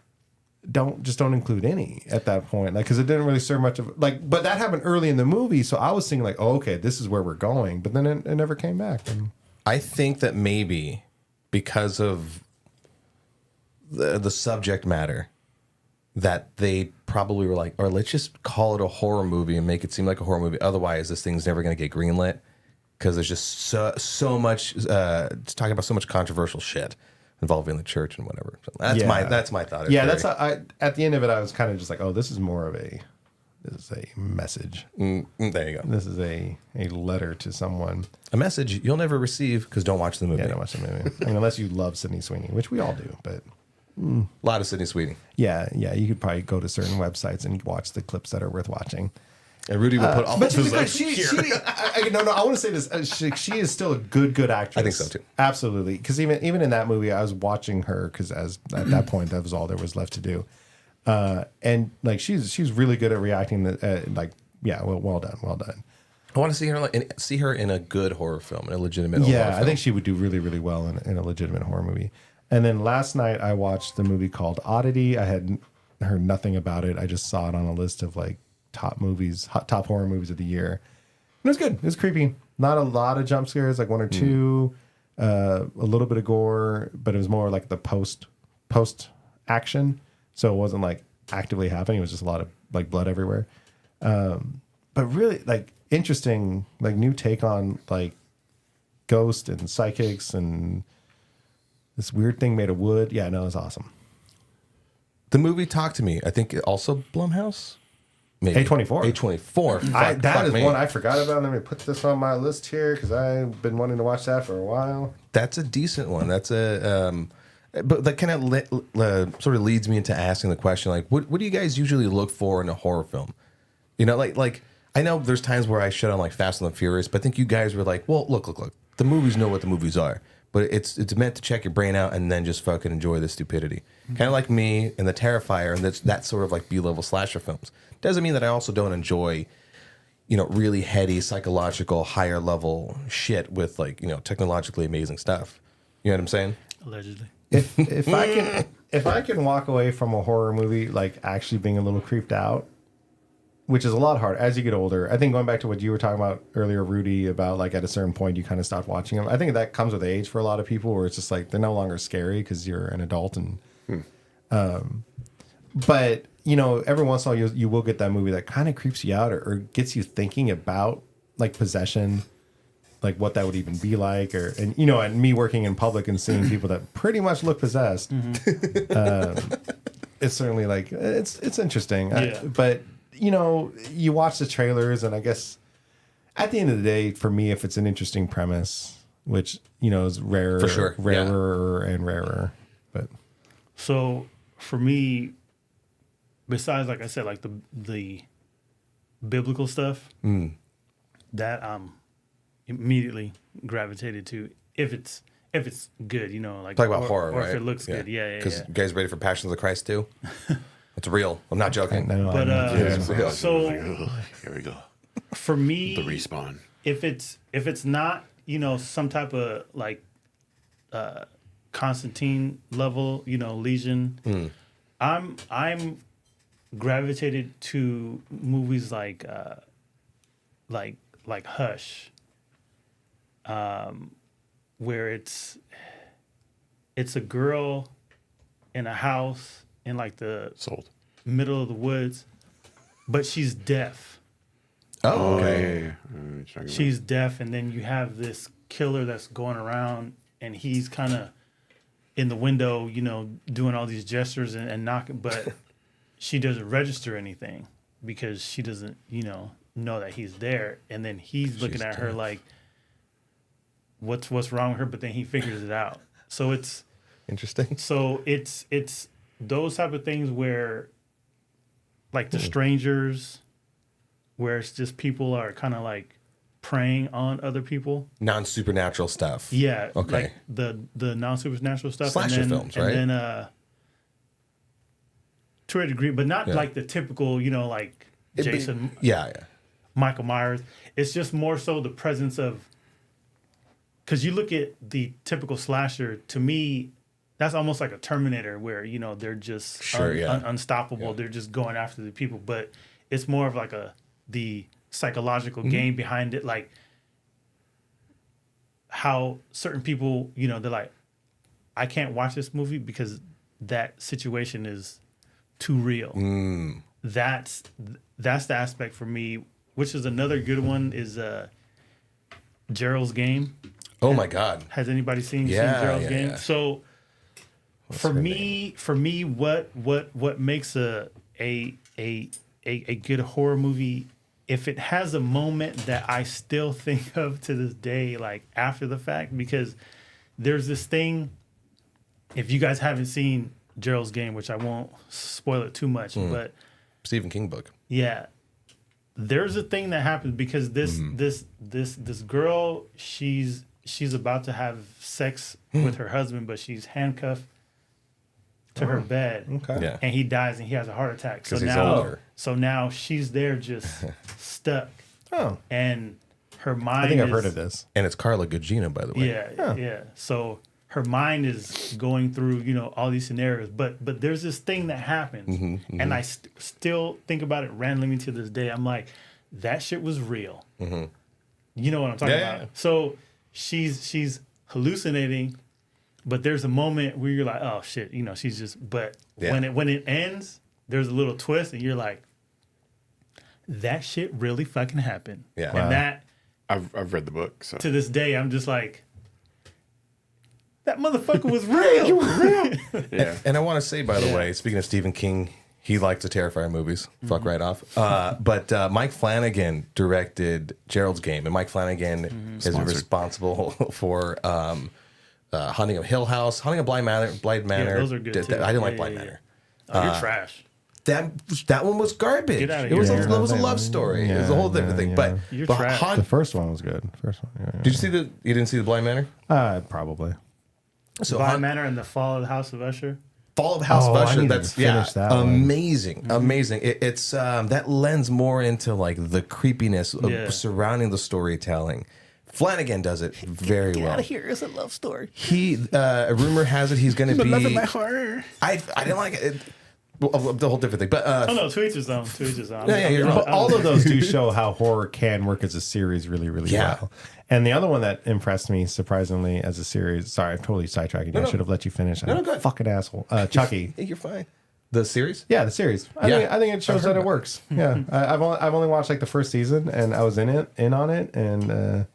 Speaker 1: don't include any at that point, like because it didn't really serve much of like. But that happened early in the movie, so I was thinking like, oh, okay, this is where we're going, but then it never came back. And
Speaker 3: I think that maybe because of the subject matter that they probably were like, or let's just call it a horror movie and make it seem like a horror movie. Otherwise, this thing's never going to get greenlit. because there's just so much it's talking about so much controversial shit involving the church and whatever. So that's my thought.
Speaker 1: Yeah, that's at the end of it, I was kind of just like, oh, this is a message.
Speaker 3: There you go.
Speaker 1: This is a letter to someone.
Speaker 3: A message you'll never receive because don't watch the movie.
Speaker 1: Yeah, don't watch the movie. I mean, unless you love Sydney Sweeney, which we all do. But
Speaker 3: A lot of Sydney Sweeney.
Speaker 1: yeah, you could probably go to certain websites and watch the clips that are worth watching.
Speaker 3: And Rudy will put all
Speaker 1: But
Speaker 3: of his
Speaker 1: I want to say this. She is still a good actress.
Speaker 3: I think so too.
Speaker 1: Absolutely, because even in that movie, I was watching her because at that point that was all there was left to do. And like she's really good at reacting. Well done.
Speaker 3: I want to see her in a good horror film, in a legitimate horror film.
Speaker 1: I think she would do really, really well in a legitimate horror movie. And then last night I watched the movie called Oddity. I had heard nothing about it. I just saw it on a list of like top horror movies of the year. And it was good. It was creepy. Not a lot of jump scares, like one or two. A little bit of gore, but it was more like the post action. So it wasn't like actively happening. It was just a lot of like blood everywhere. But really like interesting, like new take on like ghosts and psychics and this weird thing made of wood. Yeah, no, it was awesome.
Speaker 3: The movie Talk to Me, I think also Blumhouse? Maybe.
Speaker 1: A24.
Speaker 3: A24.
Speaker 1: That is one I forgot about. Let me put this on my list here because I've been wanting to watch that for a while.
Speaker 3: That's a decent one. That's but that kind of sort of leads me into asking the question, like, what do you guys usually look for in a horror film? You know, like I know there's times where I shit on like Fast and the Furious, but I think you guys were like, well, look. The movies know what the movies are, but it's meant to check your brain out and then just fucking enjoy the stupidity. Kind of like me and the Terrifier, and that's sort of like B-level slasher films. Doesn't mean that I also don't enjoy, really heady, psychological, higher level shit with like, technologically amazing stuff. You know what I'm saying?
Speaker 4: Allegedly.
Speaker 1: If I can walk away from a horror movie like actually being a little creeped out, which is a lot harder as you get older. I think going back to what you were talking about earlier, Rudy, about like at a certain point you kind of stop watching them. I think that comes with age for a lot of people, where it's just like they're no longer scary because you're an adult and. But every once in a while you will get that movie that kind of creeps you out or gets you thinking about like possession, like what that would even be like, and me working in public and seeing people that pretty much look possessed. It's certainly like it's interesting.
Speaker 4: Yeah.
Speaker 1: But you watch the trailers, and I guess at the end of the day, for me, if it's an interesting premise, which is rarer,
Speaker 3: for sure,
Speaker 1: rarer and rarer, but
Speaker 4: so for me, besides like I said, like the biblical stuff, that I'm immediitely gravitated to if it's good, like
Speaker 3: talk about horror,
Speaker 4: or
Speaker 3: right?
Speaker 4: if it looks good, yeah.
Speaker 3: Because you guys ready for Passions of the Christ too? It's real. I'm not joking.
Speaker 4: But so
Speaker 2: Here we go.
Speaker 4: for me,
Speaker 2: The respawn.
Speaker 4: if it's not some type of like Constantine level Legion, I'm gravitated to movies like Hush, where it's a girl in a house in like the
Speaker 2: Sold.
Speaker 4: middle of the woods, but she's deaf.
Speaker 3: Oh, okay.
Speaker 4: She's deaf, and then you have this killer that's going around, and he's kind of in the window, doing all these gestures and knocking, but she doesn't register anything because she doesn't, know that he's there, and then he's looking at her like, what's wrong with her? But then he figures it out. So it's
Speaker 3: interesting.
Speaker 4: So it's those type of things where, like The Strangers, where it's just people are kind of like preying on other people.
Speaker 3: Non-supernatural stuff.
Speaker 4: Yeah.
Speaker 3: Okay.
Speaker 4: Like the non-supernatural stuff.
Speaker 3: Slasher films, right?
Speaker 4: And then to a degree, but not like the typical, like Jason.
Speaker 3: Yeah.
Speaker 4: Michael Myers. It's just more so the presence of, because you look at the typical slasher, to me, that's almost like a Terminator where, they're just unstoppable. Yeah. They're just going after the people. But it's more of like the psychological game behind it. Like how certain people, they're like, I can't watch this movie because that situation is too real. That's the aspect for me, which is another good one is Gerald's Game.
Speaker 3: Oh my God.
Speaker 4: Has anybody seen Gerald's Game?
Speaker 3: Yeah.
Speaker 4: So for
Speaker 3: her
Speaker 4: me, what makes a good horror movie, if it has a moment that I still think of to this day, like after the fact, because there's this thing, if you guys haven't seen Gerald's Game, which I won't spoil it too much, but
Speaker 3: Stephen King book.
Speaker 4: yeah, there's a thing that happens because this girl, she's about to have sex with her husband, but she's handcuffed to her bed.
Speaker 1: Okay.
Speaker 3: Yeah.
Speaker 4: And he dies and he has a heart attack. So
Speaker 3: 'Cause he's
Speaker 4: now,
Speaker 3: older.
Speaker 4: so now she's there just stuck.
Speaker 1: Oh,
Speaker 4: And her mind
Speaker 1: I think I've heard of this.
Speaker 3: And it's Carla Gugino, by the way.
Speaker 4: Yeah. So her mind is going through, all these scenarios. But there's this thing that happens. And I still think about it randomly to this day. I'm like, that shit was real. You know what I'm talking about?
Speaker 3: Yeah.
Speaker 4: So she's hallucinating, but there's a moment where you're like, oh shit, she's just. But when it ends, there's a little twist, and you're like, that shit really fucking happened.
Speaker 3: Yeah.
Speaker 4: And
Speaker 3: Wow.
Speaker 4: that
Speaker 2: I've read the book, so
Speaker 4: to this day, I'm just like, that motherfucker was real.
Speaker 2: yeah.
Speaker 3: And I want to say, by the way, speaking of Stephen King, he likes the Terrifier movies. Fuck right off. But Mike Flanagan directed Gerald's Game, and Mike Flanagan is
Speaker 2: Sponsored.
Speaker 3: responsible for Hunting of Hill House, Hunting of Blind Manor.
Speaker 4: those are good, too.
Speaker 3: I didn't like
Speaker 4: Yeah,
Speaker 3: Blind
Speaker 4: yeah,
Speaker 3: Manor.
Speaker 4: Oh, you're trash.
Speaker 3: That one was garbage.
Speaker 4: Get outta
Speaker 3: It was
Speaker 4: here.
Speaker 3: it was a love story. It was a whole different thing. But,
Speaker 4: You're
Speaker 3: but
Speaker 4: trash.
Speaker 1: The first one was good. First one. Yeah,
Speaker 3: did you see you didn't see the Blind Manor?
Speaker 1: probably.
Speaker 3: So
Speaker 4: Blind Manor and the Fall of the House of Usher.
Speaker 3: Fall of House of
Speaker 1: I
Speaker 3: Usher.
Speaker 1: need to
Speaker 3: That's
Speaker 1: finish that one.
Speaker 3: amazing, amazing. It's that lends more into like the creepiness of surrounding the storytelling. Flanagan does it very well. Get out of here! It's a love story. He a rumor has it he's going to be.
Speaker 2: Love in my heart.
Speaker 3: I didn't like it. Well, the whole different thing, but
Speaker 4: Oh no, to each his own. To each his own.
Speaker 3: Yeah, you're wrong.
Speaker 1: But all of those do show how horror can work as a series really, really well. And the other one that impressed me surprisingly as a series. Sorry, I'm totally sidetracking you. I should have let you finish.
Speaker 3: No, go ahead.
Speaker 1: Fucking asshole. Chucky.
Speaker 3: Hey, you're fine. The series?
Speaker 1: Yeah, the series. I think it shows that it works. Yeah, I've only watched like the first season, and I was in on it, and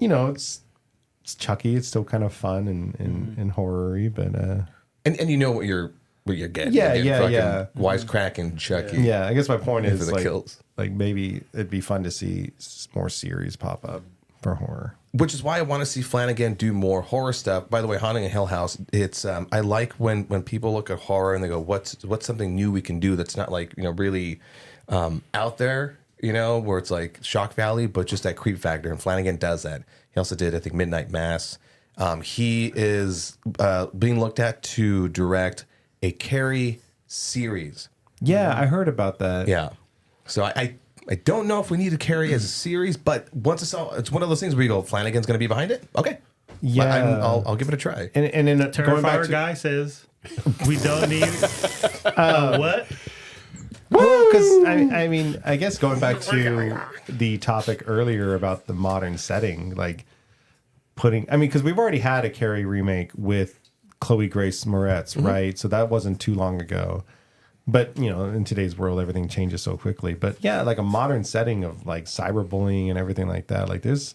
Speaker 1: it's Chucky. It's still kind of fun and horror-y, but
Speaker 3: And you know what you're getting.
Speaker 1: Yeah,
Speaker 3: You're getting
Speaker 1: yeah,
Speaker 3: fucking Wisecracking Chucky.
Speaker 1: yeah. I guess my point
Speaker 3: For
Speaker 1: is
Speaker 3: the
Speaker 1: like,
Speaker 3: kills.
Speaker 1: like maybe it'd be fun to see more series pop up for horror.
Speaker 3: Which is why I want to see Flanagan do more horror stuff. By the way, Haunting a Hill House, it's I like when people look at horror and they go, what's something new we can do that's not like, really out there, where it's like shock value, but just that creep factor. And Flanagan does that. He also did, I think, Midnight Mass. He is being looked at to direct a Carrie series.
Speaker 1: Yeah, I heard about that.
Speaker 3: Yeah. So I don't know if we need to Carrie as a series, but once it's one of those things where you go, Flanagan's going to be behind it. Okay.
Speaker 1: Yeah.
Speaker 3: I'll give it a try.
Speaker 1: And in going back
Speaker 4: Terrifier
Speaker 1: to
Speaker 4: guy says we don't need what?
Speaker 1: well, because I mean, I guess going back to the topic earlier about the modern setting, like because we've already had a Carrie remake with Chloe Grace Moretz, right? So that wasn't too long ago. But, in today's world, everything changes so quickly. But yeah, like a modern setting of like cyberbullying and everything like that, like there's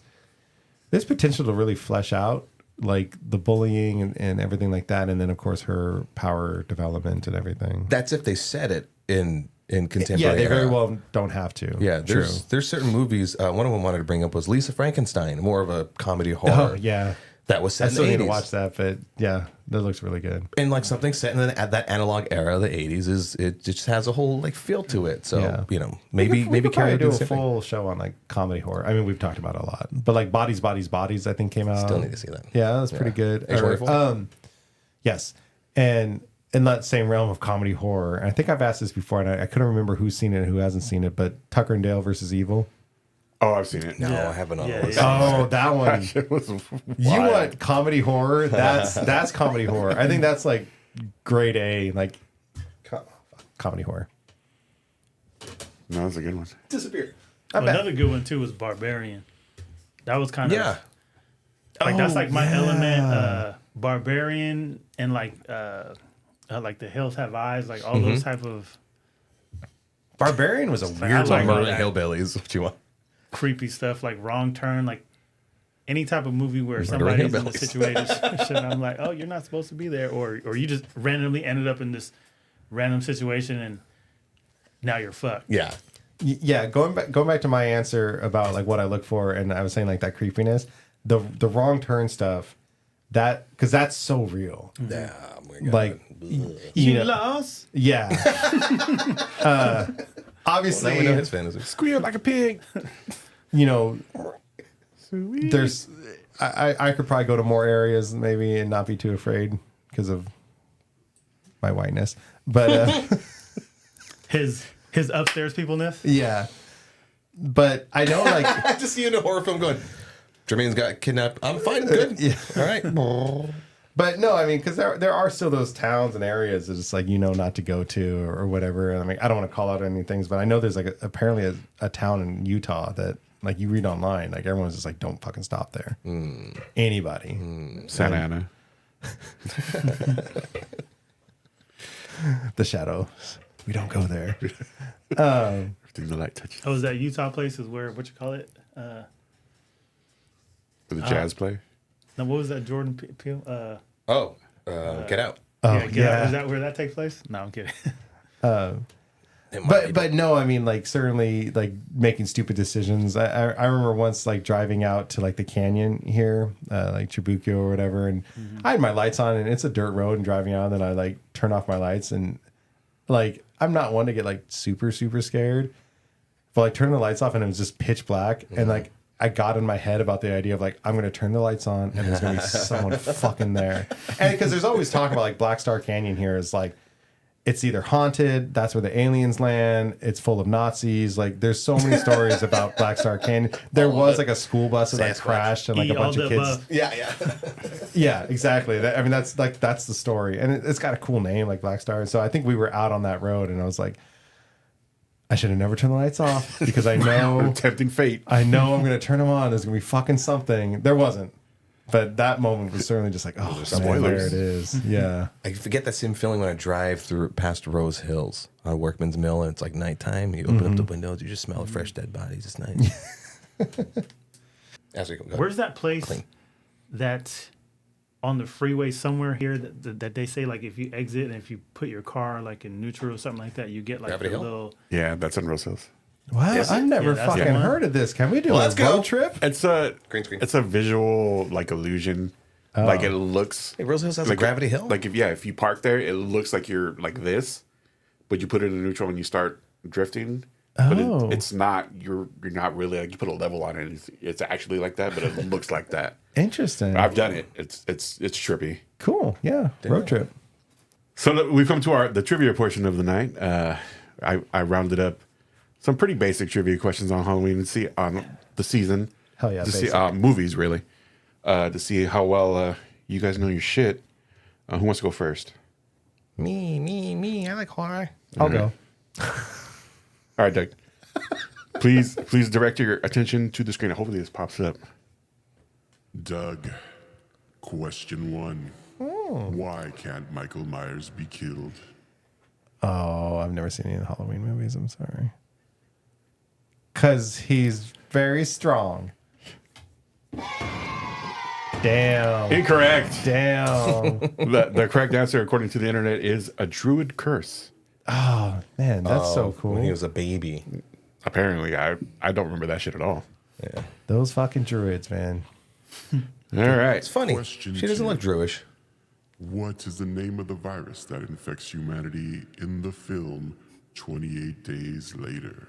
Speaker 1: potential to really flesh out like the bullying and everything like that. And then, of course, her power development and everything.
Speaker 3: That's if they said it in contemporary.
Speaker 1: Yeah, they very
Speaker 3: era.
Speaker 1: well don't have to.
Speaker 3: Yeah,
Speaker 1: true.
Speaker 3: there's certain movies. One of them wanted to bring up was Lisa Frankenstein, more of a comedy horror.
Speaker 1: Oh, yeah.
Speaker 3: That was
Speaker 1: I
Speaker 3: set
Speaker 1: still
Speaker 3: in
Speaker 1: need
Speaker 3: the
Speaker 1: to
Speaker 3: 80s.
Speaker 1: watch that, but yeah, that looks really good.
Speaker 3: And like something set in that analog era, the 80s, it just has a whole like feel to it. So
Speaker 1: Yeah.
Speaker 3: maybe
Speaker 1: we could
Speaker 3: Carrie
Speaker 1: probably do
Speaker 3: the
Speaker 1: a
Speaker 3: same thing.
Speaker 1: full show on like comedy horror. I mean, we've talked about it a lot, but like Bodies, I think came out.
Speaker 3: Still need to see that.
Speaker 1: Yeah, that's pretty good.
Speaker 3: Age 24?
Speaker 1: Yes, and in that same realm of comedy horror, and I think I've asked this before, and I couldn't remember who's seen it and who hasn't seen it, but Tucker and Dale versus Evil.
Speaker 2: Oh, I've seen it.
Speaker 3: No,
Speaker 4: Yeah.
Speaker 3: I haven't on
Speaker 4: Yeah,
Speaker 3: the list.
Speaker 4: yeah.
Speaker 1: Oh, that one.
Speaker 2: It was
Speaker 1: You
Speaker 2: wild.
Speaker 1: want comedy horror? That's comedy horror. I think that's like grade A, like comedy horror.
Speaker 2: No, that's a good one.
Speaker 3: Disappeared.
Speaker 4: Another good one too was Barbarian. That was kind of
Speaker 3: Yeah.
Speaker 4: like that's like my element. Barbarian and like The Hills Have Eyes, like all those type of
Speaker 1: Barbarian was a
Speaker 4: I
Speaker 1: weird
Speaker 4: like
Speaker 1: one.
Speaker 3: Murdering
Speaker 4: that.
Speaker 3: Hillbillies, what you want.
Speaker 4: creepy stuff, like Wrong Turn, like any type of movie where
Speaker 3: Murder
Speaker 4: somebody's in a
Speaker 3: hillbillies.
Speaker 4: situation, I'm like, oh, you're not supposed to be there, or you just randomly ended up in this random situation and now you're fucked.
Speaker 3: Yeah.
Speaker 1: Yeah, going back to my answer about like what I look for, and I was saying like that creepiness, the wrong turn stuff, that because that's so real.
Speaker 3: Yeah. Oh my God.
Speaker 1: Like
Speaker 4: You
Speaker 1: know,
Speaker 4: lost.
Speaker 1: yeah. Obviously,
Speaker 3: Now we know his fantasy.
Speaker 2: Squeal like a pig.
Speaker 1: you know, there's I could probably go to more areas maybe and not be too afraid because of my whiteness, but
Speaker 4: His upstairs peopleness.
Speaker 1: yeah. But I know like
Speaker 3: I just see you in a horror film going, Jermaine's got kidnapped. I'm fine. Good.
Speaker 1: yeah.
Speaker 3: All right.
Speaker 1: But no, I mean, because there are still those towns and areas that it's like not to go to or whatever. I mean, I don't want to call out any things, but I know there's like apparently a town in Utah that like you read online, like everyone's just like, don't fucking stop there. Anybody,
Speaker 2: Santa Ana.
Speaker 1: the shadows, we don't go there.
Speaker 2: Everything the light touches.
Speaker 4: Oh, is that Utah place? Is where what you call it?
Speaker 2: For the jazz play.
Speaker 4: No, what was that Jordan Peele?
Speaker 3: Get out.
Speaker 1: Oh
Speaker 4: Get Out.
Speaker 1: yeah,
Speaker 4: Is that where that takes place? No, I'm kidding.
Speaker 1: but no, I mean like certainly like making stupid decisions. I remember once like driving out to like the canyon here, like Tribuco or whatever, and I had my lights on and it's a dirt road and driving out, and then I like turn off my lights and like I'm not one to get like super scared, but like turn the lights off and it was just pitch black and like I got in my head about the idea of like I'm gonna turn the lights on and there's gonna be someone fucking there, and because there's always talk about like Black Star Canyon here is like it's either haunted, that's where the aliens land, it's full of Nazis. Like there's so many stories about Black Star Canyon. There was like a school bus that like
Speaker 3: Sasquatch.
Speaker 1: crashed and like a
Speaker 4: All
Speaker 1: bunch
Speaker 4: the
Speaker 1: of kids.
Speaker 4: above.
Speaker 3: Yeah.
Speaker 1: Yeah, exactly. I mean that's the story, and it's got a cool name like Black Star. So I think we were out on that road, and I was like, I should have never turned the lights off because I know
Speaker 2: Tempting fate.
Speaker 1: I'm gonna turn them on. There's gonna be fucking something. There wasn't. But that moment was certainly just like, oh, man,
Speaker 2: spoilers.
Speaker 1: there it is. Yeah.
Speaker 3: I forget that same feeling when I drive through past Rose Hills on Workman's Mill and it's like nighttime. And you open up the windows, you just smell the fresh dead bodies. It's nice. As we go,
Speaker 4: Where's that place
Speaker 3: Clean.
Speaker 4: that's on the freeway somewhere here that they say like if you exit and if you put your car like in neutral or something like that, you get like
Speaker 3: Gravity
Speaker 4: a
Speaker 3: Hill?
Speaker 4: little.
Speaker 2: Yeah, that's in Rose Hills.
Speaker 1: Wow,
Speaker 3: Is it?
Speaker 1: I've never
Speaker 4: Yeah, that's
Speaker 1: fucking
Speaker 4: the one.
Speaker 1: heard of this. Can we do
Speaker 3: Well,
Speaker 1: a
Speaker 3: let's
Speaker 1: road
Speaker 3: go.
Speaker 1: trip?
Speaker 2: It's a
Speaker 3: Green screen.
Speaker 2: It's a visual like illusion. Like it looks
Speaker 3: Hey, Rose Hills has
Speaker 2: like
Speaker 3: a Gravity Hill?
Speaker 2: Like if you park there, it looks like you're like this, but you put it in neutral and you start drifting. But
Speaker 1: Oh.
Speaker 2: it's not. You're not really like you put a level on it. It's actually like that, but it looks like that.
Speaker 1: Interesting.
Speaker 2: I've done it. It's trippy.
Speaker 1: Cool. Yeah. Road trip.
Speaker 2: So we've come to the trivia portion of the night. I rounded up some pretty basic trivia questions on Halloween and see on the season.
Speaker 1: Hell yeah,
Speaker 2: To see
Speaker 1: basic.
Speaker 2: movies really. To see how well you guys know your shit. Who wants to go first?
Speaker 3: Me. I like horror.
Speaker 1: I'll go.
Speaker 2: All right, Doug. Please direct your attention to the screen. Hopefully this pops up.
Speaker 5: Doug, question 1. Why can't Michael Myers be killed?
Speaker 1: Oh, I've never seen any of the Halloween movies. I'm sorry. Because he's very strong. Damn.
Speaker 2: Incorrect.
Speaker 1: Damn.
Speaker 2: The correct answer, according to the internet, is a druid curse.
Speaker 1: Oh, man. That's so cool.
Speaker 3: When he was a baby.
Speaker 2: Apparently, I don't remember that shit at all.
Speaker 3: Yeah.
Speaker 1: Those fucking druids, man.
Speaker 2: All right.
Speaker 3: It's funny.
Speaker 5: Question
Speaker 3: She doesn't
Speaker 5: 2.
Speaker 3: look Druish.
Speaker 5: What is the name of the virus that infects humanity in the film 28 Days Later?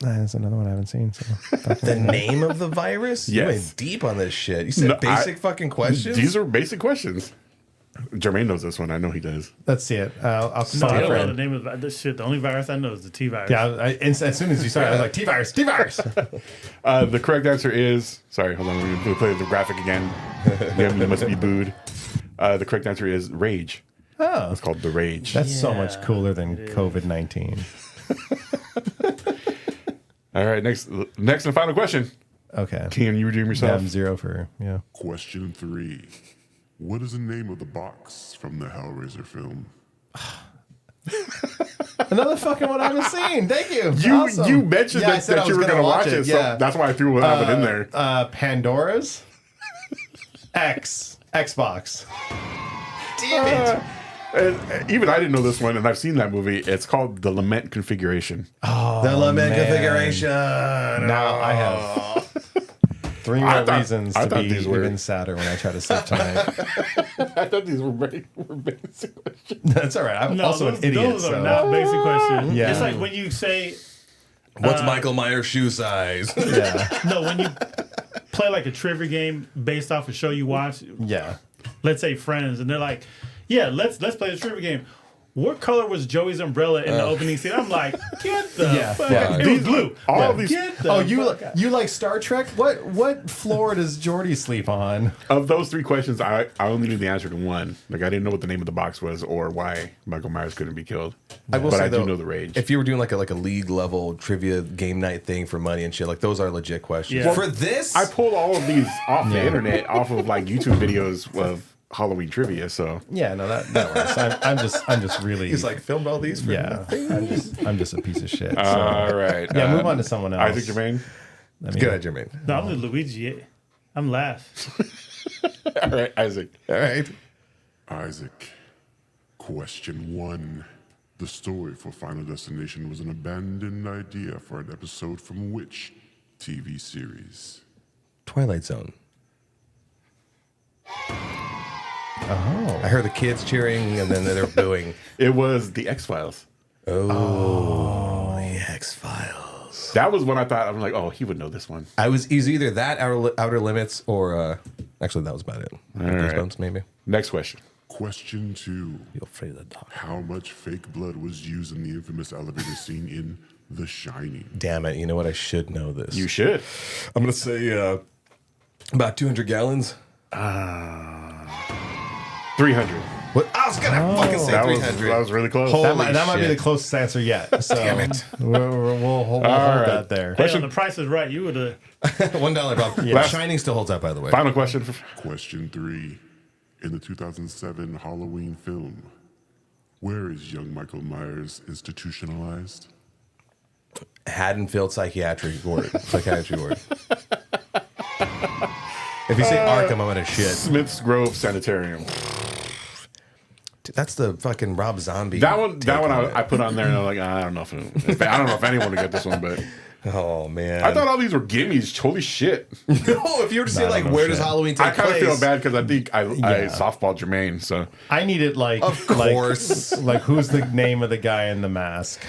Speaker 1: That's another one I haven't seen. So
Speaker 3: The name of the virus? You
Speaker 2: Yes.
Speaker 3: went deep on this shit. You said
Speaker 2: No,
Speaker 3: basic fucking questions?
Speaker 2: These are basic questions. Jermaine knows this one. I know he does.
Speaker 1: let's see it. I'll
Speaker 4: No,
Speaker 1: start.
Speaker 4: I don't know
Speaker 1: friend.
Speaker 4: the name of this shit. The only virus I know is the T virus.
Speaker 1: Yeah, as soon as you started, I was like, T-virus, T-virus.
Speaker 2: The correct answer is... Sorry, hold on. Let me play the graphic again. You must be booed. The correct answer is rage.
Speaker 1: Oh,
Speaker 2: It's called the rage.
Speaker 1: that's so much
Speaker 4: Yeah,
Speaker 1: cooler than
Speaker 4: it is.
Speaker 1: COVID-19.
Speaker 2: All right, next and final question.
Speaker 1: Okay.
Speaker 2: Can you redeem
Speaker 1: Yeah,
Speaker 2: yourself?
Speaker 1: I'm 0 for, yeah.
Speaker 5: Question 3. What is the name of the box from the Hellraiser film?
Speaker 1: Another fucking one I haven't seen. Thank you.
Speaker 2: You
Speaker 1: Awesome.
Speaker 2: you mentioned
Speaker 1: Yeah, I said
Speaker 2: that
Speaker 1: I
Speaker 2: you
Speaker 1: was
Speaker 2: were
Speaker 1: gonna
Speaker 2: going to watch it, so
Speaker 1: Yeah.
Speaker 2: that's why I threw that one in there.
Speaker 1: Pandora's Xbox.
Speaker 3: Damn it.
Speaker 2: And even I didn't know this one, and I've seen that movie. It's called The Lament Configuration.
Speaker 3: The Lament
Speaker 1: man.
Speaker 3: configuration.
Speaker 1: Now I have 3 more reasons
Speaker 2: I
Speaker 1: to
Speaker 2: thought
Speaker 1: be
Speaker 2: these were-
Speaker 1: even sadder when I try to sleep tonight.
Speaker 2: I thought these were basic questions.
Speaker 1: That's all right. I'm
Speaker 4: No,
Speaker 1: also
Speaker 4: those,
Speaker 1: an idiot.
Speaker 4: those are
Speaker 1: So.
Speaker 4: not basic questions.
Speaker 1: Yeah.
Speaker 4: It's like when you say
Speaker 3: What's Michael Myers' shoe size?
Speaker 1: Yeah.
Speaker 4: no when you play like a trivia game based off a show you watch.
Speaker 1: Yeah.
Speaker 4: Let's say Friends, and they're like, "Yeah, let's play the trivia game." What color was Joey's umbrella in the opening scene? I'm like, get the
Speaker 1: Yeah,
Speaker 4: fuck
Speaker 1: yeah.
Speaker 4: out. It was blue.
Speaker 2: All these
Speaker 4: Get the
Speaker 1: Oh, you
Speaker 4: fuck out.
Speaker 1: you like Star Trek? What floor does Geordi sleep on?
Speaker 2: of those 3 questions, I only knew the answer to one. Like I didn't know what the name of the box was or why Michael Myers couldn't be killed.
Speaker 3: I will
Speaker 2: but
Speaker 3: say,
Speaker 2: I do
Speaker 3: though,
Speaker 2: know the range.
Speaker 3: If you were doing like a league level trivia game night thing for money and shit, like those are legit questions.
Speaker 4: Yeah.
Speaker 3: For this,
Speaker 2: I pulled all of these off the
Speaker 1: Yeah.
Speaker 2: internet, off of like YouTube videos of Halloween trivia. So
Speaker 1: Yeah, no, that works. I'm just really.
Speaker 3: he's like filmed all these. For
Speaker 1: yeah, I'm just a piece of shit. So.
Speaker 2: all right,
Speaker 1: Yeah, move on to someone else.
Speaker 2: Isaac Jermaine.
Speaker 1: I mean,
Speaker 3: Good idea, Jermaine.
Speaker 4: No, I'm the Luigi. I'm last.
Speaker 2: All right, Isaac.
Speaker 3: All right.
Speaker 5: Isaac. Question 1. The story for Final Destination was an abandoned idea for an episode from which TV series?
Speaker 3: Twilight Zone. Oh. I heard the kids cheering and then they're booing.
Speaker 2: It was the X Files.
Speaker 3: Oh, the X Files.
Speaker 2: That was when I thought I'm like, oh, he would know this one.
Speaker 3: He's either that Outer Limits or actually that was about it.
Speaker 2: right.
Speaker 3: Goosebumps, maybe.
Speaker 2: Next question.
Speaker 5: Question 2.
Speaker 3: You're afraid of the dark.
Speaker 5: How much fake blood was used in the infamous elevator scene in The Shining?
Speaker 3: Damn it! You know what? I should know this.
Speaker 2: You should.
Speaker 3: I'm gonna say about 200 gallons.
Speaker 2: 300.
Speaker 3: What? I was gonna fucking say
Speaker 2: That
Speaker 3: 300.
Speaker 2: was really close.
Speaker 3: Holy
Speaker 1: that might be
Speaker 3: shit.
Speaker 1: the closest answer yet. So
Speaker 3: Damn it.
Speaker 1: We'll hold
Speaker 2: right.
Speaker 1: that there.
Speaker 4: Hey, on the Price is Right, you would have.
Speaker 3: $1 problem.
Speaker 1: Yeah.
Speaker 3: Shining still holds up, by the way.
Speaker 2: Final question.
Speaker 5: Question 3. In the 2007 Halloween film, where is young Michael Myers institutionalized?
Speaker 3: Haddonfield Psychiatry Ward. If you say Arkham, I'm gonna shit.
Speaker 2: Smith's Grove Sanitarium.
Speaker 3: Dude, that's the fucking Rob Zombie.
Speaker 2: That one
Speaker 3: take on it.
Speaker 2: I put on there and I'm like, I don't know if anyone would get this one, but
Speaker 3: Oh man.
Speaker 2: I thought all these were gimmies. Holy shit.
Speaker 3: no, if you were to say
Speaker 1: I
Speaker 3: like
Speaker 1: don't know
Speaker 3: where does
Speaker 1: shit.
Speaker 3: Halloween take
Speaker 2: I kind of
Speaker 3: place?
Speaker 2: feel bad because I think I
Speaker 1: Yeah.
Speaker 2: softballed Jermaine. So
Speaker 1: I needed like,
Speaker 3: Of course.
Speaker 1: like who's the name of the guy in the mask,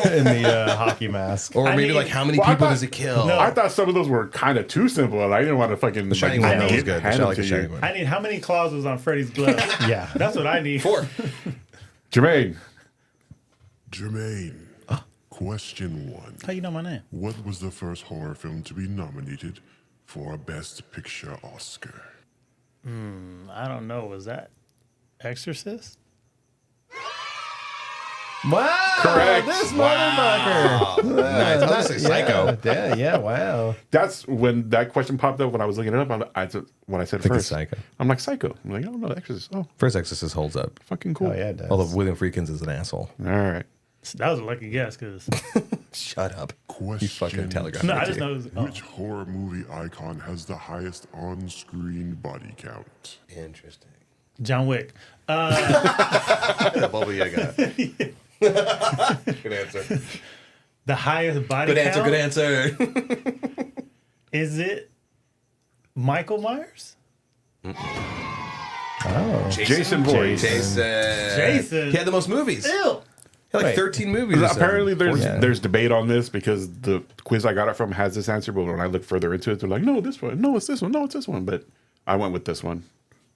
Speaker 1: in the hockey mask?
Speaker 3: Or
Speaker 4: I
Speaker 3: maybe
Speaker 4: need-
Speaker 3: like how many
Speaker 2: Well, I
Speaker 3: people
Speaker 2: thought-
Speaker 3: does it kill?
Speaker 4: No.
Speaker 2: I thought some of those were kind of too simple. And I didn't want to fucking
Speaker 3: The Shining
Speaker 2: like,
Speaker 3: one
Speaker 2: hand
Speaker 3: was good.
Speaker 2: it
Speaker 3: I like
Speaker 2: to
Speaker 3: the
Speaker 2: you.
Speaker 3: Shining one.
Speaker 4: I need how many claws was on Freddy's glove?
Speaker 1: Yeah,
Speaker 4: That's what I need.
Speaker 3: 4.
Speaker 2: Jermaine.
Speaker 5: Jermaine. Question 1.
Speaker 4: How you know my name?
Speaker 5: What was the first horror film to be nominated for a Best Picture Oscar?
Speaker 4: I don't know. Was that Exorcist?
Speaker 1: Wow,
Speaker 2: Correct.
Speaker 1: this motherfucker.
Speaker 3: Nice. I was gonna say Psycho.
Speaker 1: Yeah, wow.
Speaker 2: That's when that question popped up when I was looking it up. When I said
Speaker 3: think it's
Speaker 2: first,
Speaker 3: Psycho.
Speaker 2: I'm like Psycho. I'm like, I don't know, The Exorcist. Oh,
Speaker 3: First Exorcist holds up.
Speaker 2: fucking cool.
Speaker 1: Oh yeah, it does.
Speaker 3: Although William Friedkin's is an asshole.
Speaker 2: All right.
Speaker 4: That was a lucky guess because
Speaker 3: Shut up. You fucking
Speaker 5: Question.
Speaker 3: telegraph.
Speaker 4: no,
Speaker 3: it
Speaker 4: I
Speaker 3: to
Speaker 4: just
Speaker 3: you.
Speaker 4: know. It was, oh.
Speaker 5: Which horror movie icon has the highest on-screen body count?
Speaker 3: Interesting.
Speaker 4: John Wick.
Speaker 3: Bubble Yaga. Good answer.
Speaker 4: The highest body
Speaker 3: Good answer.
Speaker 4: count?
Speaker 3: Good answer.
Speaker 4: Is it Michael Myers?
Speaker 1: Oh,
Speaker 2: Jason Voorhees.
Speaker 4: Jason.
Speaker 3: He had the most movies. He
Speaker 4: Ew.
Speaker 3: had like
Speaker 1: Wait.
Speaker 3: 13 movies. or something.
Speaker 2: Apparently,
Speaker 1: Yeah.
Speaker 2: there's debate on this because the quiz I got it from has this answer, but when I look further into it, they're like, no, this one, no, it's this one, no, it's this one. But I went with this one.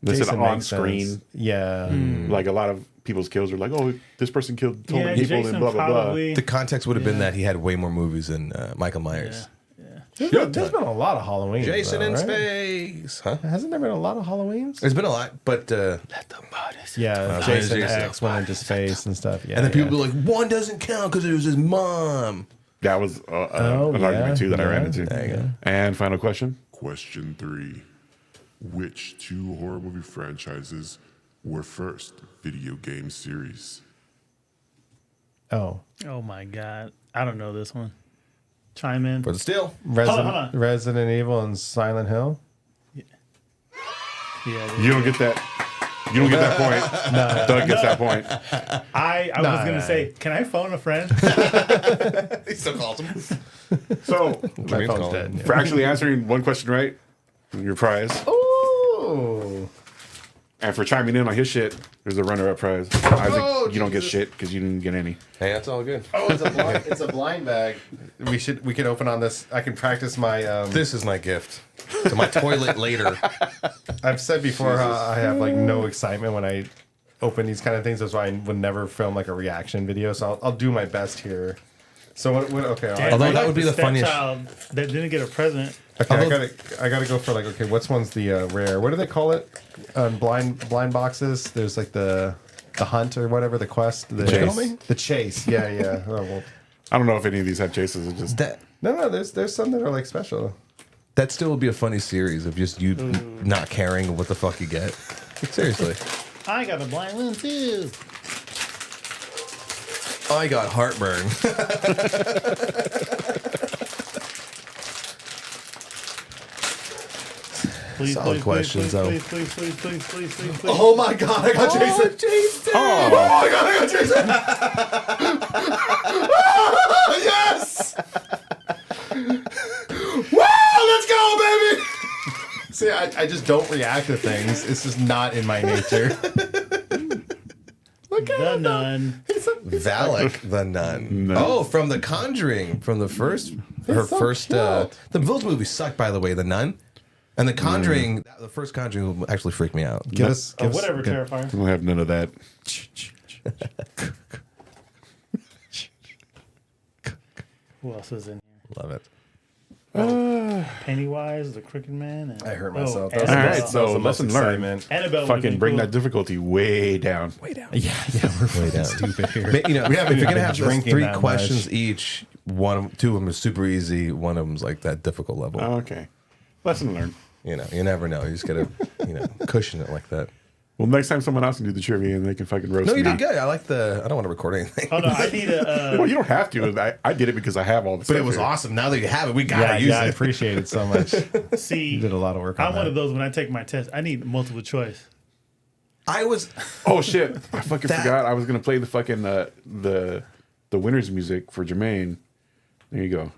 Speaker 2: This is
Speaker 1: Jason
Speaker 2: on
Speaker 1: makes
Speaker 2: screen.
Speaker 1: sense. Yeah.
Speaker 2: Like a lot of people's kills are like, oh, this person killed so
Speaker 4: Yeah,
Speaker 2: many people
Speaker 4: Jason
Speaker 2: and blah blah blah.
Speaker 4: probably.
Speaker 3: The context would have been that he had way more movies than Michael Myers.
Speaker 1: There's been a lot of Halloween.
Speaker 3: Jason
Speaker 1: though,
Speaker 3: in
Speaker 1: right?
Speaker 3: space. Huh?
Speaker 1: Hasn't there been a lot of Halloweens?
Speaker 3: There's been a lot, but
Speaker 1: Yeah,
Speaker 3: Wow.
Speaker 1: Jason
Speaker 3: Jason.
Speaker 1: X went into space and stuff. Yeah,
Speaker 3: and then people
Speaker 1: yeah.
Speaker 3: be like, one doesn't count because it was his mom.
Speaker 2: That was an
Speaker 1: yeah,
Speaker 2: argument too that I ran
Speaker 1: yeah.
Speaker 2: into.
Speaker 3: There you go.
Speaker 2: And final question.
Speaker 5: Question 3. Which 2 horror movie franchises were first video game series?
Speaker 1: Oh,
Speaker 4: Oh my God, I don't know this one. Chime in.
Speaker 3: For the steal.
Speaker 4: Hold on.
Speaker 1: Resident Evil and Silent Hill.
Speaker 4: Yeah,
Speaker 2: You don't get that. You don't get that point. Doug gets that point.
Speaker 4: I was gonna say, can I phone a friend?
Speaker 3: He still calls him.
Speaker 2: So,
Speaker 1: My phone's dead.
Speaker 2: for actually answering one question right, your prize.
Speaker 1: Oh,
Speaker 2: And for chiming in on his shit, there's a runner-up prize. Isaac,
Speaker 3: Oh,
Speaker 2: you don't get
Speaker 3: Jesus.
Speaker 2: shit because you didn't get any.
Speaker 3: Hey, that's all good.
Speaker 1: oh, it's a blind bag. We can open on this. I can practice my.
Speaker 3: This is my gift to my toilet later.
Speaker 1: I've said before how I have like no excitement when I open these kind of things. That's why I would never film like a reaction video. So I'll do my best here. So what okay.
Speaker 4: Damn,
Speaker 3: Although
Speaker 4: you're
Speaker 3: that
Speaker 4: like
Speaker 3: would be the funniest-
Speaker 4: stepchild that didn't get a present.
Speaker 1: Okay, I gotta go for like, okay, what's one's the rare? What do they call it on blind boxes? There's like the hunt or whatever, the quest, the
Speaker 2: Chase.
Speaker 1: The chase. Yeah. Oh, well,
Speaker 2: I don't know if any of these have chases. It's just
Speaker 1: no. There's some that are like special.
Speaker 3: That still would be a funny series of just you not caring what the fuck you get. Seriously.
Speaker 4: I got a blind one too.
Speaker 3: I got heartburn.
Speaker 4: Please,
Speaker 3: Solid questions, though.
Speaker 4: Please.
Speaker 1: Oh my god, I got Jason.
Speaker 3: Jason!
Speaker 1: Oh my god, I got Jason. Yes. Wow, let's go, baby. See, I just don't react to things. It's just not in my nature. Look at
Speaker 4: The
Speaker 1: him.
Speaker 4: nun.
Speaker 3: Valak the Nun.
Speaker 2: No.
Speaker 3: Oh, from The Conjuring, from the first, her
Speaker 1: so
Speaker 3: first.
Speaker 1: cute.
Speaker 3: Those movies sucked, by the way. The Nun and The Conjuring. The first Conjuring actually freaked me out.
Speaker 1: Give us,
Speaker 4: Whatever,
Speaker 1: give-
Speaker 4: Terrifier.
Speaker 2: I don't have none of that.
Speaker 4: Who else is in here?
Speaker 3: Love it.
Speaker 4: Pennywise, the Crooked Man. And,
Speaker 1: I hurt myself.
Speaker 4: Oh,
Speaker 1: That was
Speaker 2: All
Speaker 1: the
Speaker 2: right,
Speaker 1: most-
Speaker 2: so
Speaker 1: that was the most
Speaker 2: lesson learned.
Speaker 1: excitement.
Speaker 4: Annabelle would've
Speaker 2: Fucking
Speaker 4: been
Speaker 2: bring
Speaker 4: cool.
Speaker 2: that difficulty way down.
Speaker 1: Yeah, we're
Speaker 3: down.
Speaker 1: stupid here.
Speaker 3: But, you know,
Speaker 1: We haven't
Speaker 3: if you're
Speaker 1: been
Speaker 3: gonna have
Speaker 1: drinking
Speaker 3: three
Speaker 1: that
Speaker 3: questions
Speaker 1: much.
Speaker 3: each, two of them are super easy. One of them's like that difficult level.
Speaker 2: Okay. Lesson learned.
Speaker 3: You know, you never know. You just gotta, cushion it like that.
Speaker 2: Well, next time someone else can do the trivia and they can fucking roast
Speaker 3: No, you
Speaker 2: me.
Speaker 3: did good. I like the. I don't want to record anything.
Speaker 4: Oh no, I need a.
Speaker 2: Well, you don't have to. I did it because I have all the
Speaker 3: But
Speaker 2: stuff
Speaker 3: it was
Speaker 2: here.
Speaker 3: awesome. Now that you have it, we gotta use
Speaker 1: I
Speaker 3: it.
Speaker 1: appreciate it so much.
Speaker 4: See,
Speaker 1: You did a lot of work on
Speaker 4: I'm
Speaker 1: that.
Speaker 4: one of those when I take my test. I need multiple choice.
Speaker 3: I was.
Speaker 2: Oh shit! I fucking
Speaker 3: That-
Speaker 2: forgot. I was gonna play the fucking the winner's music for Jermaine. There you go.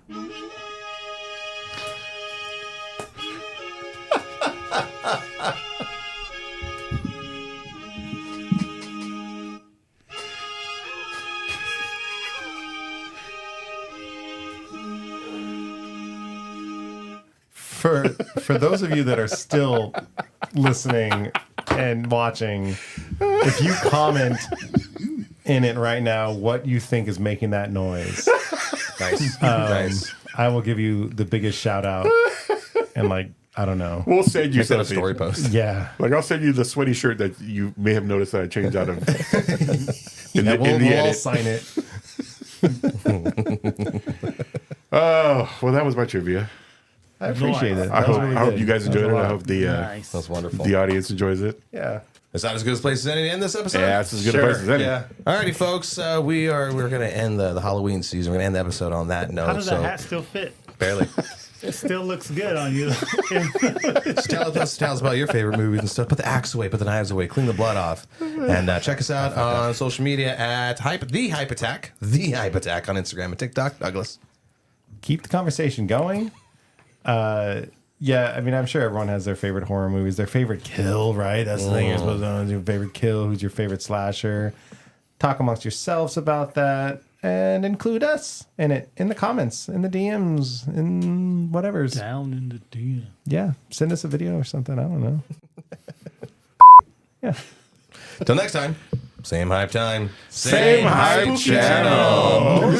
Speaker 1: For those of you that are still listening and watching, if you comment in it right now what you think is making that noise,
Speaker 3: Nice. Nice.
Speaker 1: I will give you the biggest shout out. And like, I don't know.
Speaker 2: We'll send you
Speaker 3: Make that a
Speaker 2: something.
Speaker 3: story post.
Speaker 1: Yeah.
Speaker 2: Like I'll send you the sweaty shirt that you may have noticed that I changed out of.
Speaker 1: Yeah, we'll all
Speaker 2: edit.
Speaker 1: sign it.
Speaker 2: Oh, well, that was my trivia.
Speaker 1: I appreciate it.
Speaker 2: I
Speaker 1: That was
Speaker 2: hope,
Speaker 1: really
Speaker 2: I hope
Speaker 1: good.
Speaker 2: you guys
Speaker 1: That was
Speaker 2: enjoyed
Speaker 1: a
Speaker 2: it. I
Speaker 1: lot.
Speaker 2: hope the
Speaker 4: Nice.
Speaker 3: That's wonderful.
Speaker 2: the audience enjoys it.
Speaker 1: Yeah.
Speaker 3: Is that as good a place as any to end this episode?
Speaker 2: Yeah, it's as good a
Speaker 1: Sure.
Speaker 2: place as any.
Speaker 1: Yeah.
Speaker 3: Alrighty, folks. We're going to end the Halloween season. We're going to end the episode on that note.
Speaker 4: How does
Speaker 3: so
Speaker 4: that hat still fit?
Speaker 3: barely.
Speaker 4: It still looks good on you.
Speaker 3: Just tell us about your favorite movies and stuff. Put the axe away, put the knives away, clean the blood off, and check us out on social media at the Hype Attack on Instagram and TikTok. Douglas.
Speaker 1: Keep the conversation going. Yeah, I mean, I'm sure everyone has their favorite horror movies, their favorite kill, right? That's the thing you're supposed to know. Your favorite kill, who's your favorite slasher. Talk amongst yourselves about that and include us in it, in the comments, in the DMs, in whatever's.
Speaker 4: Down in the DM.
Speaker 1: Yeah, send us a video or something. I don't know. Yeah.
Speaker 3: Till next time. Same hype time.
Speaker 2: Same hype channel.